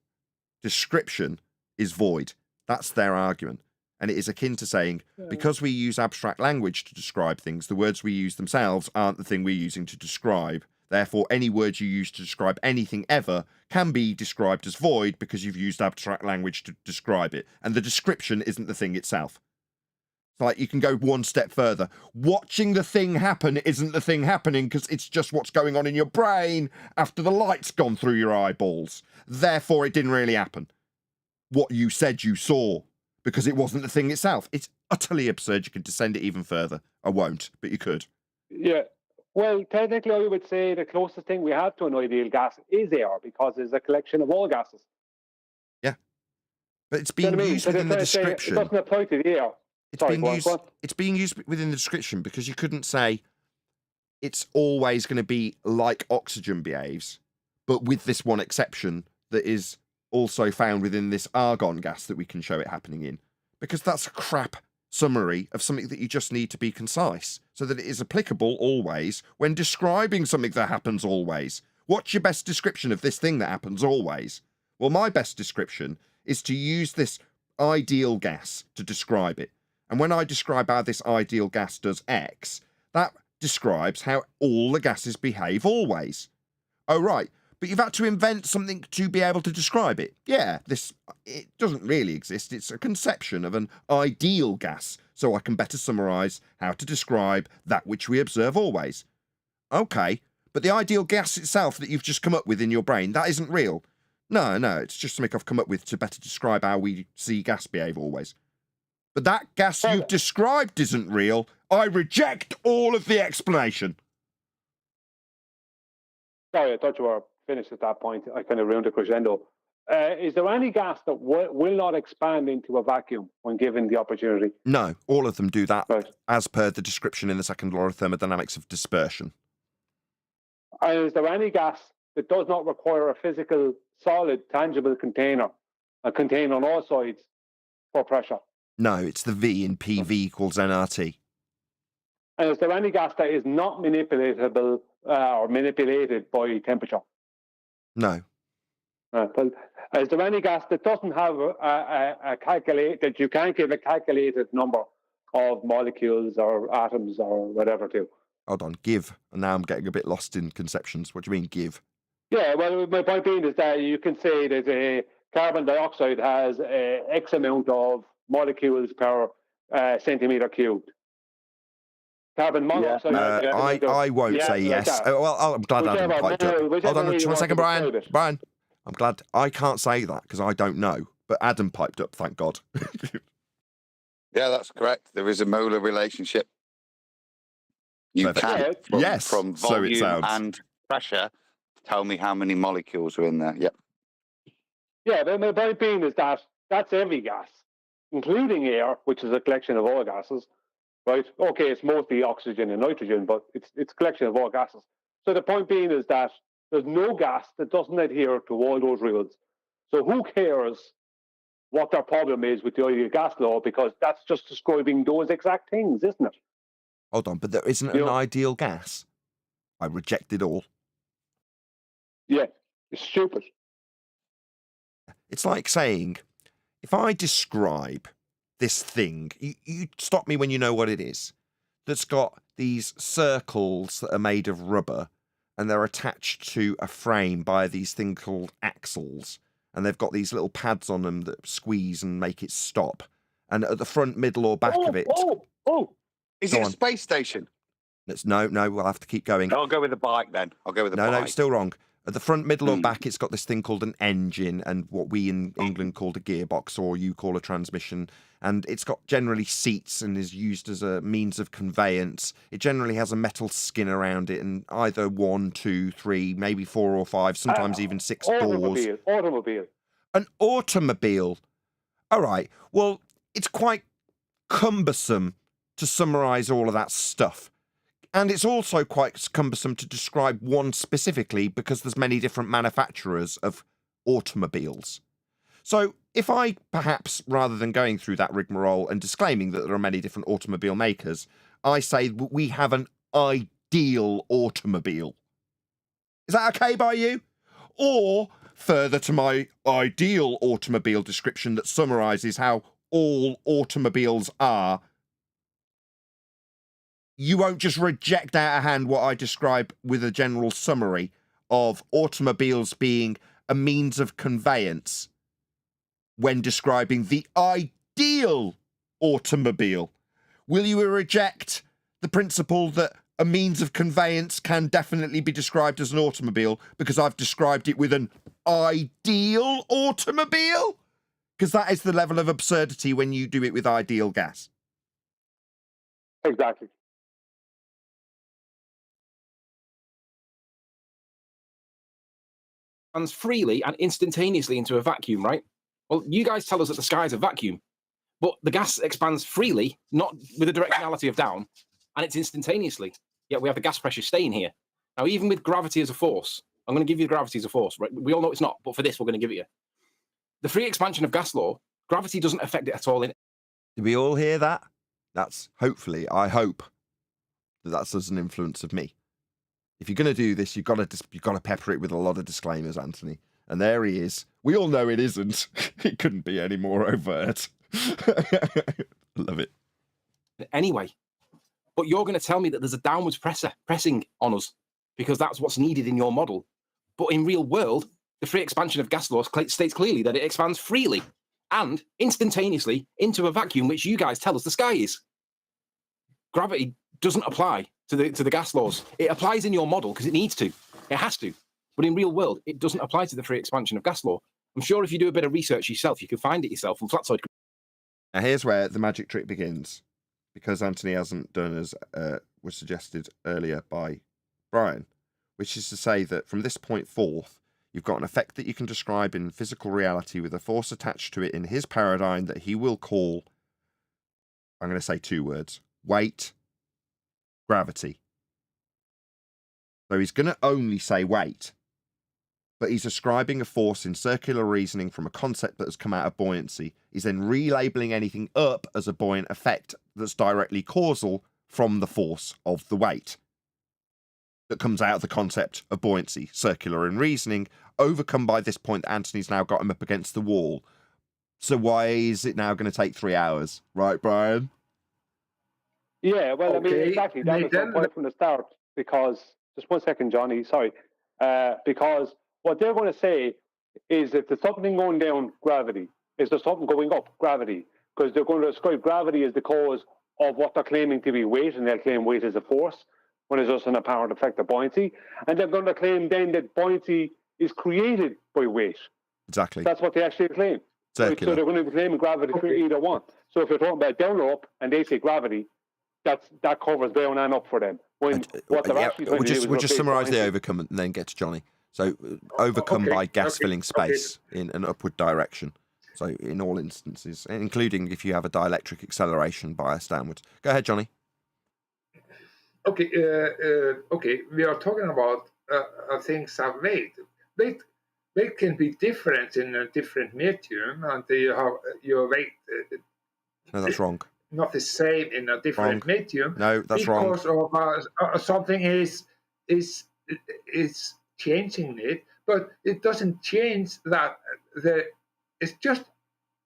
description is void. That's their argument. And it is akin to saying, because we use abstract language to describe things, the words we use themselves aren't the thing we're using to describe. Therefore, any words you use to describe anything ever can be described as void because you've used abstract language to describe it. And the description isn't the thing itself. It's like you can go one step further. Watching the thing happen isn't the thing happening because it's just what's going on in your brain after the light's gone through your eyeballs. Therefore, it didn't really happen. What you said you saw, because it wasn't the thing itself. It's utterly absurd. You could descend it even further. I won't, but you could. Yeah. Well, technically, I would say the closest thing we have to an ideal gas is air because it's a collection of all gases. Yeah. But it's being used within the description. It doesn't apply to the air. It's being used within the description because you couldn't say it's always going to be like oxygen behaves, but with this one exception that is also found within this argon gas that we can show it happening in, because that's a crap summary of something that you just need to be concise so that it is applicable always when describing something that happens always. What's your best description of this thing that happens always? Well, my best description is to use this ideal gas to describe it. And when I describe how this ideal gas does X, that describes how all the gases behave always. Oh, right. But you've had to invent something to be able to describe it. Yeah, it doesn't really exist. It's a conception of an ideal gas, so I can better summarise how to describe that which we observe always. Okay, but the ideal gas itself that you've just come up with in your brain, that isn't real. No, it's just something I've come up with to better describe how we see gas behave always. But that gas you've described isn't real. I reject all of the explanation. Sorry, I thought you were finished at that point. I kind of ruined the crescendo. Is there any gas that will not expand into a vacuum when given the opportunity? No, all of them do that, right, as per the description in the second law of thermodynamics of dispersion. And is there any gas that does not require a physical, solid, tangible container, and contain on all sides for pressure? No, it's the V in PV equals nRT. And is there any gas that is not manipulatable or manipulated by temperature? No. Well, is there any gas that doesn't have a calculate that you can't give a calculated number of molecules or atoms or whatever to? Hold on, give. And now I'm getting a bit lost in conceptions. What do you mean, give? Yeah, well, my point being is that you can say that a carbon dioxide has X amount of molecules per centimetre cubed. Carbon monoxide. I won't say yes. Well, I'm glad Adam piped up. Hold on 1 second, Brian. Brian, I'm glad I can't say that because I don't know. But Adam piped up, thank God. Yeah, that's correct. There is a molar relationship. You can, from volume so it sounds. and pressure, tell me how many molecules are in there. Yep. Yeah, but my point being is that that's every gas, including air, which is a collection of all gases, right? Okay, it's mostly oxygen and nitrogen, but it's a collection of all gases. So the point being is that there's no gas that doesn't adhere to all those rules. So who cares what their problem is with the ideal gas law, because that's just describing those exact things, isn't it? Hold on, but there isn't an ideal gas. I reject it all. Yeah, it's stupid. It's like saying, if I describe this thing, you stop me when you know what it is, that's got these circles that are made of rubber and they're attached to a frame by these things called axles, and they've got these little pads on them that squeeze and make it stop. And at the front, middle, or back of it... Is it a space station? No, we'll have to keep going. I'll go with the bike then. I'll go with the bike. No, still wrong. At the front, middle, or back, it's got this thing called an engine, and what we in England called a gearbox, or you call a transmission. And it's got generally seats and is used as a means of conveyance. It generally has a metal skin around it, and either 1, 2, 3, maybe 4 or 5, sometimes even 6 doors. Automobile. An automobile. All right. Well, it's quite cumbersome to summarise all of that stuff. And it's also quite cumbersome to describe one specifically because there's many different manufacturers of automobiles. So if I perhaps, rather than going through that rigmarole and disclaiming that there are many different automobile makers, I say we have an ideal automobile. Is that okay by you? Or further to my ideal automobile description that summarises how all automobiles are, you won't just reject out of hand what I describe with a general summary of automobiles being a means of conveyance when describing the ideal automobile. Will you reject the principle that a means of conveyance can definitely be described as an automobile because I've described it with an ideal automobile? Because that is the level of absurdity when you do it with ideal gas. Exactly. Expands freely and instantaneously into a vacuum, right? Well, you guys tell us that the sky is a vacuum, but the gas expands freely, not with the directionality of down, and it's instantaneously. Yet we have the gas pressure staying here. Now, even with gravity as a force, I'm going to give you gravity as a force, right? We all know it's not, but for this, we're going to give it you. The free expansion of gas law, gravity doesn't affect it at all. Did we all hear that? That's hopefully, I hope, that's as an influence of me. If you're going to do this, you've got to pepper it with a lot of disclaimers, Anthony. And there he is. We all know it isn't. It couldn't be any more overt. Love it. Anyway, but you're going to tell me that there's a downwards pressing on us because that's what's needed in your model. But in real world, the free expansion of gas law states clearly that it expands freely and instantaneously into a vacuum, which you guys tell us the sky is. Gravity doesn't apply to the gas laws. It applies in your model because it needs to. It has to. But in real world, it doesn't apply to the free expansion of gas law. I'm sure if you do a bit of research yourself, you can find it yourself on Flatside. Now here's where the magic trick begins, because Anthony hasn't done as was suggested earlier by Brian, which is to say that from this point forth, you've got an effect that you can describe in physical reality with a force attached to it in his paradigm that he will call, I'm going to say 2 words, weight, gravity. So he's going to only say weight, but he's ascribing a force in circular reasoning from a concept that has come out of buoyancy. He's then relabeling anything up as a buoyant effect that's directly causal from the force of the weight that comes out of the concept of buoyancy, circular in reasoning, overcome by this point that Anthony's now got him up against the wall. So why is it now going to take 3 hours? Right, Brian? Yeah, well, I mean, exactly. That was the point from the start, because, just 1 second, Johnny, sorry. Because what they're going to say is if there's something going down, gravity. Is there something going up, gravity? Because they're going to describe gravity as the cause of what they're claiming to be weight, and they'll claim weight as a force, when it's just an apparent effect of buoyancy. And they're going to claim then that buoyancy is created by weight. Exactly. That's what they actually claim. Right? So they're going to be claiming gravity for either one. So if you're talking about down or up, and they say gravity, that covers down and up for them. When what they're actually trying to do is we'll just replace summarise the buoyancy. overcome and then get to Johnny. So overcome by gas filling space in an upward direction. So in all instances, including if you have a dielectric acceleration bias downwards. Go ahead, Johnny. Okay, we are talking about things of weight. Weight can be different in a different medium, and you have your weight. No, that's wrong. Not the same in a different medium. No, that's wrong. Because of something is changing it, but it doesn't change that it's just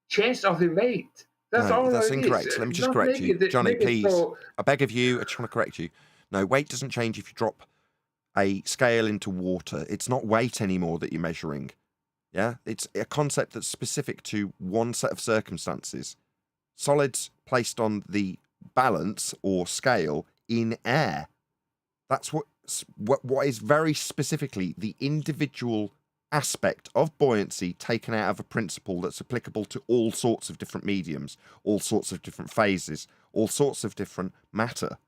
change of the weight. That's all. That's it incorrect. is. Let me just Not correct make you, it- Johnny. make it Please, so- I beg of you. I just want to correct you. No, weight doesn't change if you drop a scale into water. It's not weight anymore that you're measuring. Yeah, it's a concept that's specific to one set of circumstances. Solids placed on the balance or scale in air. That's what is very specifically the individual aspect of buoyancy taken out of a principle that's applicable to all sorts of different mediums, all sorts of different phases, all sorts of different matter.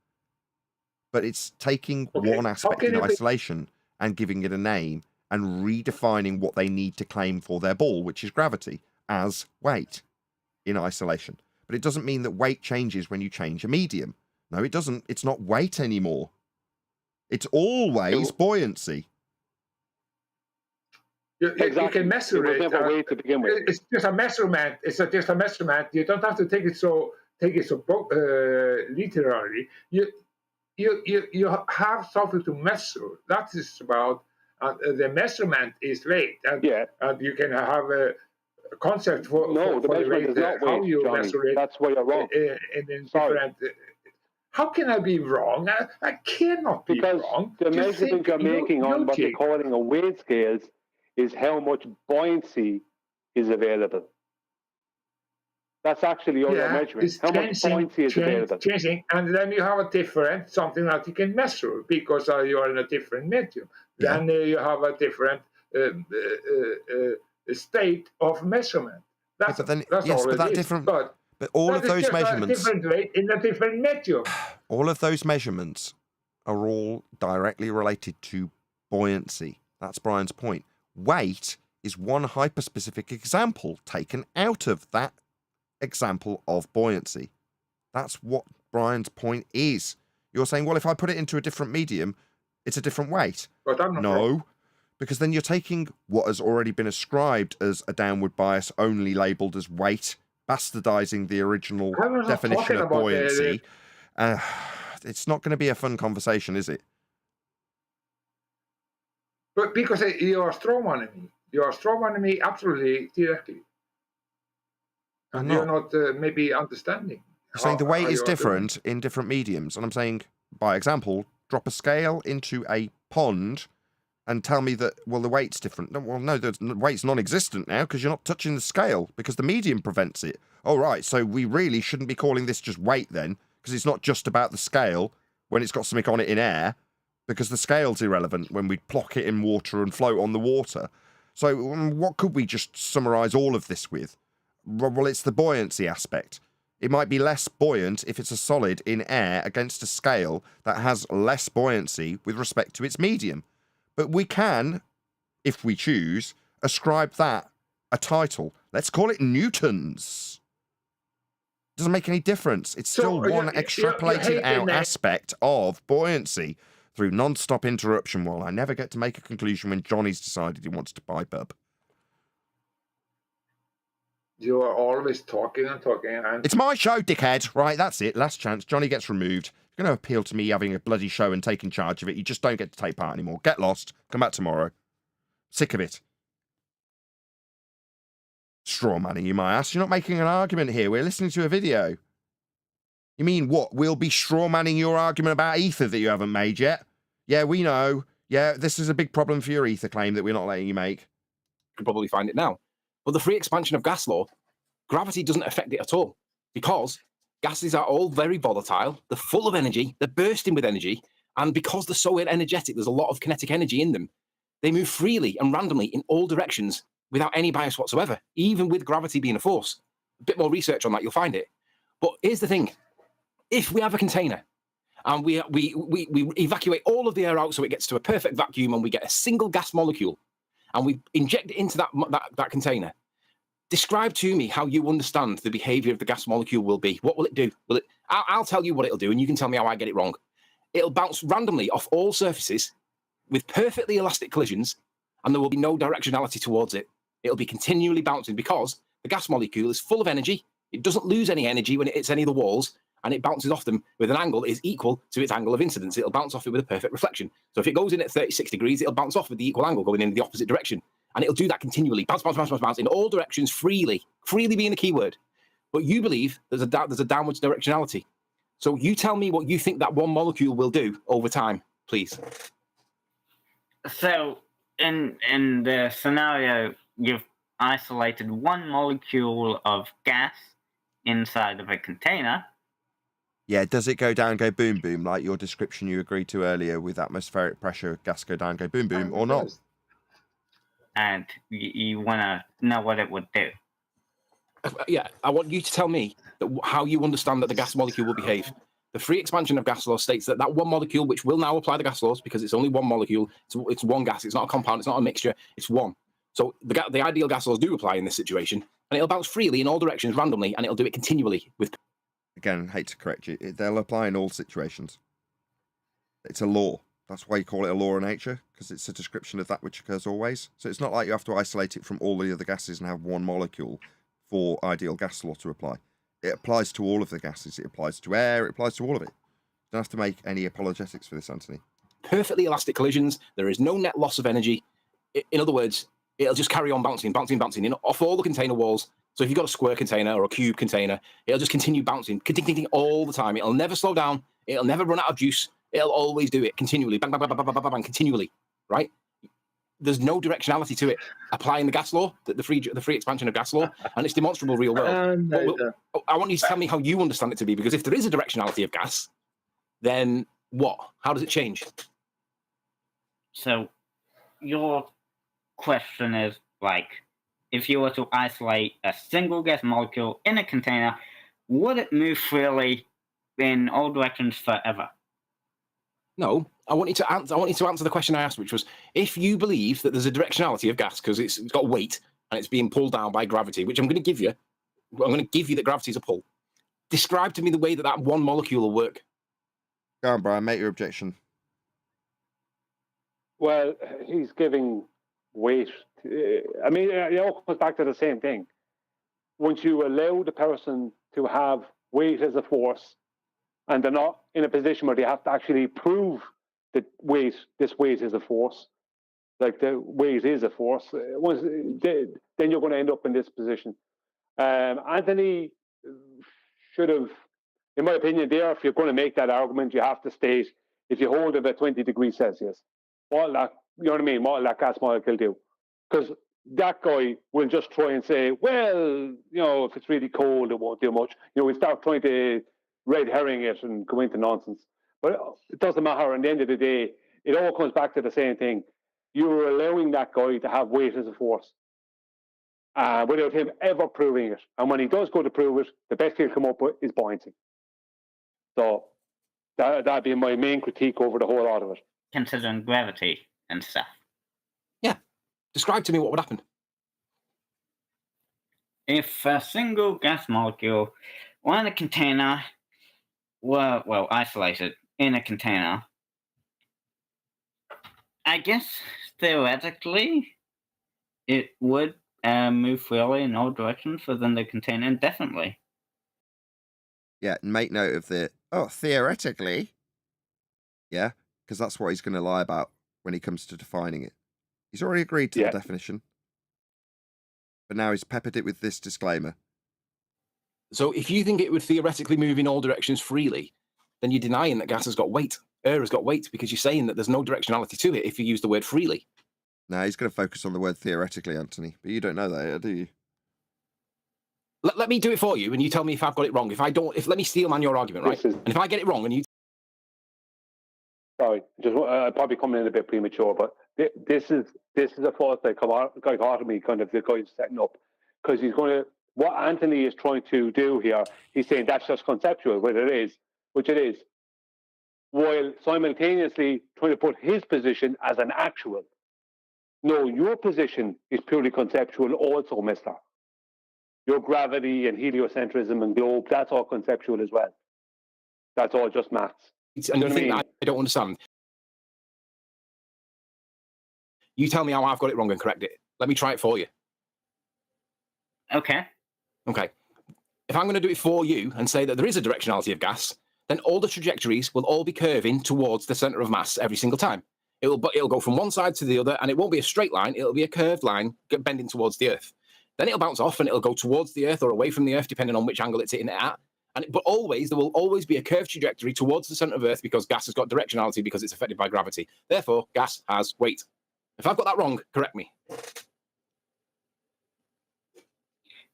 But it's taking one aspect in isolation and giving it a name and redefining what they need to claim for their ball, which is gravity, as weight in isolation. But it doesn't mean that weight changes when you change a medium. No, it doesn't. It's not weight anymore. It's always buoyancy. You can measure it. Never weight to begin with. It's just a measurement. It's just a measurement. You don't have to take it so literally. You have something to measure. That is about the measurement is weight. And you can have a concept for the measurement is not how weight, you Johnny. measure it. That's where you're wrong. In different. How can I be wrong? I cannot be wrong. Because the measurement you're making on what you're calling a weight scales is how much buoyancy is available. That's actually all you're measuring. How much buoyancy is available. Changing, and then you have a different something that you can measure because you are in a different medium. Yeah. Then you have a different state of measurement. That's all it is. But all of those measurements, different weight in a different medium. all of those measurements are all directly related to buoyancy. That's Brian's point. Weight is one hyperspecific example taken out of that example of buoyancy. That's what Brian's point is. You're saying, well, if I put it into a different medium, it's a different weight. But I'm not no, wrong. Because then you're taking what has already been ascribed as a downward bias, only labelled as weight, bastardizing the original definition of buoyancy. It's not going to be a fun conversation, is it? But because you are strawmanning me. You are strawmanning me absolutely directly. And you're not maybe understanding. You're saying the weight is different in different mediums. And I'm saying, by example, drop a scale into a pond and tell me that, well, the weight's different. Well, no, the weight's non-existent now because you're not touching the scale because the medium prevents it. Oh, right, so we really shouldn't be calling this just weight then because it's not just about the scale when it's got something on it in air because the scale's irrelevant when we plock it in water and float on the water. So what could we just summarise all of this with? Well, it's the buoyancy aspect. It might be less buoyant if it's a solid in air against a scale that has less buoyancy with respect to its medium. But we can, if we choose, ascribe that a title. Let's call it Newtons. Doesn't make any difference. It's still one extrapolated out aspect of buoyancy through non-stop interruption while I never get to make a conclusion when Johnny's decided he wants to buy bub. You are always talking and talking. And it's my show, dickhead. Right, that's it. Last chance. Johnny gets removed. You're going to appeal to me having a bloody show and taking charge of it. You just don't get to take part anymore. Get lost. Come back tomorrow. Sick of it. Straw manning you, my ass. You're not making an argument here. We're listening to a video. You mean what? We'll be straw manning your argument about ether that you haven't made yet? Yeah, we know. Yeah, this is a big problem for your ether claim that we're not letting you make. You can probably find it now. But the free expansion of gas law, gravity doesn't affect it at all because gases are all very volatile. They're full of energy. They're bursting with energy. And because they're so energetic, there's a lot of kinetic energy in them. They move freely and randomly in all directions without any bias whatsoever, even with gravity being a force. A bit more research on that, you'll find it. But here's the thing. If we have a container and we evacuate all of the air out so it gets to a perfect vacuum and we get a single gas molecule and we inject it into that container, describe to me how you understand the behavior of the gas molecule will be. What will it do? I'll tell you what it'll do and you can tell me how I get it wrong. It'll bounce randomly off all surfaces with perfectly elastic collisions, and there will be no directionality towards it. It'll be continually bouncing because the gas molecule is full of energy. It doesn't lose any energy when it hits any of the walls, and it bounces off them with an angle that is equal to its angle of incidence. It'll bounce off it with a perfect reflection. So if it goes in at 36 degrees, it'll bounce off with the equal angle going in the opposite direction. And it'll do that continually, bounce, bounce, bounce, bounce, bounce, in all directions freely being the key word. But you believe there's a downwards directionality. So you tell me what you think that one molecule will do over time, please. So in the scenario, you've isolated one molecule of gas inside of a container. Yeah, does it go down, go boom, boom, like your description you agreed to earlier with atmospheric pressure, gas go down, go boom, boom, or not? And you want to know what it would do. Yeah, I want you to tell me how you understand that the gas molecule will behave. The free expansion of gas law states that one molecule, which will now apply the gas laws because it's only one molecule, it's one gas, it's not a compound, it's not a mixture, it's one. So the ideal gas laws do apply in this situation, and it'll bounce freely in all directions randomly, and it'll do it continually with... Again, hate to correct you, they'll apply in all situations. It's a law. That's why you call it a law of nature, because it's a description of that which occurs always. So it's not like you have to isolate it from all the other gases and have one molecule for ideal gas law to apply. It applies to all of the gases. It applies to air. It applies to all of it. You don't have to make any apologetics for this, Anthony. Perfectly elastic collisions. There is no net loss of energy. In other words, it'll just carry on bouncing off all the container walls. So if you've got a square container or a cube container, it'll just continue bouncing all the time. It'll never slow down. It'll never run out of juice. It'll always do it continually, bang, bang, bang, bang, bang, bang, bang, continually, right? There's no directionality to it. Applying the gas law, the free expansion of gas law, and it's demonstrable real world. I want you to tell me how you understand it to be, because if there is a directionality of gas, then what? How does it change? So your question is like, if you were to isolate a single gas molecule in a container, would it move freely in all directions forever? No, I want you to answer the question I asked, which was, if you believe that there's a directionality of gas because it's got weight and it's being pulled down by gravity, which I'm going to give you. I'm going to give you that gravity is a pull. Describe to me the way that one molecule will work. Go on, Brian, make your objection. Well, he's giving weight. I mean, it all comes back to the same thing. Once you allow the person to have weight as a force, and they're not in a position where they have to actually prove that this weight is a force, like the weight is a force, then you're going to end up in this position. Anthony should have, in my opinion, if you're going to make that argument, you have to state, if you hold it at 20 degrees Celsius, you know what I mean? What will that gas molecule do? Because that guy will just try and say, well, if it's really cold, it won't do much. We start trying to red herring it and go into nonsense. But it doesn't matter. At the end of the day, it all comes back to the same thing. You're allowing that guy to have weight as a force without him ever proving it. And when he does go to prove it, the best he'll come up with is buoyancy. So that'd be my main critique over the whole lot of it. Considering gravity and stuff. Yeah. Describe to me what would happen. If a single gas molecule were in a container, well, isolated in a container, I guess theoretically it would move freely in all directions within the container indefinitely. Yeah, and make note of theoretically. Yeah, because that's what he's going to lie about when he comes to defining it. He's already agreed to the definition. But now he's peppered it with this disclaimer. So if you think it would theoretically move in all directions freely, then you're denying that gas has got weight. Air has got weight, because you're saying that there's no directionality to it if you use the word freely. No, he's going to focus on the word theoretically, Anthony. But you don't know that, do you? Let me do it for you, and you tell me if I've got it wrong. Let me steel man your argument, right? And if I get it wrong, and you... Sorry, I'm probably coming in a bit premature, but this is a false dichotomy kind of the guy's setting up, because he's going to, what Anthony is trying to do here, he's saying that's just conceptual, but it is. which it is, while simultaneously trying to put his position as an actual. No, your position is purely conceptual also, mister. Your gravity and heliocentrism and globe, that's all conceptual as well. That's all just maths. And you think that I don't understand? You tell me how I've got it wrong and correct it. Let me try it for you. Okay. Okay. If I'm going to do it for you and say that there is a directionality of gas, then all the trajectories will all be curving towards the center of mass every single time. It'll go from one side to the other, and it won't be a straight line. It'll be a curved line bending towards the Earth. Then it'll bounce off, and it'll go towards the Earth or away from the Earth, depending on which angle it's hitting it at. But always, there will always be a curved trajectory towards the center of Earth because gas has got directionality because it's affected by gravity. Therefore, gas has weight. If I've got that wrong, correct me.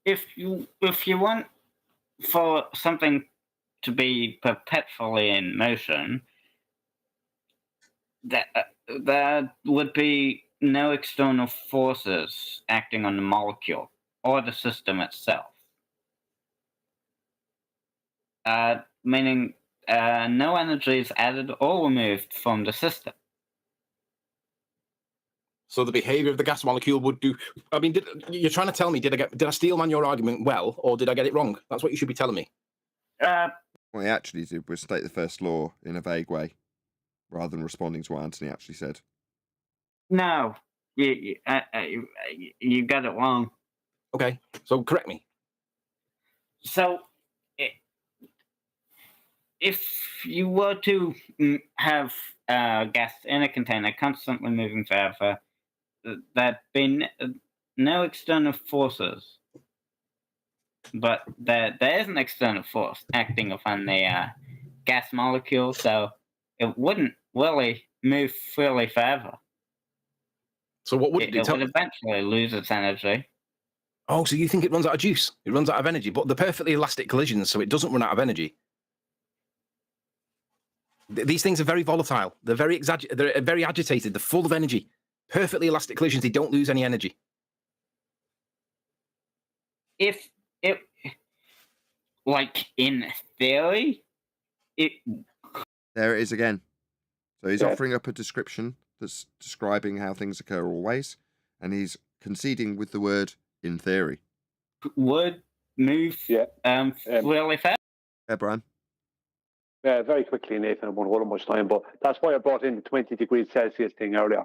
If you want for something to be perpetually in motion, there would be no external forces acting on the molecule or the system itself. Meaning no energy is added or removed from the system. So the behavior of the gas molecule would do. I mean, you're trying to tell me, did I steelman your argument well, or did I get it wrong? That's what you should be telling me. What he actually did was state the first law in a vague way, rather than responding to what Anthony actually said. No, you got it wrong. Okay, so correct me. So, if you were to have gas in a container constantly moving forever, there'd be no external forces. But there is an external force acting upon the gas molecule, so it wouldn't really move freely forever. So what would it would eventually lose its energy. Oh, so you think it runs out of juice? It runs out of energy, but they're perfectly elastic collisions, so it doesn't run out of energy. These things are very volatile. They're very they're very agitated. They're full of energy. Perfectly elastic collisions. They don't lose any energy. If it, like in theory, there it is again. So he's offering up a description that's describing how things occur always, and he's conceding with the word "in theory." Would move really fast. Yeah, Brian. Very quickly, Nathan, I won't hold much time, but that's why I brought in the 20 degrees Celsius thing earlier.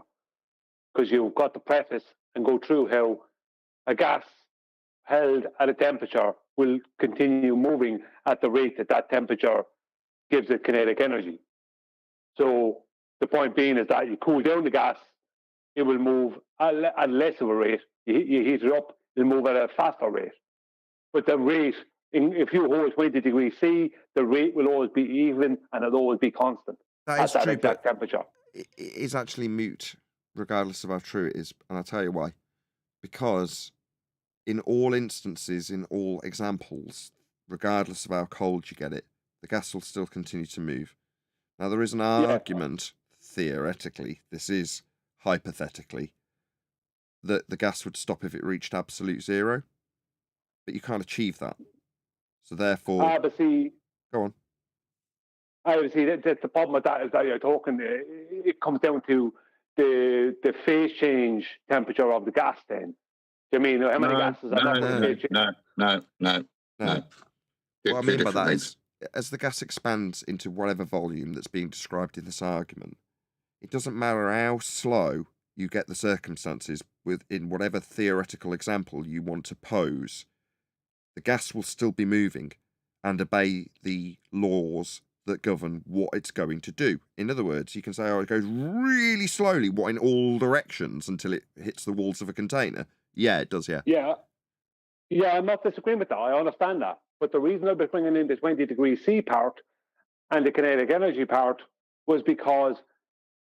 Because you've got to preface and go through how a gas held at a temperature will continue moving at the rate that temperature gives it kinetic energy. So the point being is that you cool down the gas, it will move at less of a rate. You heat it up, it'll move at a faster rate. But the rate, if you hold 20 degrees C, the rate will always be even and it'll always be constant. That is true, exact temperature. It is actually moot, regardless of how true it is. And I'll tell you why. Because in all instances, in all examples, regardless of how cold you get it, the gas will still continue to move. Now, there is an argument, theoretically, this is hypothetically, that the gas would stop if it reached absolute zero. But you can't achieve that. So therefore... but see... Go on. I would see that the problem with that is that you're talking, it comes down to the phase change temperature of the gas then. Do you mean how many gases are not going to phase change? No. What I mean by that is, as the gas expands into whatever volume that's being described in this argument, it doesn't matter how slow you get the circumstances within whatever theoretical example you want to pose, the gas will still be moving and obey the laws that govern what it's going to do. In other words, you can say, it goes really slowly, in all directions until it hits the walls of a container. Yeah, it does, yeah. Yeah, I'm not disagreeing with that. I understand that. But the reason I've been bringing in the 20 degrees C part and the kinetic energy part was because,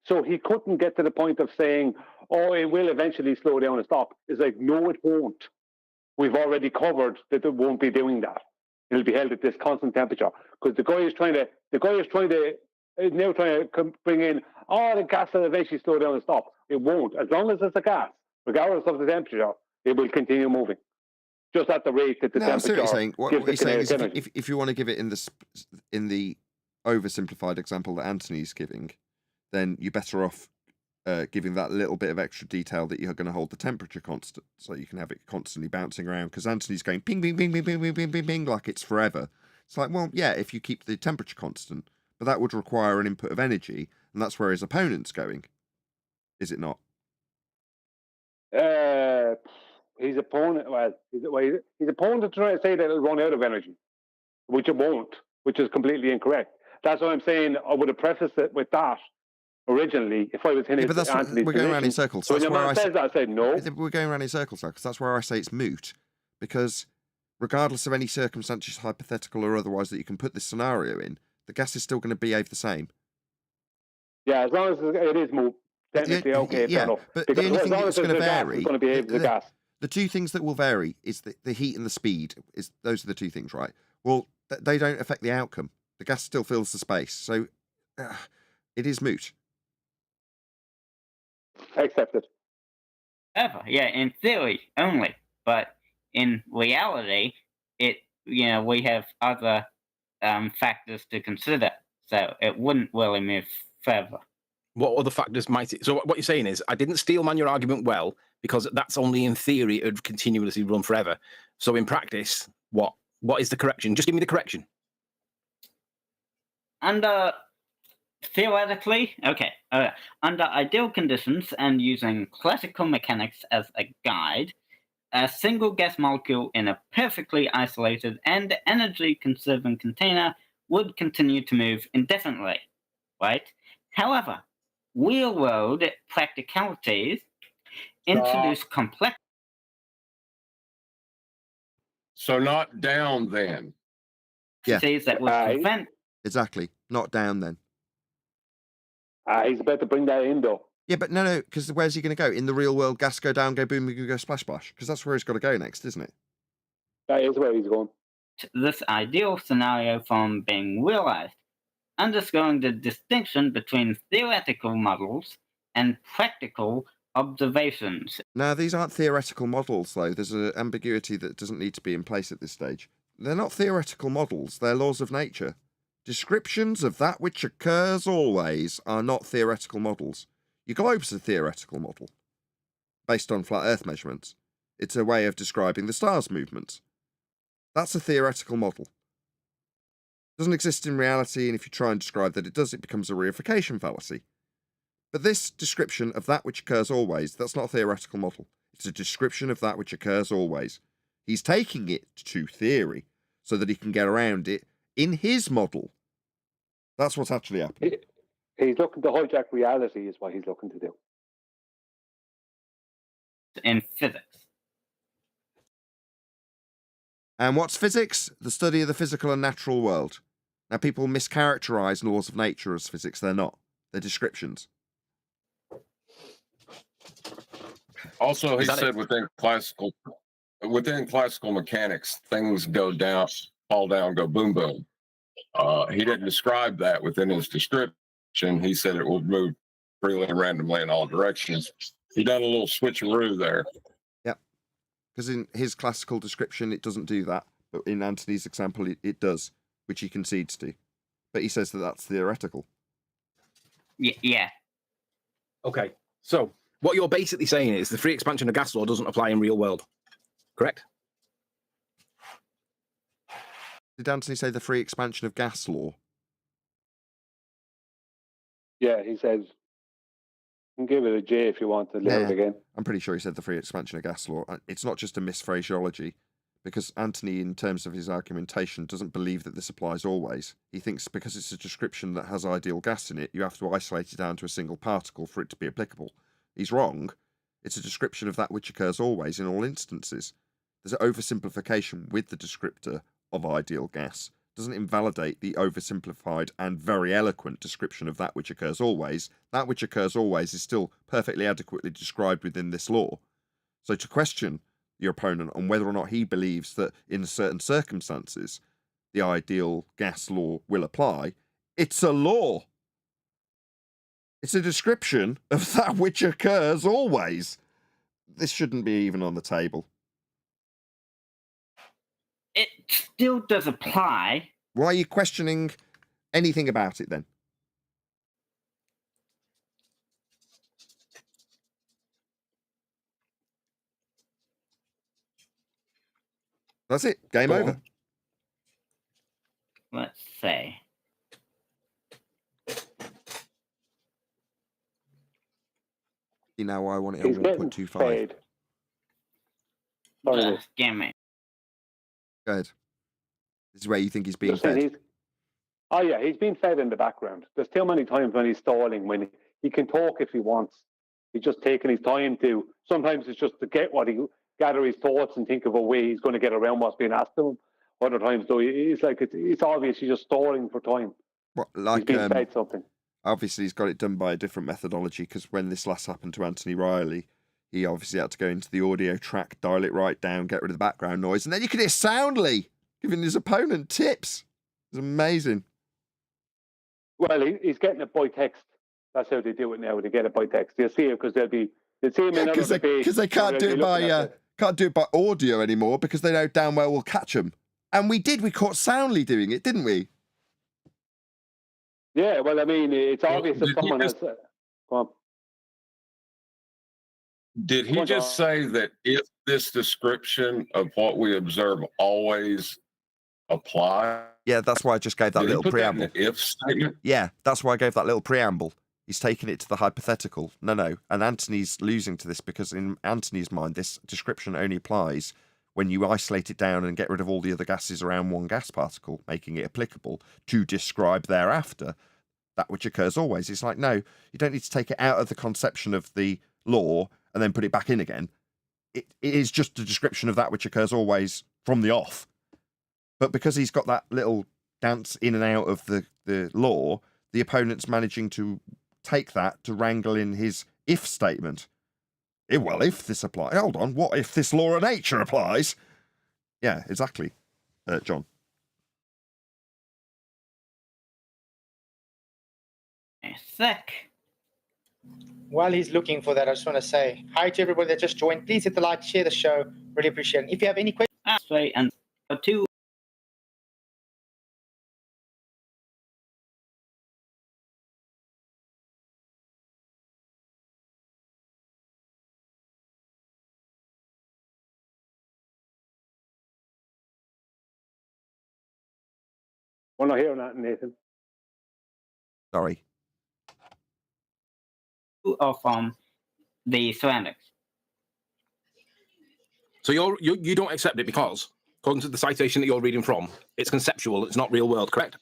so he couldn't get to the point of saying, it will eventually slow down and stop. It's like, no, it won't. We've already covered that it won't be doing that. It'll be held at this constant temperature. Because the guy is trying to bring in, the gas will eventually slow down and stop. It won't. As long as it's a gas, regardless of the temperature, it will continue moving. Just at the rate that the temperature. I see what you're saying. What you're saying is, if you want to give it in the oversimplified example that Anthony's giving, then you're better off giving that little bit of extra detail that you're going to hold the temperature constant, so you can have it constantly bouncing around, because Anthony's going ping, ping, ping, ping, ping, ping, ping, ping, ping, like it's forever. It's like, well, yeah, if you keep the temperature constant, but that would require an input of energy, and that's where his opponent's going. Is it not? His opponent, his opponent is trying to say that it'll run out of energy, which it won't, which is completely incorrect. That's what I'm saying. I would have prefaced it with that originally if I was in but that's Anthony's we're going around in circles. So that's when where your man says that, I said no. We're going around in circles, because that's where I say it's moot, because regardless of any circumstances, hypothetical or otherwise, that you can put this scenario in, the gas is still going to behave the same. Yeah, as long as it is moot, technically okay, fair enough. But because the only thing that's going to vary, is going to behave the gas. The two things that will vary is the heat and the speed. Those are the two things, right? Well, they don't affect the outcome. The gas still fills the space, so it is moot. Accepted. Ever, yeah, in theory only, but in reality, we have other factors to consider, so it wouldn't really move further. What other factors might it? So what you're saying is, I didn't steel man your argument well, because that's only in theory it would continuously run forever. So in practice, what is the correction? Just give me the correction. Under theoretically, under ideal conditions and using classical mechanics as a guide, a single gas molecule in a perfectly isolated and energy-conserving container would continue to move indefinitely, right? However, real-world practicalities introduce complex. So not down then. Yeah. That would prevent. Exactly. Not down then. He's about to bring that in, though. Yeah, but no, because where's he going to go? In the real world, gas go down, go boom, go splash, splash. Because that's where he's got to go next, isn't it? That is where he's going. This ideal scenario from being realized, underscoring the distinction between theoretical models and practical observations. Now, these aren't theoretical models, though. There's an ambiguity that doesn't need to be in place at this stage. They're not theoretical models. They're laws of nature. Descriptions of that which occurs always are not theoretical models. Your globe's a theoretical model, based on flat Earth measurements. It's a way of describing the stars' movements. That's a theoretical model. It doesn't exist in reality, and if you try and describe that it does, it becomes a reification fallacy. But this description of that which occurs always, that's not a theoretical model. It's a description of that which occurs always. He's taking it to theory so that he can get around it in his model. That's what's actually happening. He's looking to hijack reality is what he's looking to do. In physics. And what's physics? The study of the physical and natural world. Now, people mischaracterize laws of nature as physics. They're not. They're descriptions. Also, he said within classical mechanics, things go down, fall down, go boom, boom. He didn't describe that within his description. He said it would move freely and randomly in all directions. He done a little switcheroo there. Yep. Because in his classical description, it doesn't do that. But in Anthony's example, it does, which he concedes to. But he says that that's theoretical. Yeah. Okay. So what you're basically saying is the free expansion of gas law doesn't apply in real world. Correct? Did Anthony say the free expansion of gas law? Yeah, he says, you can give it a J if you want to learn it again. I'm pretty sure he said the free expansion of gas law. It's not just a misphraseology, because Anthony, in terms of his argumentation, doesn't believe that this applies always. He thinks because it's a description that has ideal gas in it, you have to isolate it down to a single particle for it to be applicable. He's wrong. It's a description of that which occurs always in all instances. There's an oversimplification with the descriptor of ideal gas. Doesn't invalidate the oversimplified and very eloquent description of that which occurs always. That which occurs always is still perfectly adequately described within this law. So to question your opponent on whether or not he believes that in certain circumstances the ideal gas law will apply, it's a law. It's a description of that which occurs always. This shouldn't be even on the table. It still does apply. Why are you questioning anything about it then? That's it. Game Go on. over. Let's see. You know I want it at He's getting 1.25. fed. Sorry, Just give me. Go ahead. This is where you think he's being Just saying fed. oh yeah, he's being fed in the background. There's too many times when he's stalling, when he can talk if he wants. He's just taking his time to. Sometimes it's just to get what he gather his thoughts and think of a way he's going to get around what's being asked of him. Other times though, it's like it's obvious he's just stalling for time. What, He's like being fed something. obviously he's got it done by a different methodology, because when this last happened to Anthony Riley, he obviously had to go into the audio track, dial it right down, get rid of the background noise, and then you could hear Soundly giving his opponent tips. It's amazing. Well, he's getting it by text. That's how they do it now. They get it by text. You'll see it because they'll see him in other debates. Because they can't do it by audio anymore, because they know damn well we'll catch them. And we caught Soundly doing it, didn't we? Yeah, well, I mean, it's obvious that someone has. Go on. Did he just say that if this description of what we observe always apply? Yeah, that's why I just gave that little preamble. That in the if statement? Yeah, that's why I gave that little preamble. He's taking it to the hypothetical. No. And Anthony's losing to this, because in Anthony's mind, this description only applies when you isolate it down and get rid of all the other gases around one gas particle, making it applicable to describe thereafter that which occurs always. It's like, no, you don't need to take it out of the conception of the law and then put it back in again. It is just a description of that which occurs always from the off. But because he's got that little dance in and out of the law, the opponent's managing to take that to wrangle in his if statement. Well, if this applies, hold on, what if this law of nature applies? Yeah, exactly, John. Sick. While he's looking for that, I just want to say hi to everybody that just joined. Please hit the like, share the show. Really appreciate it. If you have any questions, and two. We're not hearing that, Nathan. Sorry. Of the surroundings. So you don't accept it because, according to the citation that you're reading from, it's conceptual, it's not real world, correct?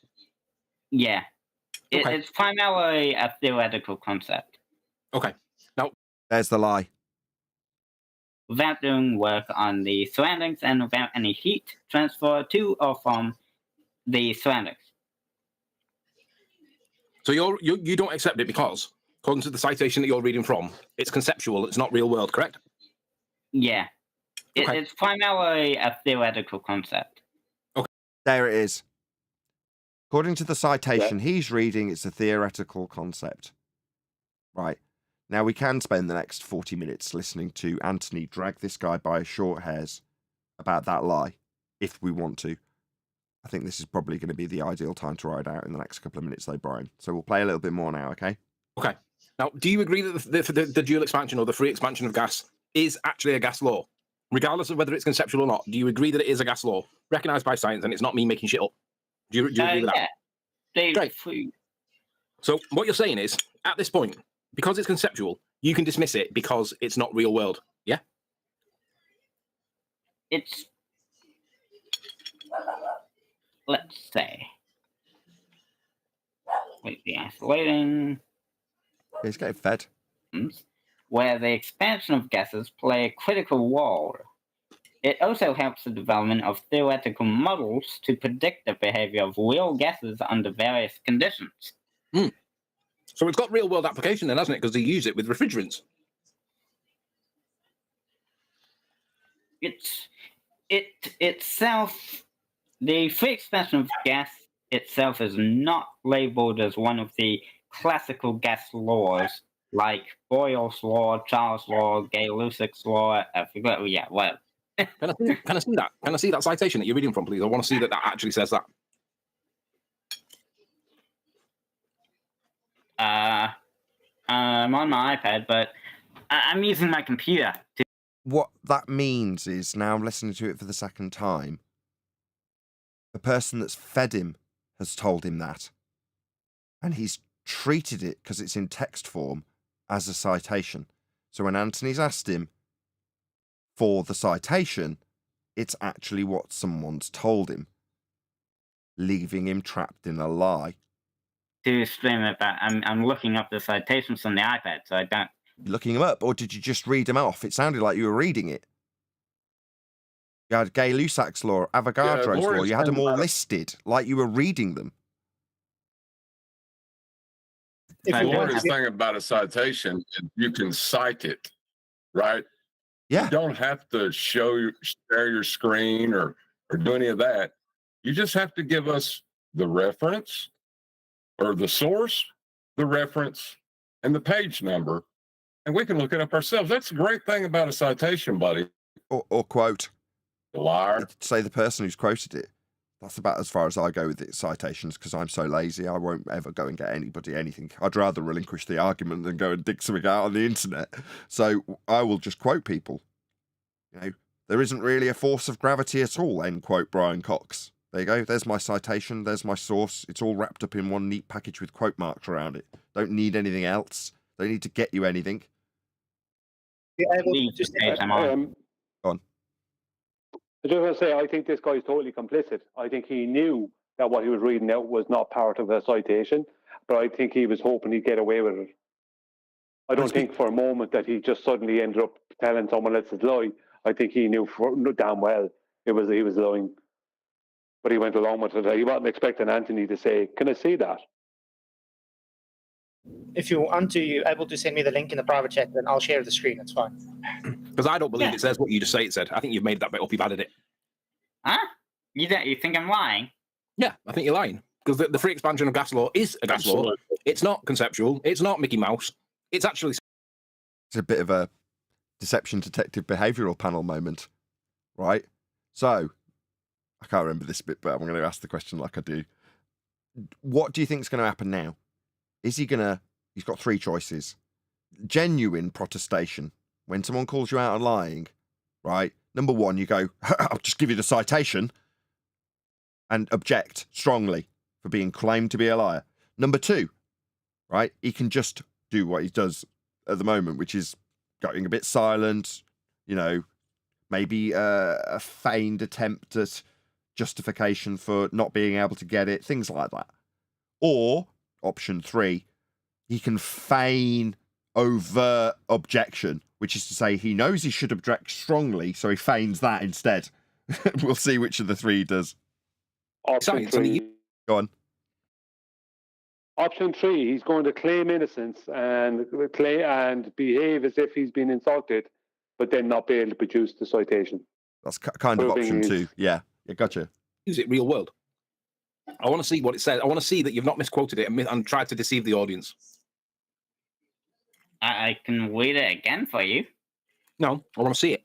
Yeah. Okay. It's primarily a theoretical concept. Okay. Now, there's the lie. Without doing work on the surroundings and without any heat transfer to or from the surroundings. So you don't accept it because, according to the citation that you're reading from, it's conceptual, it's not real world, correct? Yeah. Okay. It's primarily a theoretical concept. Okay. There it is. According to the citation he's reading, it's a theoretical concept. Right. Now, we can spend the next 40 minutes listening to Anthony drag this guy by short hairs about that lie, if we want to. I think this is probably going to be the ideal time to ride out in the next couple of minutes, though, Brian. So we'll play a little bit more now, okay? Okay. Now, do you agree that the dual expansion or the free expansion of gas is actually a gas law? Regardless of whether it's conceptual or not, do you agree that it is a gas law, recognized by science, and it's not me making shit up? Do you agree with that? Yeah. Great. So what you're saying is, at this point, because it's conceptual, you can dismiss it because it's not real world, yeah? It's... Let's say... Wait, the isolating... He's getting fed. Where the expansion of gases play a critical role. It also helps the development of theoretical models to predict the behavior of real gases under various conditions. So it's got real world application then, hasn't it? Because they use it with refrigerants. Itself, the free expansion of gas itself is not labeled as one of the classical gas laws like Boyle's law, Charles' law, Gay-Lussac's law. I forgot. Yeah, well. Can I see that? Can I see that citation that you're reading from, please? I want to see that actually says that. I'm on my iPad, but I'm using my computer. What that means is, now I'm listening to it for the second time, the person that's fed him has told him that. And he's treated it, because it's in text form, as a citation. So when Anthony's asked him for the citation, it's actually what someone's told him, leaving him trapped in a lie. To explain it, but I'm looking up the citations on the iPad, so I don't. Looking them up, or did you just read them off? It sounded like you were reading it. You had Gay-Lussac's law, Avogadro's law. You had them all listed like you were reading them. The hardest thing about a citation is you can cite it, right? Yeah. You don't have to share your screen or do any of that. You just have to give us the reference or the source, the reference, and the page number, and we can look it up ourselves. That's the great thing about a citation, buddy. Or quote. The liar. Say the person who's quoted it. That's about as far as I go with it, citations, because I'm so lazy. I won't ever go and get anybody anything. I'd rather relinquish the argument than go and dig something out on the internet. So I will just quote people. You know, there isn't really a force of gravity at all, end quote Brian Cox. There you go. There's my citation. There's my source. It's all wrapped up in one neat package with quote marks around it. Don't need anything else. Don't need to get you anything. You're able to just Go on. I just want to say, I think this guy is totally complicit. I think he knew that what he was reading out was not part of a citation, but I think he was hoping he'd get away with it. I don't think for a moment that he just suddenly ended up telling someone else's lie. I think he knew damn well he was lying. But he went along with it. He wasn't expecting Anthony to say, "Can I see that?" If you want to, you're able to send me the link in the private chat, then I'll share the screen. It's fine. Because I don't believe it says what you just say it said. I think you've made that bit up. You've added it. Huh? You think I'm lying? Yeah, I think you're lying. Because the free expansion of gas law is a gas law. It's not conceptual. It's not Mickey Mouse. It's actually... It's a bit of a deception detective behavioural panel moment, right? So, I can't remember this bit, but I'm going to ask the question like I do. What do you think is going to happen now? Is he going to... He's got three choices. Genuine protestation. When someone calls you out on lying, right? Number one, you go, I'll just give you the citation and object strongly for being claimed to be a liar. Number two, right? He can just do what he does at the moment, which is going a bit silent, you know, maybe a feigned attempt at justification for not being able to get it, things like that. Or, option three, he can feign overt objection, which is to say he knows he should object strongly, so he feigns that instead. We'll see which of the three he does. Option three. Go on. Option three, he's going to claim innocence and behave as if he's been insulted, but then not be able to produce the citation. That's kind of option two. Yeah, gotcha. Use it real world. I want to see what it says. I want to see that you've not misquoted it and tried to deceive the audience. I can read it again for you. No, I want to see it.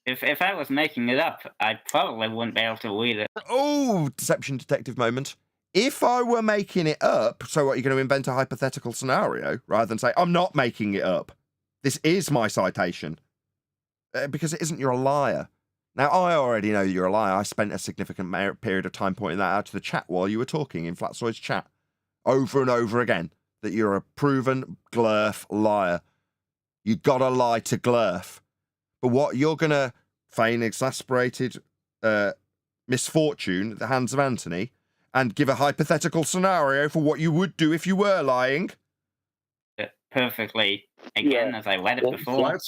If I was making it up, I probably wouldn't be able to read it. Oh, deception detective moment. If I were making it up, so what, you're going to invent a hypothetical scenario rather than say, I'm not making it up. This is my citation. Because it isn't, you're a liar. Now, I already know you're a liar. I spent a significant period of time pointing that out to the chat while you were talking in Flatsoid's chat. Over and over again. That you're a proven glurf liar. You gotta lie to glurf. But what, you're gonna feign exasperated misfortune at the hands of Anthony and give a hypothetical scenario for what you would do if you were lying? Perfectly, again, as I read it before.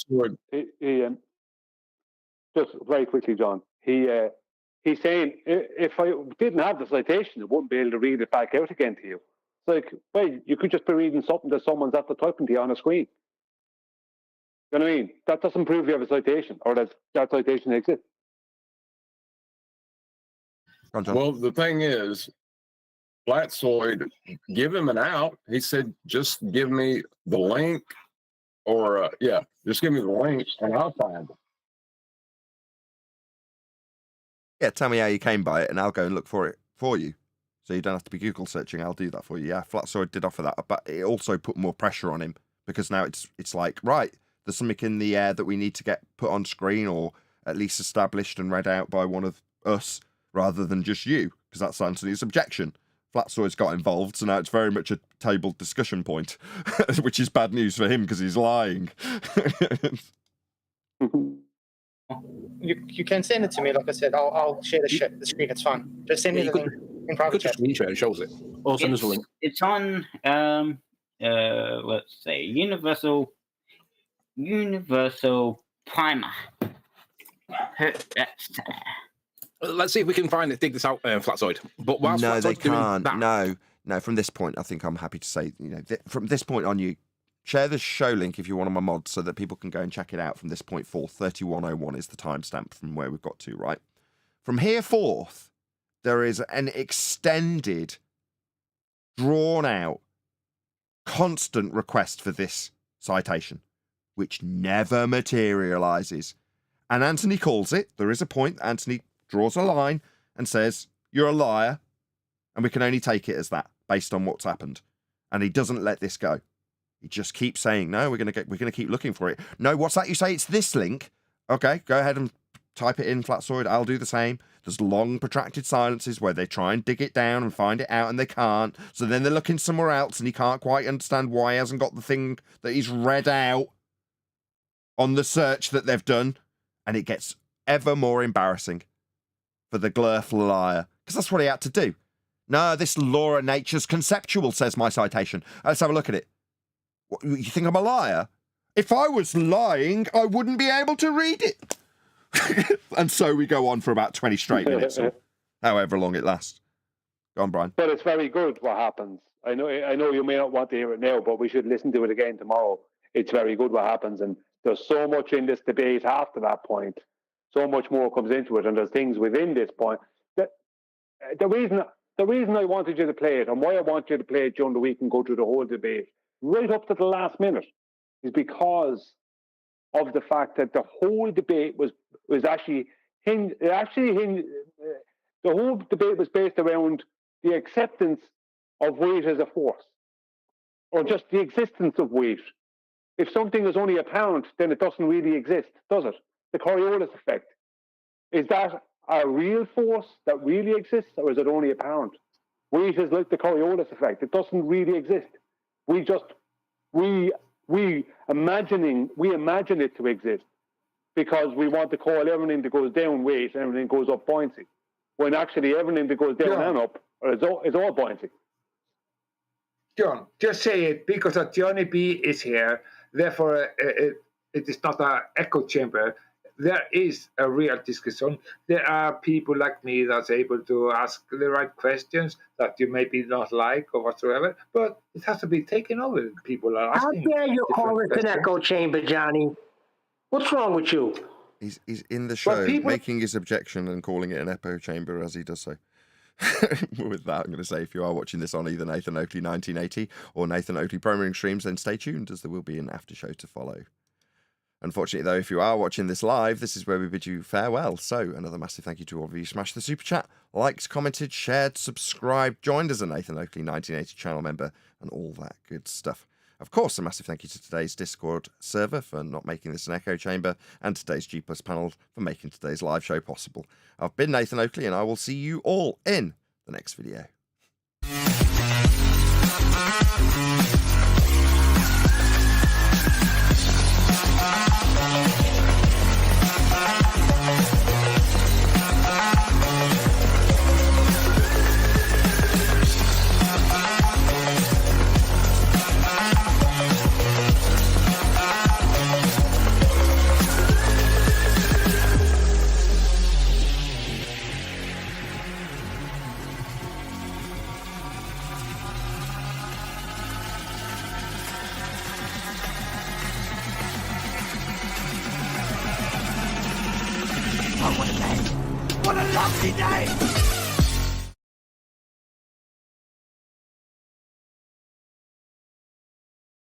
Just very quickly, John. He's saying, if I didn't have the citation, I wouldn't be able to read it back out again to you. Like, well, you could just be reading something that someone's after typing to you on a screen. You know what I mean? That doesn't prove you have a citation or that citation exists. Well, the thing is, Flatsoid, give him an out. He said, just give me the link or, just give me the link and I'll find it. Yeah, tell me how you came by it and I'll go and look for it for you. So you don't have to be Google searching. I'll do that for you. Yeah, Flatsoid did offer that, but it also put more pressure on him because now it's like, right, there's something in the air that we need to get put on screen or at least established and read out by one of us rather than just you, because that's Anthony's objection. Flatsoid's got involved, so now it's very much a tabled discussion point, which is bad news for him because he's lying. You can send it to me. Like I said, I'll share the screen. It's fine. Just send me the link in private chat. Screen share, it shows it. Or send us a link. It's on let's say Universal Primer. Let's see if we can dig this out, Flatsoid. But whilst no, they Flatsoid's doing can't. that, No. From this point, I think I'm happy to say, from this point on, you share the show link if you're one of my mods so that people can go and check it out from this point forth. 3101 is the timestamp from where we've got to, right? From here forth, there is an extended, drawn-out, constant request for this citation, which never materializes. And Anthony calls it. There is a point. Anthony draws a line and says, you're a liar, and we can only take it as that based on what's happened. And he doesn't let this go. He just keeps saying, no, we're gonna keep looking for it. No, what's that you say? It's this link. Okay, go ahead and type it in, Flatsoid. I'll do the same. There's long protracted silences where they try and dig it down and find it out and they can't. So then they're looking somewhere else and he can't quite understand why he hasn't got the thing that he's read out on the search that they've done. And it gets ever more embarrassing for the glurf liar. Because that's what he had to do. No, this law of nature's conceptual, says my citation. Let's have a look at it. What, you think I'm a liar? If I was lying, I wouldn't be able to read it. And so we go on for about 20 straight minutes, or however long it lasts. Go on, Brian. But it's very good what happens. I know you may not want to hear it now, but we should listen to it again tomorrow. It's very good what happens. And there's so much in this debate after that point. So much more comes into it. And there's things within this point. That the reason I wanted you to play it and why I want you to play it during the week and go through the whole debate right up to the last minute is because of the fact that the whole debate was actually the whole debate was based around the acceptance of weight as a force, or just the existence of weight. If something is only apparent, then it doesn't really exist, does it? The Coriolis effect. Is that a real force that really exists, or is it only apparent? Weight is like the Coriolis effect. It doesn't really exist. We imagine it to exist because we want to call everything that goes down weight and everything goes up buoyancy, when actually everything that goes down and up is all buoyancy. John, just say it because Johnny B is here. Therefore, it is not an echo chamber. There is a real discussion. There are people like me that's able to ask the right questions that you maybe not like or whatsoever, but it has to be taken over. People are asking. How dare you call it an echo chamber, Johnny? What's wrong with you? He's in the show making his objection and calling it an echo chamber as he does so. With that, I'm going to say if you are watching this on either Nathan Oakley 1980 or Nathan Oakley Programming Streams, then stay tuned as there will be an after show to follow. Unfortunately, though, if you are watching this live, this is where we bid you farewell. So, another massive thank you to all of you. Smash the super chat, liked, commented, shared, subscribed, joined as a Nathan Oakley 1980 channel member, and all that good stuff. Of course, a massive thank you to today's Discord server for not making this an echo chamber, and today's G+ panel for making today's live show possible. I've been Nathan Oakley, and I will see you all in the next video. What a lovely day!